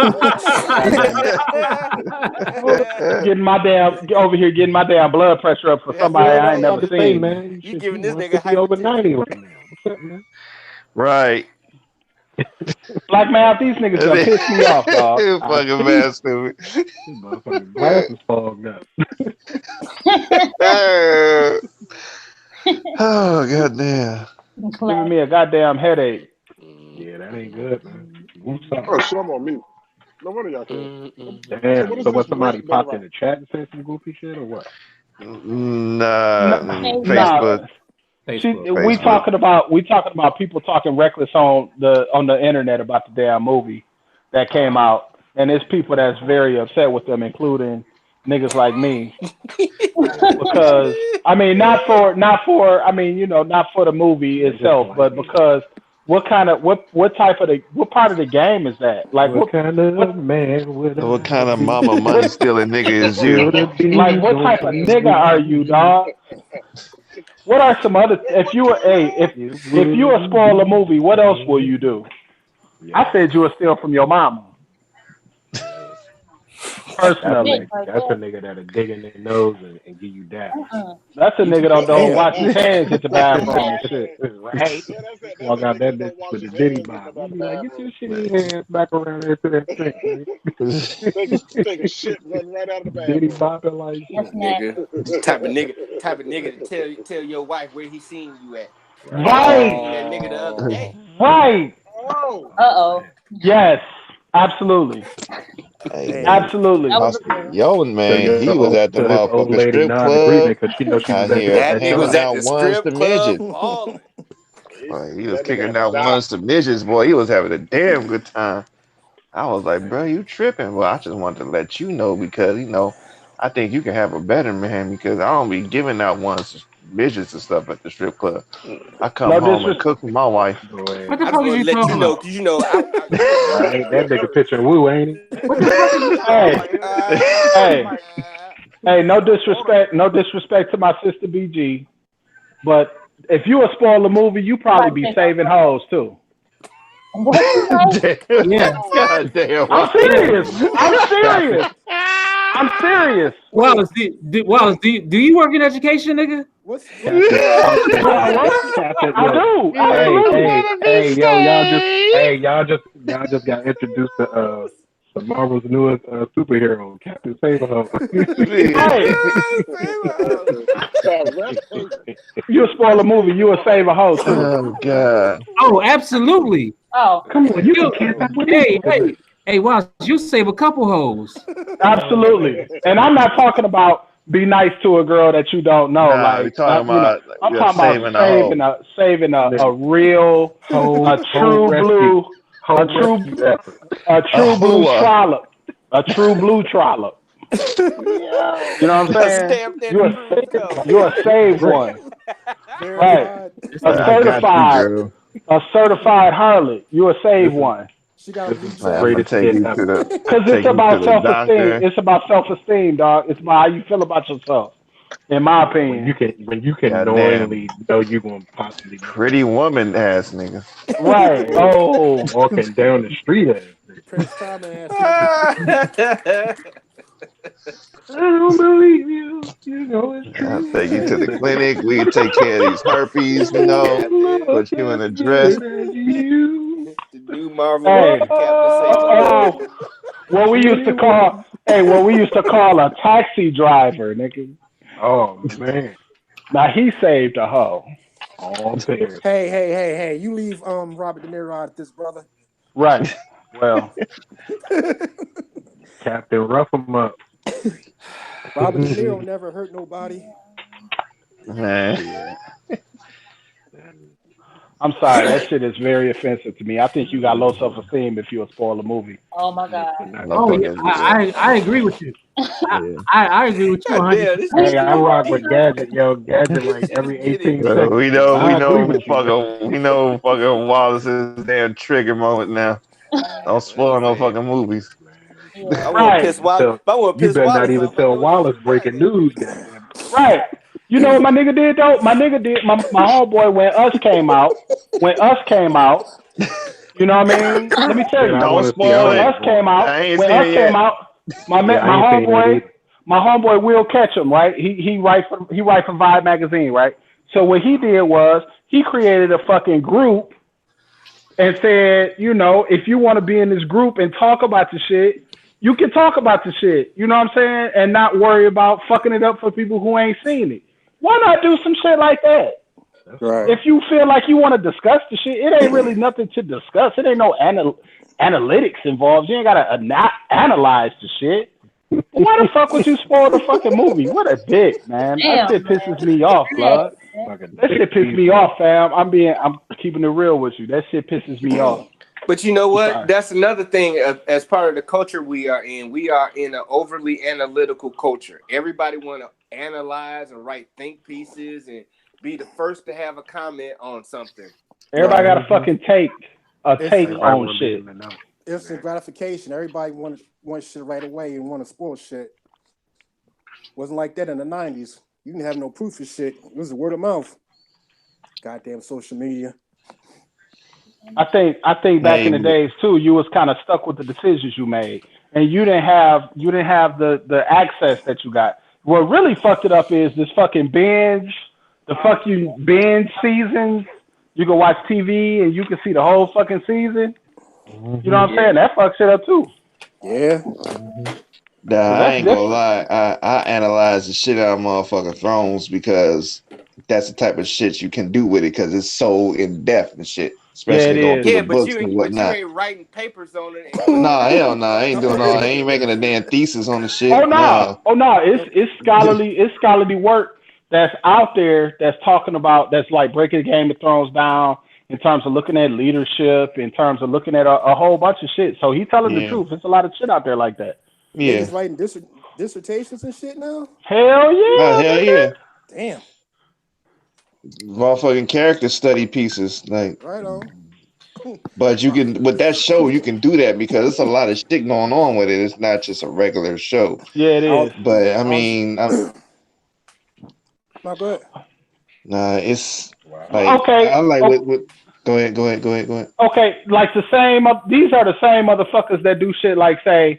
Speaker 4: Getting my damn over here, getting my damn blood pressure up for
Speaker 7: That's
Speaker 4: somebody
Speaker 7: what I'm
Speaker 4: I ain't
Speaker 7: saying.
Speaker 4: never seen.
Speaker 7: You giving this nigga hypertension.
Speaker 9: Right.
Speaker 4: Like man, these niggas gonna piss me off, dog.
Speaker 9: Fucking man, stupid.
Speaker 12: Motherfucking glasses fogged up.
Speaker 9: Oh goddamn.
Speaker 4: Giving me a goddamn headache.
Speaker 12: Yeah, that ain't good, man. Move
Speaker 11: Oh
Speaker 12: something.
Speaker 11: shit, I'm on mute. No wonder y'all can't. So what
Speaker 12: Damn.
Speaker 11: has
Speaker 12: So
Speaker 11: this
Speaker 12: what? Somebody
Speaker 11: rant been
Speaker 12: popped in
Speaker 11: about?
Speaker 12: the chat and said some goofy shit or what?
Speaker 9: Nah,
Speaker 4: Nah.
Speaker 9: Facebook.
Speaker 4: We
Speaker 9: Facebook.
Speaker 4: talking about people talking reckless on the internet about the damn movie that came out, and there's people that's very upset with them, including niggas like me, because I mean not for I mean not for the movie itself, but because what part of the game is that? Like
Speaker 12: what kind of man would I
Speaker 9: What kind of
Speaker 12: be?
Speaker 9: mama money stealing nigga is you?
Speaker 4: Like what type of nigga are you, dog? What are some other if you a spoil a movie, what else will you do? I said you would steal from your mama. Personally.
Speaker 12: That's a nigga that'll dig in their nose and give you that.
Speaker 4: That's a nigga that don't wash his hands at the bathroom and shit.
Speaker 12: Hey, walk out that bitch with a ditty bob. You be like, get your shitty hands back around there to that sink, man.
Speaker 11: Take a shit, run right out of the
Speaker 12: Ditty
Speaker 11: bathroom.
Speaker 12: bopping like shit.
Speaker 7: Nigga, type of nigga to tell your wife where he seen you at.
Speaker 4: Right.
Speaker 7: Seen that nigga the other day.
Speaker 4: Right.
Speaker 11: Oh.
Speaker 5: Uh-oh.
Speaker 4: Yes. Absolutely.
Speaker 9: Hey,
Speaker 4: Absolutely.
Speaker 9: yo, man, he was at the
Speaker 12: Tell this old
Speaker 9: motherfucking
Speaker 12: lady
Speaker 9: strip
Speaker 12: non-agreement
Speaker 9: club
Speaker 12: because she knows she was
Speaker 9: out
Speaker 12: at
Speaker 9: here
Speaker 7: That nigga was
Speaker 9: handing
Speaker 7: at
Speaker 9: out
Speaker 7: the
Speaker 9: ones to
Speaker 7: strip club
Speaker 9: midgets.
Speaker 7: balling.
Speaker 9: He was
Speaker 11: That nigga
Speaker 9: kicking
Speaker 11: had to
Speaker 9: out
Speaker 11: die.
Speaker 9: ones to midgets, boy. He was having a damn good time. I was like, bro, you tripping? Well, I just wanted to let you know because I think you can have a better man because I don't be giving out ones to midgets and stuff at the strip club. I come
Speaker 4: No
Speaker 9: home and
Speaker 4: disrespect.
Speaker 9: cook for my wife.
Speaker 1: What the
Speaker 7: I just
Speaker 1: fuck is
Speaker 7: want to
Speaker 1: you
Speaker 7: let
Speaker 1: talking
Speaker 7: you know,
Speaker 1: about?
Speaker 7: cause you know,
Speaker 12: Ain't that nigga picture woo, ain't he?
Speaker 1: What the fuck is you
Speaker 4: Hey. Hey.
Speaker 7: uh,
Speaker 4: Hey, no disrespect to my sister BG, but if you a spoiler movie, you probably be saving hoes too.
Speaker 1: Yeah.
Speaker 9: God damn.
Speaker 4: I'm serious. I'm serious. I'm serious.
Speaker 1: Wallace, do you work in education, nigga?
Speaker 7: what's
Speaker 4: I do. Absolutely.
Speaker 12: Hey, yo, y'all just got introduced to Marvel's newest superhero, Captain Saberho.
Speaker 4: Hey, you a spoiler movie, you a save a hoe too.
Speaker 9: Oh God.
Speaker 1: Oh, absolutely.
Speaker 5: Oh.
Speaker 12: Come on, you can kiss that with
Speaker 1: Hey, Wallace, you save a couple hoes.
Speaker 4: Absolutely. And I'm not talking about be nice to a girl that you don't know.
Speaker 9: Nah, we
Speaker 4: Like,
Speaker 9: talking about
Speaker 4: I'm
Speaker 9: you're
Speaker 4: talking about
Speaker 9: saving a hoe.
Speaker 4: saving a real, a true blue, a true blue
Speaker 9: hoa.
Speaker 4: trollop, a true blue trollop. You know what I'm saying? You're a saved one, right?
Speaker 9: I got you, girl.
Speaker 4: A certified harlot. You're a saved one.
Speaker 6: She got to
Speaker 12: This is
Speaker 6: reach
Speaker 12: the
Speaker 9: Man,
Speaker 6: out.
Speaker 9: I'm gonna
Speaker 12: greatest
Speaker 9: take
Speaker 12: hit
Speaker 9: you
Speaker 12: ever.
Speaker 9: to the
Speaker 4: Because it's
Speaker 9: take you to
Speaker 4: about
Speaker 9: the
Speaker 4: self-esteem.
Speaker 9: doctor.
Speaker 4: It's about self-esteem, dog. It's about how you feel about yourself. In my opinion.
Speaker 12: When you can
Speaker 9: Goddamn
Speaker 12: knowingly know you're gonna possibly be
Speaker 9: pretty woman ass nigga.
Speaker 4: Right. Oh.
Speaker 12: walking down the street at it.
Speaker 6: Prince Charming ass nigga.
Speaker 12: I don't believe you. You know it's
Speaker 9: I'll
Speaker 12: true.
Speaker 9: take you to the clinic. We can take care of these herpes, put you in a dress.
Speaker 7: the new Marvel
Speaker 4: Hey.
Speaker 7: movie, Captain
Speaker 4: Oh.
Speaker 7: Save.
Speaker 4: What we used to call a taxi driver, nigga.
Speaker 12: Oh man.
Speaker 4: Now he saved a hoe.
Speaker 12: All pairs.
Speaker 6: Hey, you leave Robert De Niro out of this, brother.
Speaker 4: Right. Well.
Speaker 12: Captain Rough 'em up.
Speaker 6: Robert De Niro never hurt nobody.
Speaker 9: Man.
Speaker 4: I'm sorry, that shit is very offensive to me. I think you got low self-esteem if you a spoiler movie.
Speaker 5: Oh my God.
Speaker 1: Oh yeah, I agree with you. I agree with you 100%.
Speaker 12: Hey, I rock with Gadget, yo. Gadget like every 18 seconds.
Speaker 9: We know
Speaker 12: I agree with you.
Speaker 9: we know fucking Wallace's damn trigger moment now. Don't spoil no fucking movies.
Speaker 7: I want to piss Wallace. I want to
Speaker 12: You
Speaker 7: piss
Speaker 12: better not
Speaker 7: Wallace
Speaker 12: even
Speaker 7: off.
Speaker 12: tell Wallace breaking news, goddamn.
Speaker 4: Right. You know what my nigga did though? My nigga did my homeboy when Us came out. When Us came out, you know what I mean? Let me tell
Speaker 12: Man,
Speaker 4: you.
Speaker 12: I
Speaker 9: Don't
Speaker 12: want to see.
Speaker 9: spoil
Speaker 4: When
Speaker 9: it.
Speaker 4: Us came
Speaker 9: I
Speaker 4: out,
Speaker 9: ain't
Speaker 4: when
Speaker 9: seen
Speaker 4: Us
Speaker 9: it
Speaker 4: came
Speaker 9: yet.
Speaker 4: out, my
Speaker 12: Yeah, I ain't seen that either.
Speaker 4: my homeboy Will Ketchum, right? He writes for Vibe magazine, right? So what he did was he created a fucking group and said, you know, if you want to be in this group and talk about the shit, you can talk about the shit. You know what I'm saying? And not worry about fucking it up for people who ain't seen it. Why not do some shit like that?
Speaker 6: Right.
Speaker 4: If you feel like you want to discuss the shit, it ain't really nothing to discuss. It ain't no analytics involved. You ain't gotta analyze the shit. Why the fuck would you spoil the fucking movie? What a dick, man. That
Speaker 5: Damn,
Speaker 4: shit
Speaker 5: man.
Speaker 4: pisses me off, blood.
Speaker 12: Fucking
Speaker 4: That shit pisses me off, fam. I'm keeping it real with you. That shit pisses me off.
Speaker 7: But you know
Speaker 4: I'm
Speaker 7: what?
Speaker 4: sorry.
Speaker 7: That's another thing. As part of the culture we are in, we are in an overly analytical culture. Everybody want to analyze and write think pieces and be the first to have a comment on something.
Speaker 4: Everybody
Speaker 6: Right.
Speaker 4: got a fucking take
Speaker 6: Instant,
Speaker 4: on shit.
Speaker 6: instant gratification. Everybody wants shit right away and want to spoil shit. Wasn't like that in the 90s. You didn't have no proof of shit. It was word of mouth. Goddamn social media.
Speaker 4: I think back in the days too, you was kind of stuck with the decisions you made, and you didn't have the access that you got. What really fucked it up is this fucking binge, binge seasons. You can watch TV and you can see the whole fucking season. You know what I'm saying? That fucks it up too.
Speaker 6: Yeah.
Speaker 2: Nah, I
Speaker 4: That's
Speaker 2: ain't gonna
Speaker 4: different.
Speaker 2: lie. I analyze the shit out of motherfucking Thrones because that's the type of shit you can do with it because it's so in depth and shit,
Speaker 4: Yeah, it
Speaker 2: especially going
Speaker 4: is.
Speaker 2: through
Speaker 7: Yeah,
Speaker 2: the
Speaker 7: but
Speaker 2: books
Speaker 7: you
Speaker 2: and
Speaker 7: ain't
Speaker 2: whatnot.
Speaker 7: writing papers on it and putting it
Speaker 2: Nah,
Speaker 7: out.
Speaker 2: hell no, I ain't doing all. I ain't making a damn thesis on the
Speaker 4: Oh
Speaker 2: shit.
Speaker 4: no,
Speaker 2: No.
Speaker 4: oh no, it's scholarly work that's out there that's talking about that's like breaking Game of Thrones down in terms of looking at leadership, in terms of looking at a whole bunch of shit. So he's telling the
Speaker 2: Yeah,
Speaker 4: truth. There's a lot of shit out there like that.
Speaker 2: yeah.
Speaker 6: Niggas writing dissertations and shit now?
Speaker 4: Hell
Speaker 2: Oh
Speaker 4: yeah,
Speaker 2: hell
Speaker 4: nigga.
Speaker 2: yeah.
Speaker 6: Damn.
Speaker 2: Motherfucking character study pieces, like.
Speaker 6: Right on.
Speaker 2: But you can with that show, you can do that because there's a lot of shit going on with it. It's not just a regular show.
Speaker 4: Yeah, it
Speaker 6: I was,
Speaker 4: is.
Speaker 2: But I
Speaker 6: I was
Speaker 2: mean,
Speaker 6: no good.
Speaker 2: nah, it's like
Speaker 4: Okay,
Speaker 2: I like with. Go ahead, go ahead, go ahead, go ahead.
Speaker 4: okay. Like the same. These are the same motherfuckers that do shit like say,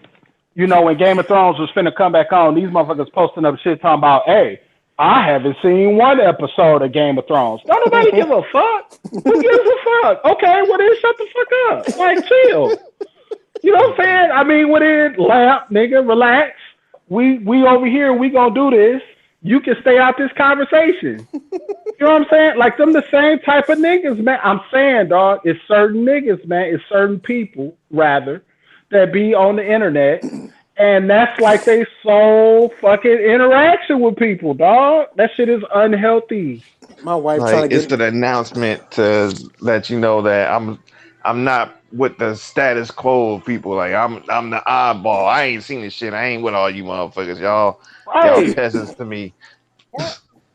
Speaker 4: you know, when Game of Thrones was finna come back on, these motherfuckers posting up shit talking about, hey, I haven't seen one episode of Game of Thrones. Don't nobody give a fuck. Who gives a fuck? Okay, well then shut the fuck up. Like chill. You know what I'm saying? I mean, what is lamp, nigga, relax. We over here, we gonna do this. You can stay out this conversation. You know what I'm saying? Like them the same type of niggas, man. I'm saying, dog, it's certain niggas, man. It's certain people, rather, that be on the internet, and that's like they so fucking interaction with people, dog. That shit is unhealthy.
Speaker 6: My wife trying
Speaker 9: Like
Speaker 6: to
Speaker 9: it's
Speaker 6: get
Speaker 9: an announcement to let you know that I'm not with the status quo of people. Like I'm the oddball. I ain't seen this shit. I ain't with all you motherfuckers. Y'all
Speaker 4: Right.
Speaker 9: peasants to me.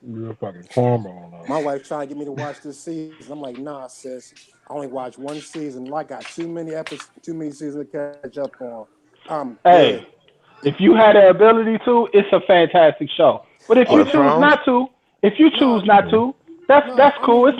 Speaker 12: You're a fucking cornball.
Speaker 6: my wife trying to get me to watch this season. I'm like, nah, sis. I only watched one season. I got too many seasons to catch up on. I'm good.
Speaker 4: Hey, if you had the ability to, it's a fantastic show. But if
Speaker 6: Oh
Speaker 4: you
Speaker 9: What
Speaker 4: choose
Speaker 6: no,
Speaker 9: Thrones?
Speaker 4: not to, if you choose
Speaker 6: no,
Speaker 4: not to, that's
Speaker 6: no. I
Speaker 4: cool.
Speaker 6: mean,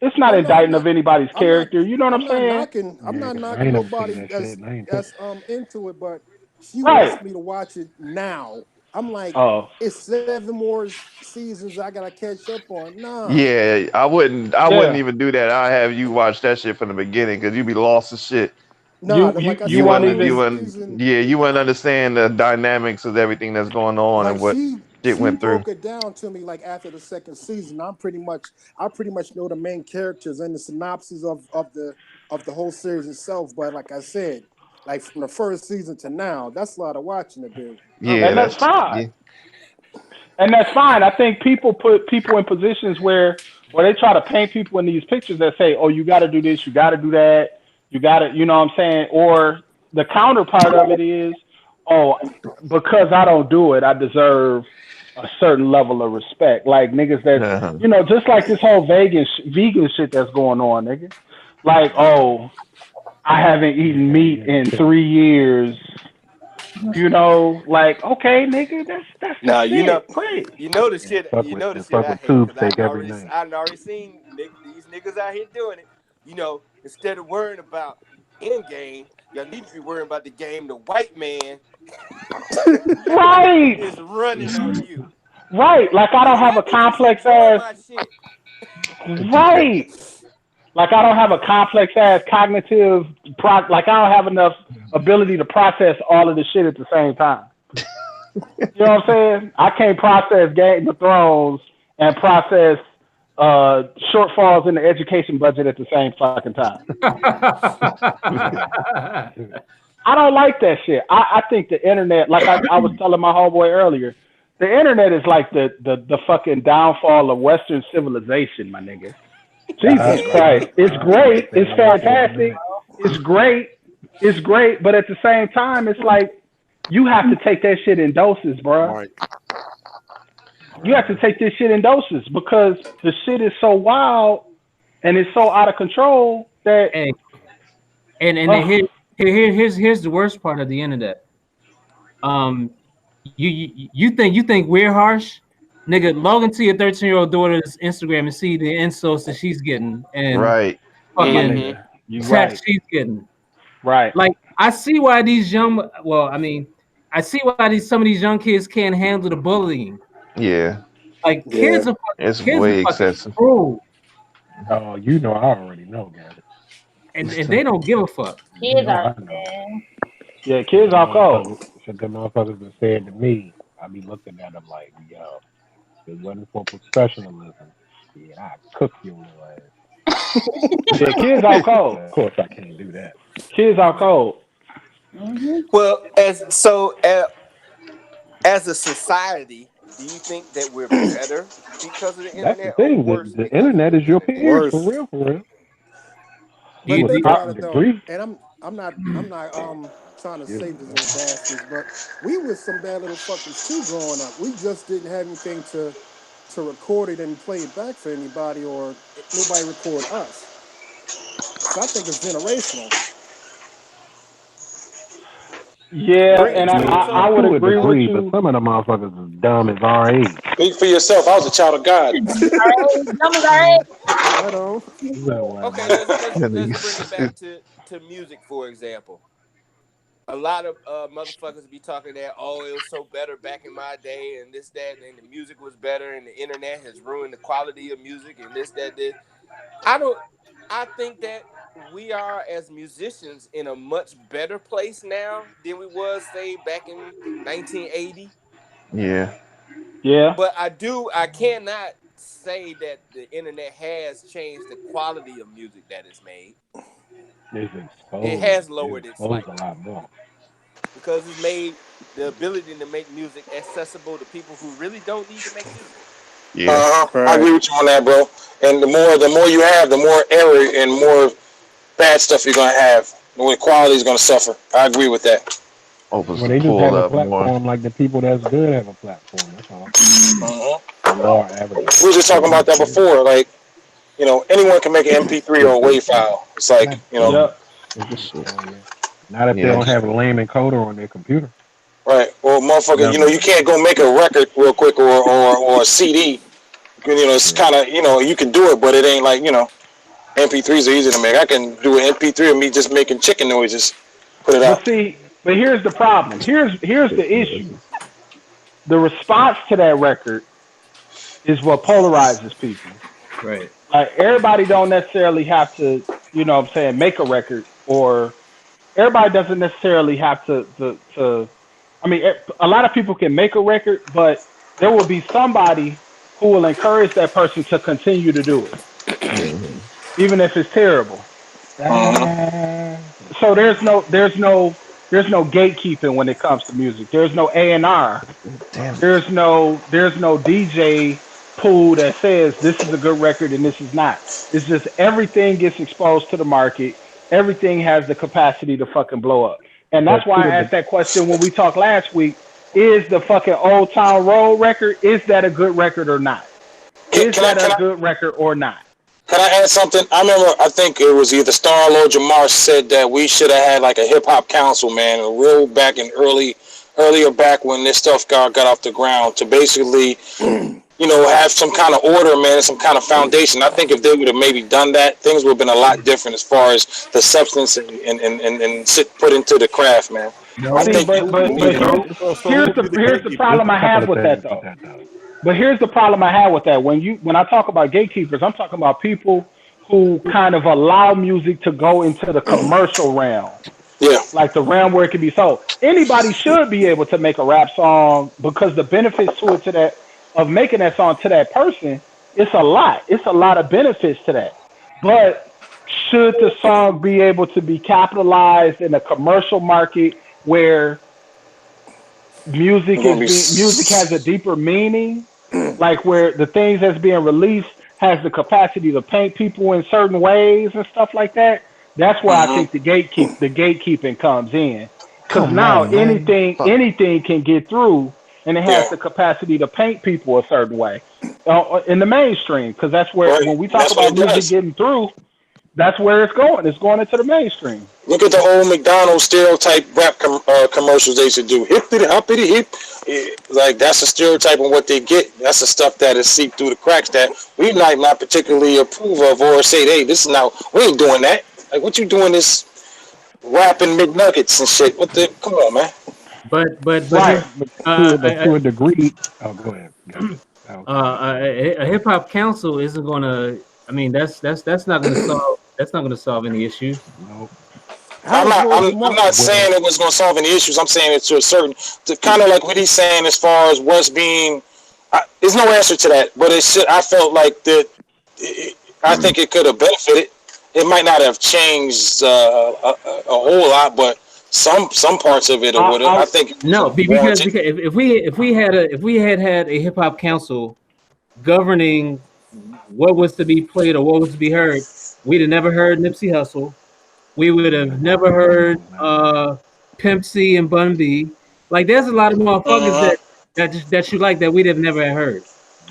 Speaker 4: It's not
Speaker 6: oh no,
Speaker 4: indicting of anybody's
Speaker 6: I'm not.
Speaker 4: character. You know what
Speaker 6: I'm
Speaker 4: I'm
Speaker 6: not
Speaker 4: saying?
Speaker 6: knocking. I'm
Speaker 12: Yeah,
Speaker 6: not
Speaker 12: 'cause I
Speaker 6: knocking
Speaker 12: ain't never seen
Speaker 6: nobody
Speaker 12: that shit.
Speaker 6: that's
Speaker 12: And I ain't
Speaker 6: that's into it. But she
Speaker 4: Right.
Speaker 6: wants me to watch it now. I'm like,
Speaker 4: Oh,
Speaker 6: it's 7 more seasons I gotta catch up on. Nah,
Speaker 9: Yeah, I wouldn't
Speaker 4: yeah.
Speaker 9: even do that. I'll have you watch that shit from the beginning because you'd be lost as shit.
Speaker 6: nah.
Speaker 4: You
Speaker 6: Like I
Speaker 4: you
Speaker 9: You
Speaker 6: said,
Speaker 4: won't
Speaker 6: I'm
Speaker 9: wouldn't
Speaker 6: on
Speaker 9: you
Speaker 4: even.
Speaker 9: wouldn't
Speaker 6: season.
Speaker 9: yeah, you wouldn't understand the dynamics of everything that's going on
Speaker 6: Like
Speaker 9: and what shit
Speaker 6: she
Speaker 9: went through.
Speaker 6: broke it down to me like after the second season. I pretty much know the main characters and the synopsis of the whole series itself. But like I said, like from the first season to now, that's a lot of watching to do. I'm
Speaker 9: Yeah,
Speaker 4: And that's
Speaker 6: good.
Speaker 9: that's
Speaker 4: fine.
Speaker 9: yeah.
Speaker 4: And that's fine. I think people put people in positions where they try to paint people in these pictures that say, "Oh, you got to do this, you got to do that, you got to," you know what I'm saying? Or the counterpart of it is, "Oh, because I don't do it, I deserve a certain level of respect." Like niggas that's,
Speaker 9: Uh-huh.
Speaker 4: just like this whole vegan shit that's going on, nigga. Like, oh, I haven't eaten meat in 3 years. You know, like, okay, nigga, that's the
Speaker 7: Nah,
Speaker 4: shit. Great.
Speaker 7: you know the
Speaker 12: And
Speaker 7: shit.
Speaker 12: fuck
Speaker 7: You
Speaker 12: with
Speaker 7: know the
Speaker 12: and
Speaker 7: shit
Speaker 12: fuck
Speaker 7: I
Speaker 12: with
Speaker 7: hate
Speaker 12: tube
Speaker 7: because
Speaker 12: steak every night.
Speaker 7: I already seen these niggas out here doing it. You know, instead of worrying about end game, y'all need to be worrying about the game. The white man
Speaker 4: Right.
Speaker 7: is running on you.
Speaker 4: Right. Like I don't
Speaker 7: Nigga,
Speaker 4: have a
Speaker 7: let me just
Speaker 4: complex
Speaker 7: enjoy
Speaker 4: ass.
Speaker 7: my shit.
Speaker 4: Right. Like I don't have a complex ass cognitive like I don't have enough ability to process all of the shit at the same time. You know what I'm saying? I can't process Game of Thrones and process shortfalls in the education budget at the same fucking time. I don't like that shit. I think the internet, like I was telling my homeboy earlier, the internet is like the fucking downfall of Western civilization, my nigga. Jesus Christ. It's great. It's fantastic. It's great. It's great. But at the same time, it's like you have to take that shit in doses, bro.
Speaker 11: Right.
Speaker 4: You have to take this shit in doses because the shit is so wild and it's so out of control that.
Speaker 1: Hey, and here's the worst part of the internet. You think we're harsh, nigga? Log into your 13-year-old daughter's Instagram and see the insults that she's getting and
Speaker 9: Right.
Speaker 1: fucking
Speaker 4: You
Speaker 1: text
Speaker 4: right.
Speaker 1: she's getting.
Speaker 4: Right.
Speaker 1: Like I see why these young, well, I mean, I see why some of these young kids can't handle the bullying.
Speaker 9: Yeah.
Speaker 1: Like
Speaker 11: Yeah.
Speaker 9: It's
Speaker 1: kids are
Speaker 9: way
Speaker 1: fucking
Speaker 9: excessive.
Speaker 1: cruel,
Speaker 12: Oh, you know, I already know, Gabby.
Speaker 1: and they don't give a fuck.
Speaker 12: You
Speaker 5: Kids
Speaker 12: know,
Speaker 5: are
Speaker 12: I know.
Speaker 5: man.
Speaker 4: Yeah, kids
Speaker 12: Them
Speaker 4: are cold.
Speaker 12: motherfuckers been saying to me, I be looking at them like, yo, if it wasn't for professionalism, shit, I'd cook your little ass.
Speaker 4: Yeah, kids are cold.
Speaker 12: Of course, I can't do that.
Speaker 4: Kids are cold.
Speaker 5: Mm-hmm.
Speaker 7: Well, as a society, do you think that we're better because of the
Speaker 12: That's the
Speaker 7: internet or
Speaker 12: thing.
Speaker 7: worse
Speaker 12: The
Speaker 7: because of
Speaker 12: internet
Speaker 7: the
Speaker 12: is your
Speaker 7: internet?
Speaker 12: peers, for
Speaker 11: Worse.
Speaker 12: real, for real.
Speaker 1: Do
Speaker 12: To
Speaker 1: you,
Speaker 6: But
Speaker 12: a
Speaker 1: do,
Speaker 6: think about
Speaker 12: certain
Speaker 6: it though,
Speaker 12: degree.
Speaker 6: and I'm not trying to
Speaker 12: You
Speaker 6: save the
Speaker 12: know.
Speaker 6: little bastards, but we was some bad little fuckers too growing up. We just didn't have anything to record it and play it back for anybody, or nobody record us. So I think it's generational.
Speaker 4: Yeah,
Speaker 7: Bring it
Speaker 4: and
Speaker 7: to him,
Speaker 4: I
Speaker 7: Tony.
Speaker 4: would
Speaker 12: To a
Speaker 4: agree with
Speaker 12: degree, but
Speaker 4: you.
Speaker 12: some of the motherfuckers is dumb as our age.
Speaker 3: Speak for yourself. I was a child of God.
Speaker 5: Numbers are eight.
Speaker 6: Right on.
Speaker 12: No way,
Speaker 7: Okay,
Speaker 12: man.
Speaker 7: let's bring it back to music, for example. A lot of motherfuckers be talking that, oh, it was so better back in my day and this that and the music was better and the internet has ruined the quality of music and this. I don't I think that we are as musicians in a much better place now than we was say back in 1980.
Speaker 9: Yeah.
Speaker 4: Yeah.
Speaker 7: But I cannot say that the internet has changed the quality of music that is made.
Speaker 12: It's
Speaker 7: It
Speaker 12: exposed.
Speaker 7: has
Speaker 12: It's
Speaker 7: lowered it
Speaker 12: exposed a
Speaker 7: slightly
Speaker 12: lot more.
Speaker 7: because it's made the ability to make music accessible to people who really don't need to make music.
Speaker 9: Yeah.
Speaker 3: I agree with you on that, bro. And the more you have, the more error and more bad stuff you're gonna have. The more quality is gonna suffer. I agree with that.
Speaker 9: Opens
Speaker 12: Well,
Speaker 9: the
Speaker 12: they just
Speaker 9: pool
Speaker 12: have a
Speaker 9: up more.
Speaker 12: platform like the people that's good have a platform. That's all.
Speaker 3: Uh-huh.
Speaker 12: The lower averages.
Speaker 3: We were just talking about that before. Like, anyone can make an MP3 or a WAV file. It's like,
Speaker 12: Not
Speaker 4: Yep.
Speaker 9: Shit.
Speaker 12: yeah. Not if they
Speaker 9: Yeah.
Speaker 12: don't have a lame encoder on their computer.
Speaker 3: right. Well, motherfucker,
Speaker 12: Never.
Speaker 3: you can't go make a record real quick or a CD. It's
Speaker 12: Yeah.
Speaker 3: kind of, you can do it, but it ain't like, MP3s are easy to make. I can do an MP3 of me just making chicken noises, put it
Speaker 4: But
Speaker 3: out.
Speaker 4: see, but here's the problem. Here's the issue. The response to that record is what polarizes people.
Speaker 1: right?
Speaker 4: Like everybody don't necessarily have to, what I'm saying, make a record, or everybody doesn't necessarily have to I mean, a lot of people can make a record, but there will be somebody who will encourage that person to continue to do it,
Speaker 9: Mm-hmm.
Speaker 4: even if it's terrible.
Speaker 3: Uh-huh.
Speaker 4: So there's no gatekeeping when it comes to music. There's no A&R.
Speaker 9: Damn it.
Speaker 4: There's no DJ pool that says this is a good record and this is not. It's just everything gets exposed to the market. Everything has the capacity to fucking blow up. And that's
Speaker 12: But
Speaker 4: why I asked that question when we talked last week. Is the fucking Old Town Road record, is that a good record or not?
Speaker 3: Can,
Speaker 4: Is
Speaker 3: can I
Speaker 4: that
Speaker 3: can
Speaker 4: a
Speaker 3: I
Speaker 4: good record or not?
Speaker 3: Can I add something? I remember, I think it was either Star or Jamar said that we should have had like a hip hop council, man, real back in earlier back when this stuff got off the ground to basically, have some kind of order, man, and some kind of foundation. I think if they would have maybe done that, things would have been a lot different as far as the substance and put into the craft, man.
Speaker 8: No,
Speaker 3: I
Speaker 4: See,
Speaker 3: think
Speaker 4: but here's the problem I have with that though. But here's the problem I have with that. When I talk about gatekeepers, I'm talking about people who kind of allow music to go into the commercial realm.
Speaker 3: Yeah.
Speaker 4: Like the realm where it can be sold. Anybody should be able to make a rap song because the benefits to it to that of making that song to that person, it's a lot. It's a lot of benefits to that. But should the song be able to be capitalized in a commercial market where music has a deeper meaning, like where the things that's being released has the capacity to paint people in certain ways and stuff like that? That's where I think the gatekeeping comes in, because now anything can get through, and it has the capacity to paint people a certain way in the mainstream. Because that's where when we talk about music getting through, that's where it's going. It's going into the mainstream.
Speaker 3: Look at the old McDonald's stereotype rap commercials they used to do. Hippity hoppity hip. Like that's a stereotype of what they get. That's the stuff that is seeped through the cracks that we might not particularly approve of or say, hey, this is now we ain't doing that. Like what you doing this rapping McNuggets and shit? What the? Come on, man.
Speaker 12: But
Speaker 4: Right.
Speaker 12: to a degree. Oh, go ahead.
Speaker 1: A hip hop council isn't gonna. I mean, that's not gonna solve. That's not gonna solve any issues.
Speaker 12: Nope.
Speaker 3: I'm not saying it was going to solve any issues. I'm saying it to a certain, kind of like what he's saying as far as what's being. There's no answer to that, but I felt like that. I think it could have benefited. It might not have changed a whole lot, but some parts of it would have. I think
Speaker 1: no, because if we had a hip hop council governing what was to be played or what was to be heard, we'd have never heard Nipsey Hussle. We would have never heard Pimp C and Bun B. Like, there's a lot of motherfuckers that you like that we'd have never heard.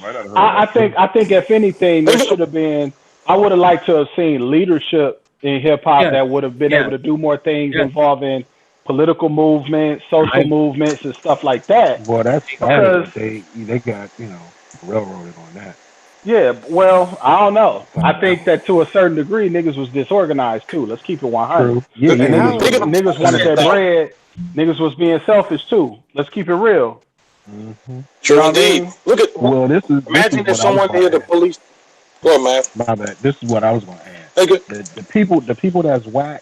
Speaker 4: I think if anything, there should have been. I would have liked to have seen leadership in hip hop that would have been able to do more things involving political movements, social movements, and stuff like that.
Speaker 12: Well, that's because they got railroaded on that.
Speaker 4: Yeah, well, I don't know. I think that to a certain degree, niggas was disorganized too. Let's keep it 100.
Speaker 12: Yeah,
Speaker 4: niggas wanted that bread. Niggas was being selfish too. Let's keep it real.
Speaker 12: Mm-hmm.
Speaker 3: True indeed. Look at.
Speaker 12: Well,
Speaker 3: imagine if someone near the police. Go on, man.
Speaker 12: My bad. This is what I was going to add. The people that's whack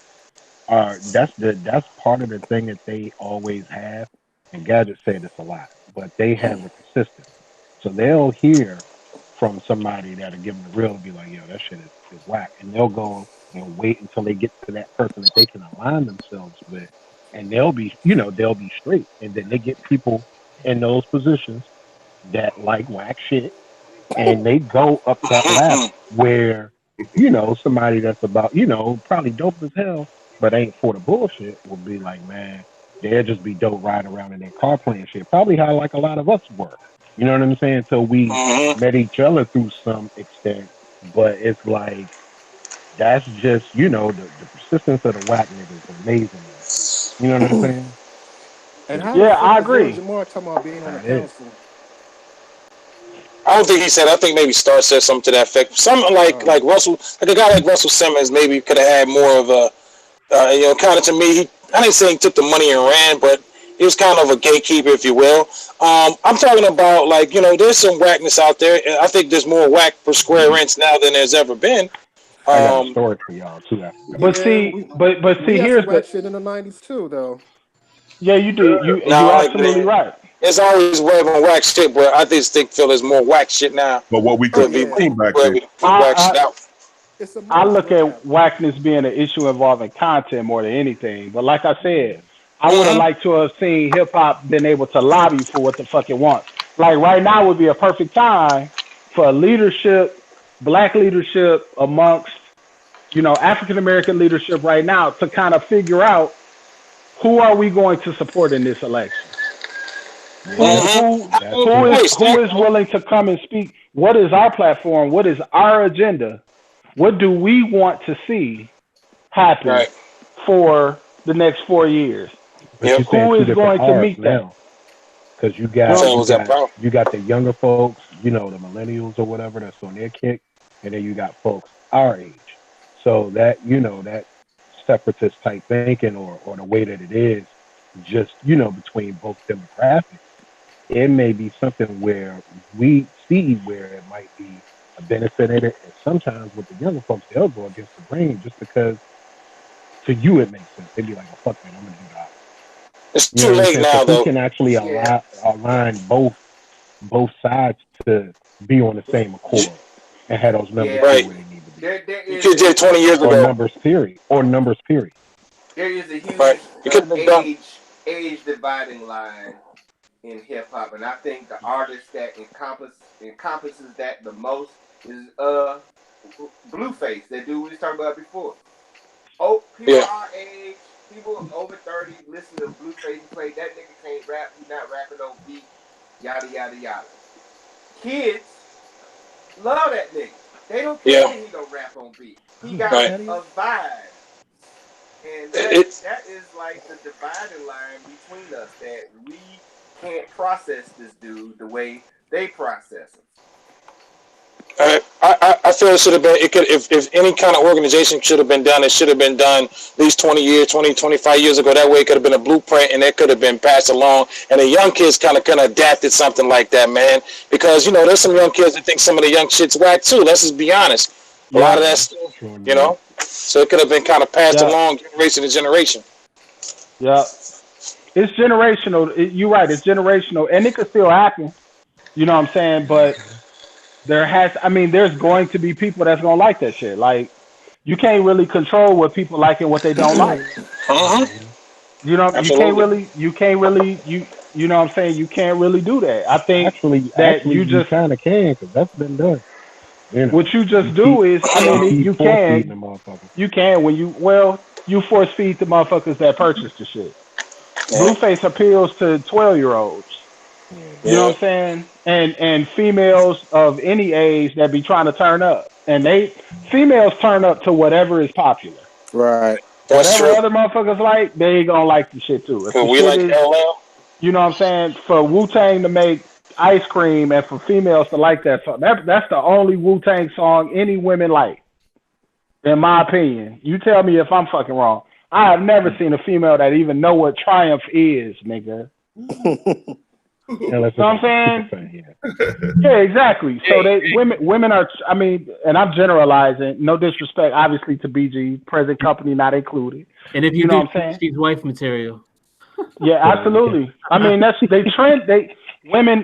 Speaker 12: that's part of the thing that they always have. And Gadget said this a lot, but they have the persistence. So they'll hear from somebody that'll give them the real and be like, yo, that shit is whack. And they'll go and wait until they get to that person that they can align themselves with. And they'll be straight. And then they get people in those positions that like whack shit. And they go up that ladder where, somebody that's about, probably dope as hell, but ain't for the bullshit will be like, man, they'll just be dope riding around in their car playing shit. Probably how like a lot of us were. You know what I'm saying? So we met each other through some extent, but it's like that's just the persistence of the whack niggas is amazing. You know what I'm saying?
Speaker 6: And
Speaker 4: I agree.
Speaker 6: Jamar talking about being on the council.
Speaker 3: I don't think he said. I think maybe Star said something to that effect. Something like Russell, like a guy like Russell Simmons, maybe could have had more of a, kind of to me. I didn't say he took the money and ran, but he was kind of a gatekeeper, if you will. I'm talking about there's some whackness out there. I think there's more whack per square inch now than there's ever been.
Speaker 12: I got a story for y'all too.
Speaker 4: But see, here's the
Speaker 6: shit in the '90s too, though.
Speaker 4: Yeah, you do. You're absolutely right.
Speaker 3: There's always web and whack shit, but I just feel there's more whack shit now.
Speaker 8: But what we could be back then.
Speaker 4: I look at whackness being an issue involving content more than anything. But like I said, I would have liked to have seen hip hop been able to lobby for what the fuck it wants. Like right now would be a perfect time for leadership, black leadership amongst, African American leadership right now to kind of figure out who are we going to support in this election. Who is willing to come and speak? What is our platform? What is our agenda? What do we want to see happen for the next 4 years?
Speaker 12: But you're saying
Speaker 4: Who
Speaker 12: two
Speaker 4: is
Speaker 12: different
Speaker 4: going to
Speaker 12: arcs
Speaker 4: meet that?
Speaker 12: now, because you got the younger folks, the millennials or whatever that's on their kick, and then you got folks our age. So that that separatist type thinking or the way that it is, just between both demographics, it may be something where we see where it might be a benefit in it, and sometimes with the younger folks they'll go against the grain just because to you it makes sense. They'd be like, "Oh fuck man, I'm gonna do that."
Speaker 13: It's
Speaker 12: You
Speaker 13: too
Speaker 12: know what I'm
Speaker 13: late
Speaker 12: saying?
Speaker 13: now,
Speaker 12: So who
Speaker 13: though.
Speaker 12: can actually align both sides to be on the same accord and have those numbers
Speaker 7: Yeah,
Speaker 12: be where they need to be?
Speaker 7: there
Speaker 13: You
Speaker 7: is
Speaker 13: could have did 20 years
Speaker 12: Or
Speaker 13: ago.
Speaker 12: numbers period. Or numbers period.
Speaker 7: there is a huge
Speaker 13: Right. You could have been done.
Speaker 7: age dividing line in hip hop, and I think the artist that encompasses that the most is Blueface, that dude we was talking about before. Oh, people our age, people over 30 listen to Blueface and play that nigga can't rap, he not rapping on beat, yada yada yada. Kids love that nigga. They don't care that he don't rap on beat. He got a vibe. And that is like the dividing line between us, that we can't process this dude the way they process him.
Speaker 13: I feel it should have been. It could, if any kind of organization should have been done, it should have been done at least 20 years, 25 years ago. That way, it could have been a blueprint, and it could have been passed along. And the young kids kind of adapted something like that, man. Because there's some young kids that think some of the young shit's whack too. Let's just be honest. A lot of that stuff, So it could have been kind of passed along generation to generation.
Speaker 4: Yeah, it's generational. You're right. It's generational, and it could still happen. You know what I'm saying? But there's going to be people that's gonna like that shit. Like, you can't really control what people like and what they don't like. You know,
Speaker 13: Absolutely.
Speaker 4: you know what I'm saying? You can't really do that. I think
Speaker 12: Actually,
Speaker 4: you
Speaker 12: you kind of can, because that's been done.
Speaker 4: what you just do is,
Speaker 12: you keep force feeding the motherfuckers.
Speaker 4: you can when you force feed the motherfuckers that purchase the shit. Blueface appeals to 12-year-olds. You know what I'm saying? And females of any age that be trying to turn up. And females turn up to whatever is popular.
Speaker 11: Right.
Speaker 13: That's
Speaker 4: Whatever
Speaker 13: true.
Speaker 4: other motherfuckers like, they gonna like the shit too. If the
Speaker 13: We
Speaker 4: shit
Speaker 13: like
Speaker 4: is,
Speaker 13: LL.
Speaker 4: you know what I'm saying, for Wu-Tang to make ice cream and for females to like that song, that's the only Wu-Tang song any women like, in my opinion. You tell me if I'm fucking wrong. I have never seen a female that even know what Triumph is, nigga. You know what I'm saying? Yeah, exactly. So women are, and I'm generalizing, no disrespect, obviously, to BG, present company not included.
Speaker 1: And if you
Speaker 4: know
Speaker 1: do,
Speaker 4: what I'm saying?
Speaker 1: she's wife material.
Speaker 4: Yeah, absolutely. Women,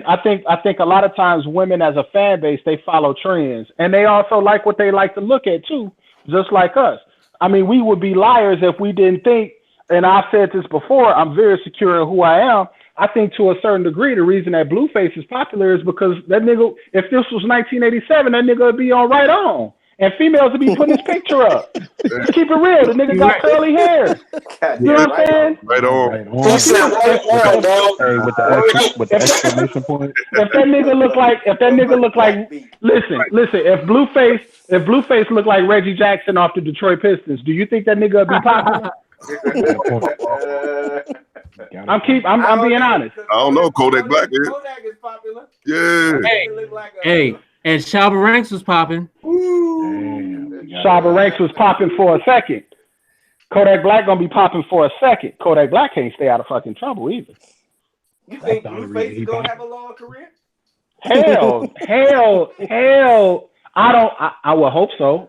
Speaker 4: I think a lot of times women as a fan base, they follow trends, and they also like what they like to look at too, just like us. We would be liars if we didn't think, and I've said this before, I'm very secure in who I am. I think to a certain degree, the reason that Blueface is popular is because that nigga, if this was 1987, that nigga would be on Right On. And females would be putting his picture up. Let's keep it real. The nigga got curly hair. You know what I'm saying?
Speaker 8: Right on.
Speaker 13: He said right on, dog.
Speaker 12: Hey, with the exclamation point.
Speaker 4: If that nigga look like listen, if Blueface looked like Reggie Jackson off the Detroit Pistons, do you think that nigga would be popular? I'm being honest.
Speaker 8: I don't know. Kodak Black is.
Speaker 7: Kodak is popular.
Speaker 8: Yeah.
Speaker 1: Hey, and Shabba Ranks was popping.
Speaker 4: Shabba Ranks was popping for a second. Kodak Black gonna be popping for a second. Kodak Black can't stay out of fucking trouble either.
Speaker 7: You think Blueface is gonna have a long career?
Speaker 4: Hell. I would hope so.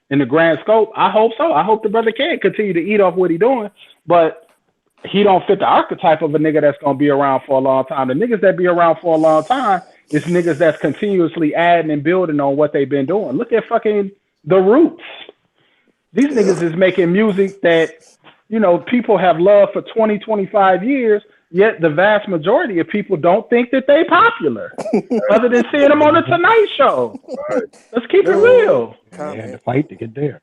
Speaker 4: In the grand scope, I hope so. I hope the brother can continue to eat off what he doing, but he don't fit the archetype of a nigga that's gonna be around for a long time. The niggas that be around for a long time is niggas that's continuously adding and building on what they've been doing. Look at fucking The Roots. These niggas is making music that, people have loved for 20, 25 years, yet the vast majority of people don't think that they popular, other than seeing them on the Tonight Show. Let's keep it real.
Speaker 12: They had to fight to get there.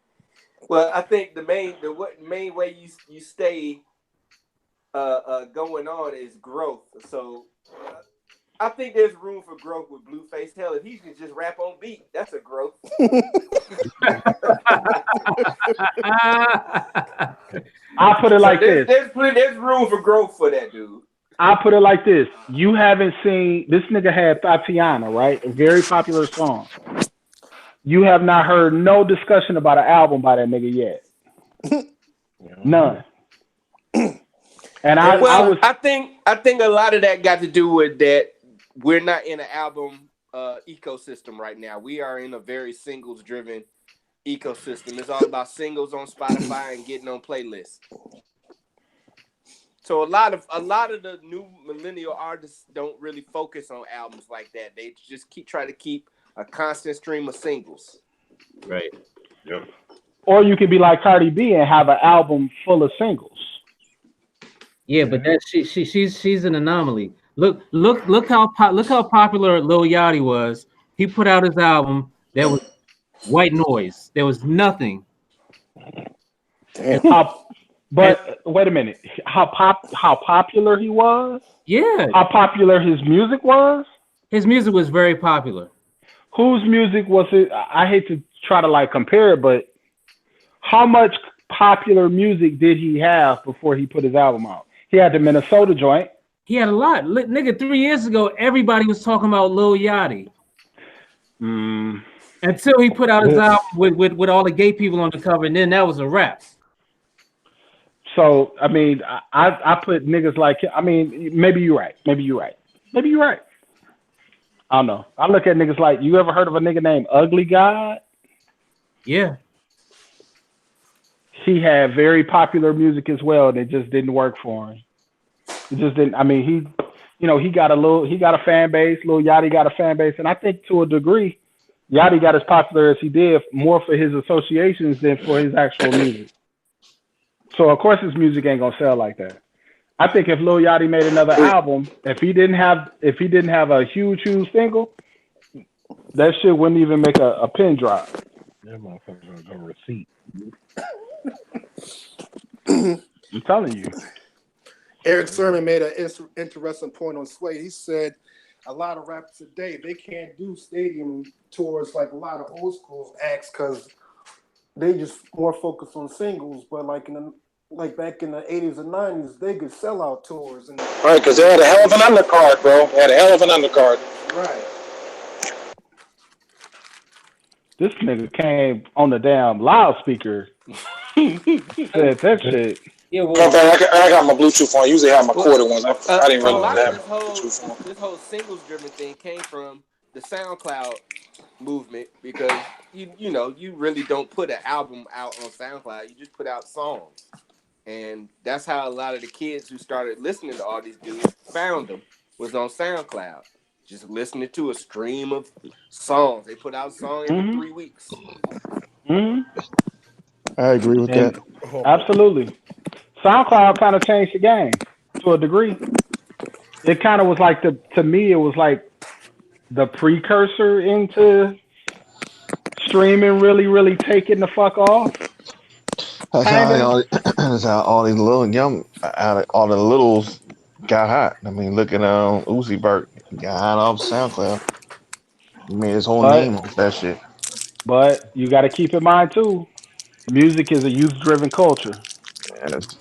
Speaker 7: Well, I think the main way you stay going on is growth. So I think there's room for growth with Blueface. Hell, if he can just rap on beat, that's a growth.
Speaker 4: I'll put it like this.
Speaker 7: There's room for growth for that dude.
Speaker 4: I'll put it like this. You haven't seen this nigga had Tatiana, right? A very popular song. You have not heard no discussion about an album by that nigga yet. None. And
Speaker 7: I think a lot of that got to do with that we're not in an album ecosystem right now. We are in a very singles driven ecosystem. It's all about singles on Spotify and getting on playlists. So a lot of the new millennial artists don't really focus on albums like that. They just try to keep a constant stream of singles.
Speaker 1: Right.
Speaker 8: Yep.
Speaker 4: Or you could be like Cardi B and have an album full of singles.
Speaker 1: Yeah, but that she's an anomaly. Look how popular Lil Yachty was. He put out his album. There was white noise. There was nothing.
Speaker 4: But wait a minute. How popular he was?
Speaker 1: Yeah.
Speaker 4: How popular his music was?
Speaker 1: His music was very popular.
Speaker 4: Whose music was it? I hate to try to like compare it, but how much popular music did he have before he put his album out? He had the Minnesota joint.
Speaker 1: He had a lot. Nigga, 3 years ago, everybody was talking about Lil Yachty. Until he put out his album with all the gay people on the cover, and then that was a wrap.
Speaker 4: So, I mean, I put niggas like, I mean, maybe you're right. I don't know. I look at niggas like, you ever heard of a nigga named Ugly God?
Speaker 1: Yeah.
Speaker 4: He had very popular music as well, and it just didn't work for him. It just didn't. I mean, he got a fan base. Lil Yachty got a fan base, and I think to a degree, Yachty got as popular as he did more for his associations than for his actual music. So of course his music ain't gonna sell like that. I think if Lil Yachty made another album, if he didn't have a huge single, that shit wouldn't even make a pin drop.
Speaker 12: That motherfucker gonna go receipt.
Speaker 4: I'm telling you.
Speaker 6: Eric Sermon made an interesting point on Sway. He said a lot of rappers today, they can't do stadium tours like a lot of old school acts because they just more focused on singles. But like back in the 80s and 90s, they could sell out tours.
Speaker 13: Right, because they had a hell of an undercard, bro. They had a hell of an undercard.
Speaker 6: Right.
Speaker 4: This nigga came on the damn loudspeaker. Said that shit.
Speaker 5: Yeah, well,
Speaker 13: I got my Bluetooth on. I usually have my corded ones. I didn't realize that.
Speaker 7: This whole singles driven thing came from the SoundCloud movement because you really don't put an album out on SoundCloud. You just put out songs, and that's how a lot of the kids who started listening to all these dudes found them, was on SoundCloud, just listening to a stream of songs. They put out a song every 3 weeks.
Speaker 2: I agree with that.
Speaker 4: Absolutely. SoundCloud kind of changed the game to a degree. It kind of was like to me, it was like the precursor into streaming really taking the fuck off.
Speaker 9: That's how all these little all the littles got hot. I mean, look at Uzi Vert got hot off SoundCloud. He made his whole name off that shit.
Speaker 4: But you got to keep in mind too, music is a youth-driven culture.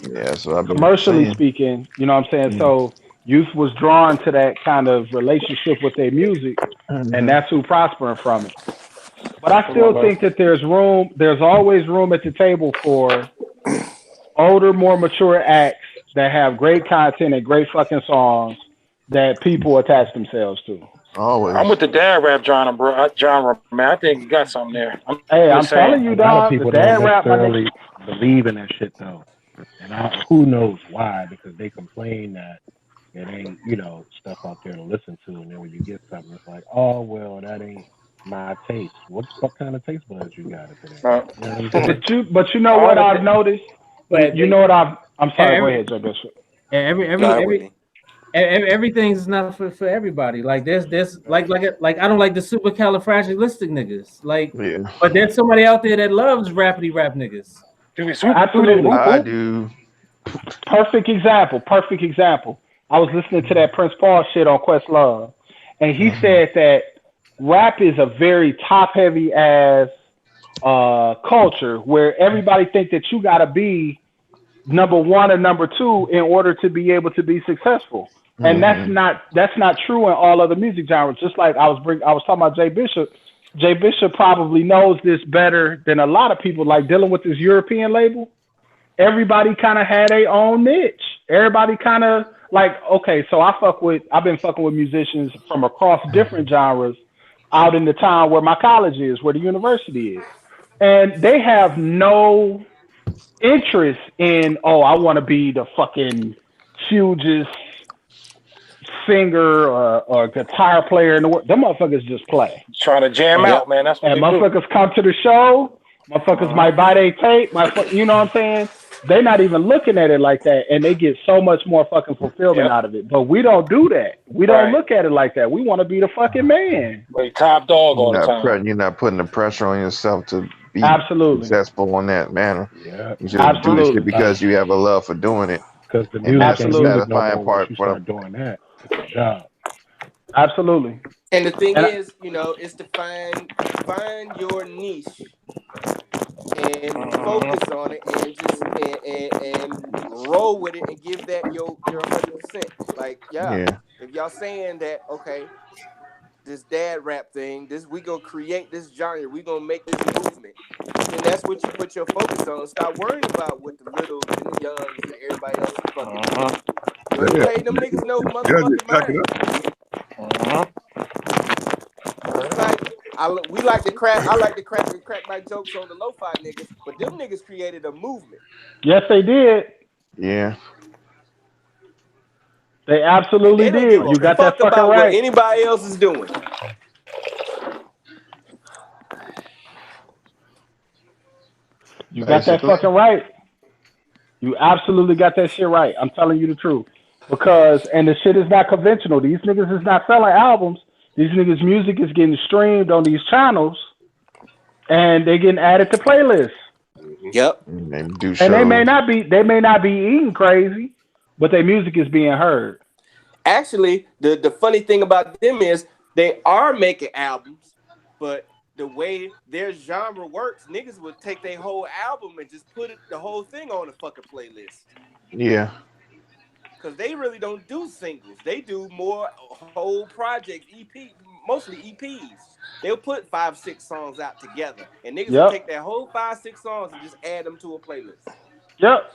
Speaker 9: Yeah, so I've been
Speaker 4: commercially speaking, you know what I'm saying? So youth was drawn to that kind of relationship with their music, and that's who prospering from it. But I still think that there's always room at the table for older, more mature acts that have great content and great fucking songs that people attach themselves to.
Speaker 9: Always.
Speaker 13: I'm with the dad rap genre, bro. Man, I think you got something there.
Speaker 4: I'm telling you, dog.
Speaker 12: People don't necessarily believe in that shit, though. And who knows why, because they complain that it ain't, stuff out there to listen to. And then when you get something, it's like, oh, well, that ain't my taste. What kind of taste buds you got today?
Speaker 4: But you know what I've noticed? You know what I'm sorry, go ahead, Joe Bishop.
Speaker 1: Everything's not for everybody. Like there's like I don't like the supercalifragilistic niggas. But there's somebody out there that loves rapidy rap niggas.
Speaker 4: Absolutely.
Speaker 9: I do.
Speaker 4: Perfect example. I was listening to that Prince Paul shit on Questlove, and he said that rap is a very top heavy ass culture where everybody think that you gotta be number one or number two in order to be able to be successful. And that's not true in all other music genres. Just like I was talking about Jay Bishop. Jay Bishop probably knows this better than a lot of people. Like dealing with this European label, everybody kind of had their own niche. Everybody kind of like, okay, so I've been fucking with musicians from across different genres out in the town where my college is, where the university is, and they have no interest in, oh, I want to be the fucking hugest singer or guitar player in the world. Them motherfuckers just play.
Speaker 3: Trying to jam out, man. That's what
Speaker 4: And
Speaker 3: they do.
Speaker 4: motherfuckers come to the show. Motherfuckers might buy their tape. You know what I'm saying? They're not even looking at it like that, and they get so much more fucking fulfillment out of it. But we don't do that. We don't look at it like that. We want to be the fucking man.
Speaker 3: Like top dog all the time.
Speaker 9: You're not putting the pressure on yourself to be successful on that manner.
Speaker 12: Yeah,
Speaker 9: you just do this shit because you have a love for doing it.
Speaker 12: Because the
Speaker 9: and that's
Speaker 12: music
Speaker 9: the
Speaker 12: ain't music no
Speaker 9: satisfying
Speaker 12: more
Speaker 9: part
Speaker 12: once you
Speaker 9: for
Speaker 12: start doing that. It's a job.
Speaker 4: Absolutely.
Speaker 7: And the thing is, you know, is to find your niche and focus on it and just and roll with it and give that your 100%. Like, if y'all saying that, okay, this dad rap thing, we gonna create this genre, we gonna make this movement, and that's what you put your focus on. Stop worrying about what the littles and the youngs and everybody else is fucking doing. You pay them niggas no motherfucking mind. It's like we like to crack. I like to crack my jokes on the lo-fi niggas, but them niggas created a movement.
Speaker 4: Yes, they did.
Speaker 9: Yeah.
Speaker 4: They absolutely did. You got that fucking
Speaker 7: about
Speaker 4: right.
Speaker 7: What anybody else is doing.
Speaker 4: You got that fucking right. You absolutely got that shit right. I'm telling you the truth. And the shit is not conventional. These niggas is not selling albums. These niggas' music is getting streamed on these channels, and they getting added to playlists.
Speaker 7: Yep.
Speaker 9: And they do shows.
Speaker 4: And they may not be eating crazy, but their music is being heard.
Speaker 7: Actually, the funny thing about them is they are making albums, but the way their genre works, niggas would take their whole album and just put the whole thing on a fucking playlist.
Speaker 9: Yeah.
Speaker 7: Because they really don't do singles. They do more whole projects, mostly EPs. They'll put 5-6 songs out together. And niggas will take that whole 5-6 songs and just add them to a playlist.
Speaker 4: Yep.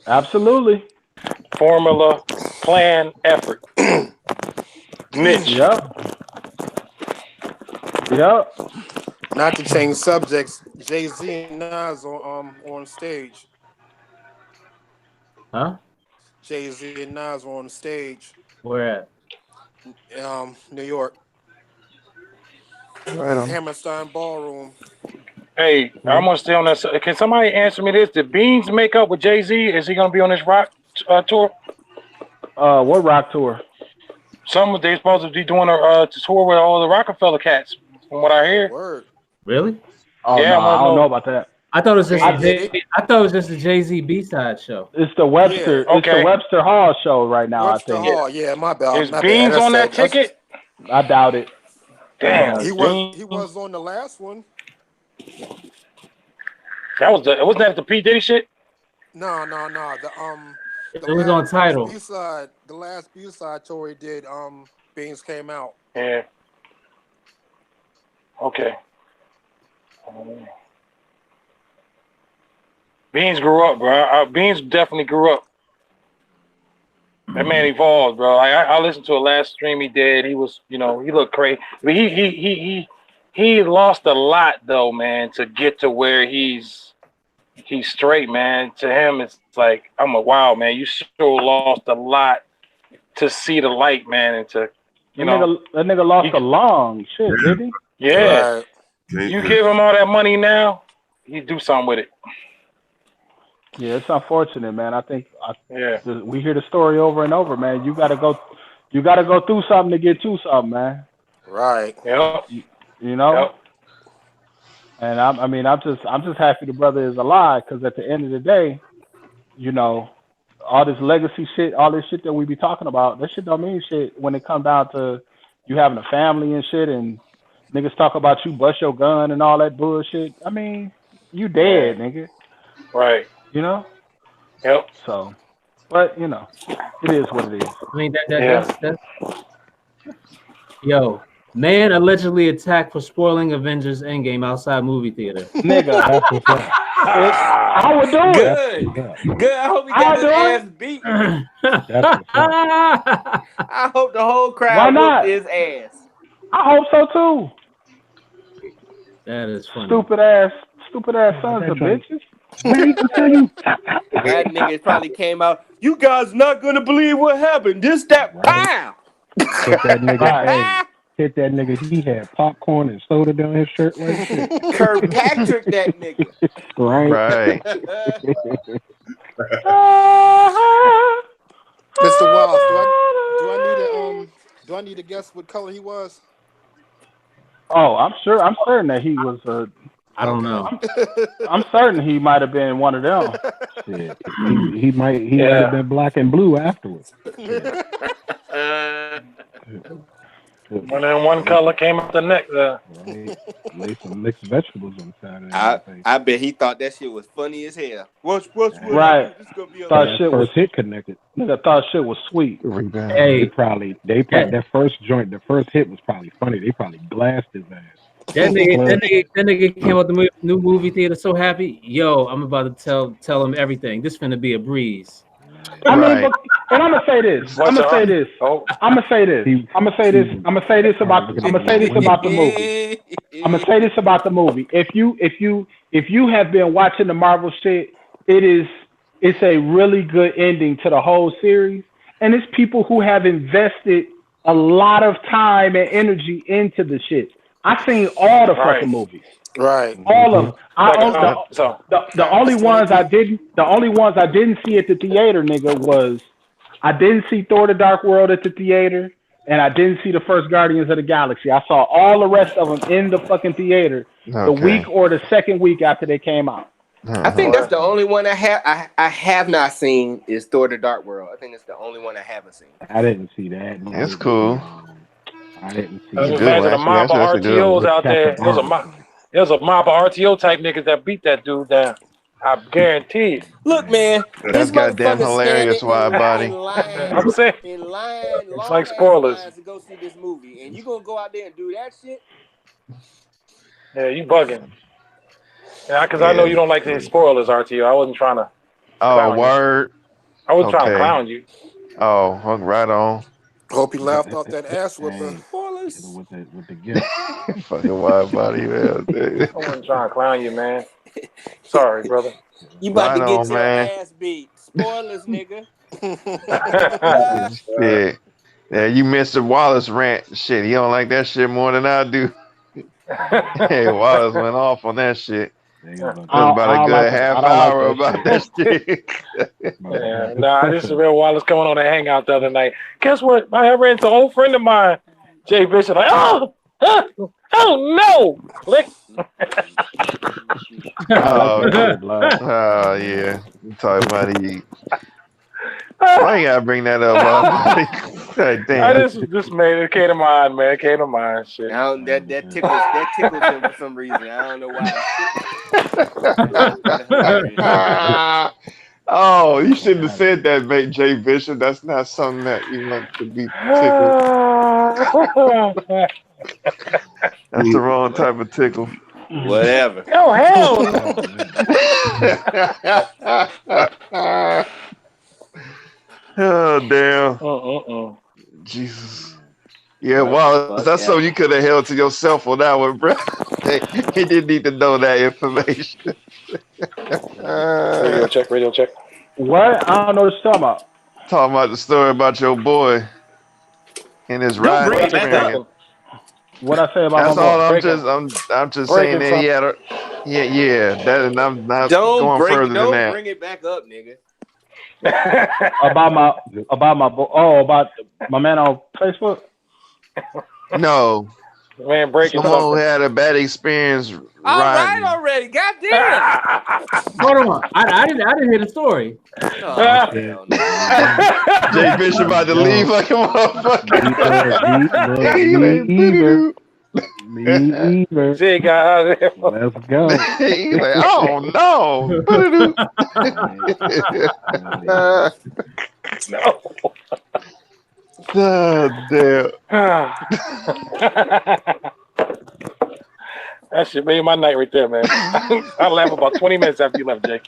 Speaker 4: Absolutely.
Speaker 3: Formula, plan, effort. Niche.
Speaker 4: Yep.
Speaker 6: Not to change subjects, Jay-Z and Nas on stage.
Speaker 1: Huh?
Speaker 6: Jay-Z and Nas were on stage.
Speaker 1: Where
Speaker 6: at? New York.
Speaker 9: Right on.
Speaker 6: Hammerstein Ballroom.
Speaker 3: Hey, I'm gonna stay on that. Can somebody answer me this? Did Beans make up with Jay-Z? Is he gonna be on this rock tour?
Speaker 4: What rock tour?
Speaker 3: They supposed to be doing a tour with all the Rockefeller cats, from what I hear.
Speaker 6: Word.
Speaker 1: Really?
Speaker 4: Oh yeah, no, I don't know about that.
Speaker 1: I thought it was just a Jay-Z B-side show.
Speaker 4: It's the Webster.
Speaker 3: Yeah.
Speaker 4: It's the Webster Hall show right now.
Speaker 6: Webster
Speaker 4: I think.
Speaker 6: Hall. Yeah, my bad.
Speaker 3: Is Beans on that ticket?
Speaker 4: I doubt it.
Speaker 3: Damn.
Speaker 6: He was on the last one.
Speaker 3: Wasn't that the P Diddy shit?
Speaker 6: No.
Speaker 1: It was on Tidal.
Speaker 6: The last B-side tour he did, Beans came out.
Speaker 3: Yeah. Okay. Beans grew up, bro. Beans definitely grew up. That man evolved, bro. I listened to a last stream he did. He was, he looked crazy. I mean, he lost a lot though, man, to get to where he's straight, man. To him, it's like, wow, man, you sure lost a lot to see the light, man, and to that
Speaker 4: nigga lost a lung. Shit, did he?
Speaker 3: Yeah. Right. You give him all that money now, he do something with it.
Speaker 4: Yeah, it's unfortunate, man. I think we hear the story over and over, man. You gotta go through something to get to something, man.
Speaker 6: Right.
Speaker 3: Yep.
Speaker 4: You know.
Speaker 3: Yep.
Speaker 4: And I'm just happy the brother is alive, because at the end of the day, all this legacy shit, all this shit that we be talking about, that shit don't mean shit when it comes down to you having a family and shit, and niggas talk about you bust your gun and all that bullshit. I mean, you dead, nigga.
Speaker 3: Right.
Speaker 4: You know.
Speaker 3: Yep.
Speaker 4: So, but you know, it is what it is.
Speaker 1: I mean that's yo. Man allegedly attacked for spoiling Avengers Endgame outside movie theater.
Speaker 4: Nigga,
Speaker 12: That's what's up.
Speaker 4: I would do it.
Speaker 7: Good. Good. I hope he got his ass beat.
Speaker 12: That's what's up.
Speaker 7: I hope the whole
Speaker 4: Why
Speaker 7: crowd
Speaker 4: not?
Speaker 7: whooped his ass.
Speaker 4: I hope so too.
Speaker 1: That is funny.
Speaker 4: Stupid ass sons of bitches.
Speaker 12: Wait until you.
Speaker 7: That nigga probably came out. You guys not gonna believe what happened. This, that, pow.
Speaker 12: Hit that nigga. Hey, hit that nigga. He had popcorn and soda down his shirt like shit.
Speaker 7: Kirkpatrick, that nigga.
Speaker 9: Right.
Speaker 6: Mr. Wiles, do I need to guess what color he was?
Speaker 4: Oh, I'm certain that he was
Speaker 1: I don't know.
Speaker 4: I'm certain he might have been one of them.
Speaker 12: Shit. He might have been black and blue afterwards.
Speaker 3: And then one color came out the next.
Speaker 12: Right. Lay some mixed vegetables on the side of that.
Speaker 7: I bet he thought that shit was funny as hell. What's
Speaker 4: right?
Speaker 7: This gonna be
Speaker 4: thought shit was
Speaker 12: hit connected.
Speaker 4: Nigga thought shit was sweet.
Speaker 12: Hey, they probably that first joint, the first hit was probably funny. They probably glassed his ass.
Speaker 1: That nigga came out the new movie theater so happy. Yo, I'm about to tell him everything. This finna be a breeze.
Speaker 4: I mean, and I'm gonna say this. I'm gonna say this about the movie. I'm gonna say this about the movie. If you have been watching the Marvel shit, it's a really good ending to the whole series, and it's people who have invested a lot of time and energy into the shit. I seen all the fucking movies.
Speaker 6: Right.
Speaker 4: All of them. The only ones I didn't see at the theater, nigga, was I didn't see Thor: The Dark World at the theater, and I didn't see the first Guardians of the Galaxy. I saw all the rest of them in the fucking theater the week or the second week after they came out.
Speaker 7: I think that's the only one I have not seen is Thor: The Dark World. I think that's the only one I haven't seen.
Speaker 12: I didn't see that.
Speaker 9: That's cool.
Speaker 12: I didn't see
Speaker 3: There's
Speaker 12: that.
Speaker 3: a mob of RTOs out there. There's a mob of RTO type niggas that beat that dude down. I guarantee.
Speaker 7: Look, man,
Speaker 9: that's goddamn hilarious, wide body.
Speaker 3: I'm saying, it's like spoilers.
Speaker 7: To go see this movie, and you gonna go out there and do that shit?
Speaker 3: Yeah, you bugging. Yeah, because I know you don't like the spoilers, RTO. I wasn't trying to.
Speaker 9: Oh, word.
Speaker 3: I wasn't trying to clown you.
Speaker 9: Oh, right on.
Speaker 6: Hope he laughed off that ass whipping.
Speaker 12: With the gift.
Speaker 9: Fucking wide body, man.
Speaker 3: I wasn't trying to clown you, man. Sorry, brother.
Speaker 7: You about to get your ass beat. Spoilers, nigga.
Speaker 9: Shit. Yeah, you missed the Wallace rant. Shit, he don't like that shit more than I do. Hey, Wallace went off on that shit. It was about a good half hour about that shit.
Speaker 3: Yeah, this is real Wallace coming on a hangout the other night. Guess what? I ran into an old friend of mine, Jay Bishop. Like, oh no! Click.
Speaker 9: Oh yeah. You talking about it. Why you gotta bring that up?
Speaker 3: Damn. I just made it came to mind, man. It came to mind. Shit.
Speaker 7: That tickles him for some reason. I don't know why.
Speaker 9: Oh, you shouldn't have said that, mate, Jay Bishop. That's not something that you want to be tickled. That's the wrong type of tickle.
Speaker 7: Whatever.
Speaker 3: Oh hell no.
Speaker 9: Oh damn. Jesus. Yeah, Wallace, that's something you could have held to yourself on that one, bro. He didn't need to know that information.
Speaker 3: Radio check.
Speaker 4: What? I don't know what you're talking about.
Speaker 9: Talking about the story about your boy and his ride experience.
Speaker 4: What I say about
Speaker 9: that's all. I'm just saying that he had a that, and I'm not going further than that.
Speaker 7: Don't bring it back up, nigga.
Speaker 4: about my man on Facebook.
Speaker 9: No,
Speaker 3: Man, breaking
Speaker 9: Someone who
Speaker 3: something.
Speaker 9: had a bad experience
Speaker 7: All right
Speaker 9: riding.
Speaker 7: already. Goddamn.
Speaker 1: Hold on, I didn't hear the story.
Speaker 7: Oh,
Speaker 12: That
Speaker 7: hell
Speaker 12: shit.
Speaker 7: no.
Speaker 9: Jay Bishop about to leave like a motherfucker.
Speaker 12: Me either. Me either.
Speaker 3: Jay got out of there.
Speaker 12: Let's go.
Speaker 9: He's like, oh no.
Speaker 3: No.
Speaker 9: Oh, damn.
Speaker 3: That shit made my night right there, man. I laughed about 20 minutes after you left, Jay.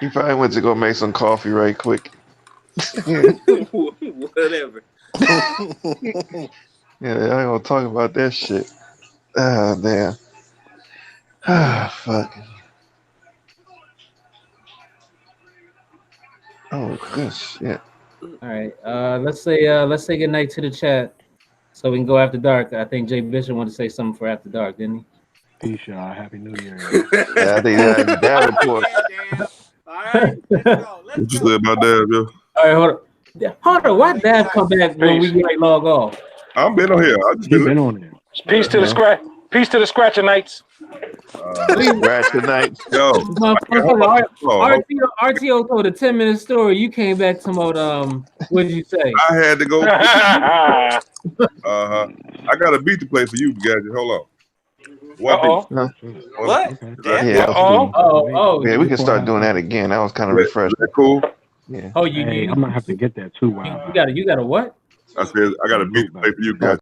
Speaker 9: He probably went to go make some coffee right quick.
Speaker 7: Whatever.
Speaker 9: Yeah, I ain't gonna talk about that shit. Ah, damn. Ah, fuck. Oh, good shit.
Speaker 1: All right. Let's say good night to the chat, so we can go after dark. I think Jay Bishop wanted to say something for after dark, didn't he?
Speaker 12: Peace, y'all. Happy New Year.
Speaker 9: Yeah, I think that report.
Speaker 7: All right, let's go.
Speaker 8: What you say about that, Joe?
Speaker 1: All right, hold on. Hold on. Why Dad come back when we like log off?
Speaker 8: I'm been on here. I just
Speaker 12: Been on there.
Speaker 3: Peace to the scratch. Peace to the Scratcherites.
Speaker 9: Scratch tonight.
Speaker 8: Yo,
Speaker 1: RTO told a 10-minute story. You came back to mode. What did you say?
Speaker 8: I had to go. I got a beat to play for you, Gadget. Hold on. What?
Speaker 7: What?
Speaker 9: Yeah. Yeah, we can start doing that again. That was kind of refreshing.
Speaker 8: That cool?
Speaker 9: Yeah.
Speaker 1: Oh, you
Speaker 12: Hey, I'm gonna have to get that too. Wow.
Speaker 1: You got a what?
Speaker 8: I said I got a beat to play for you, Gadget.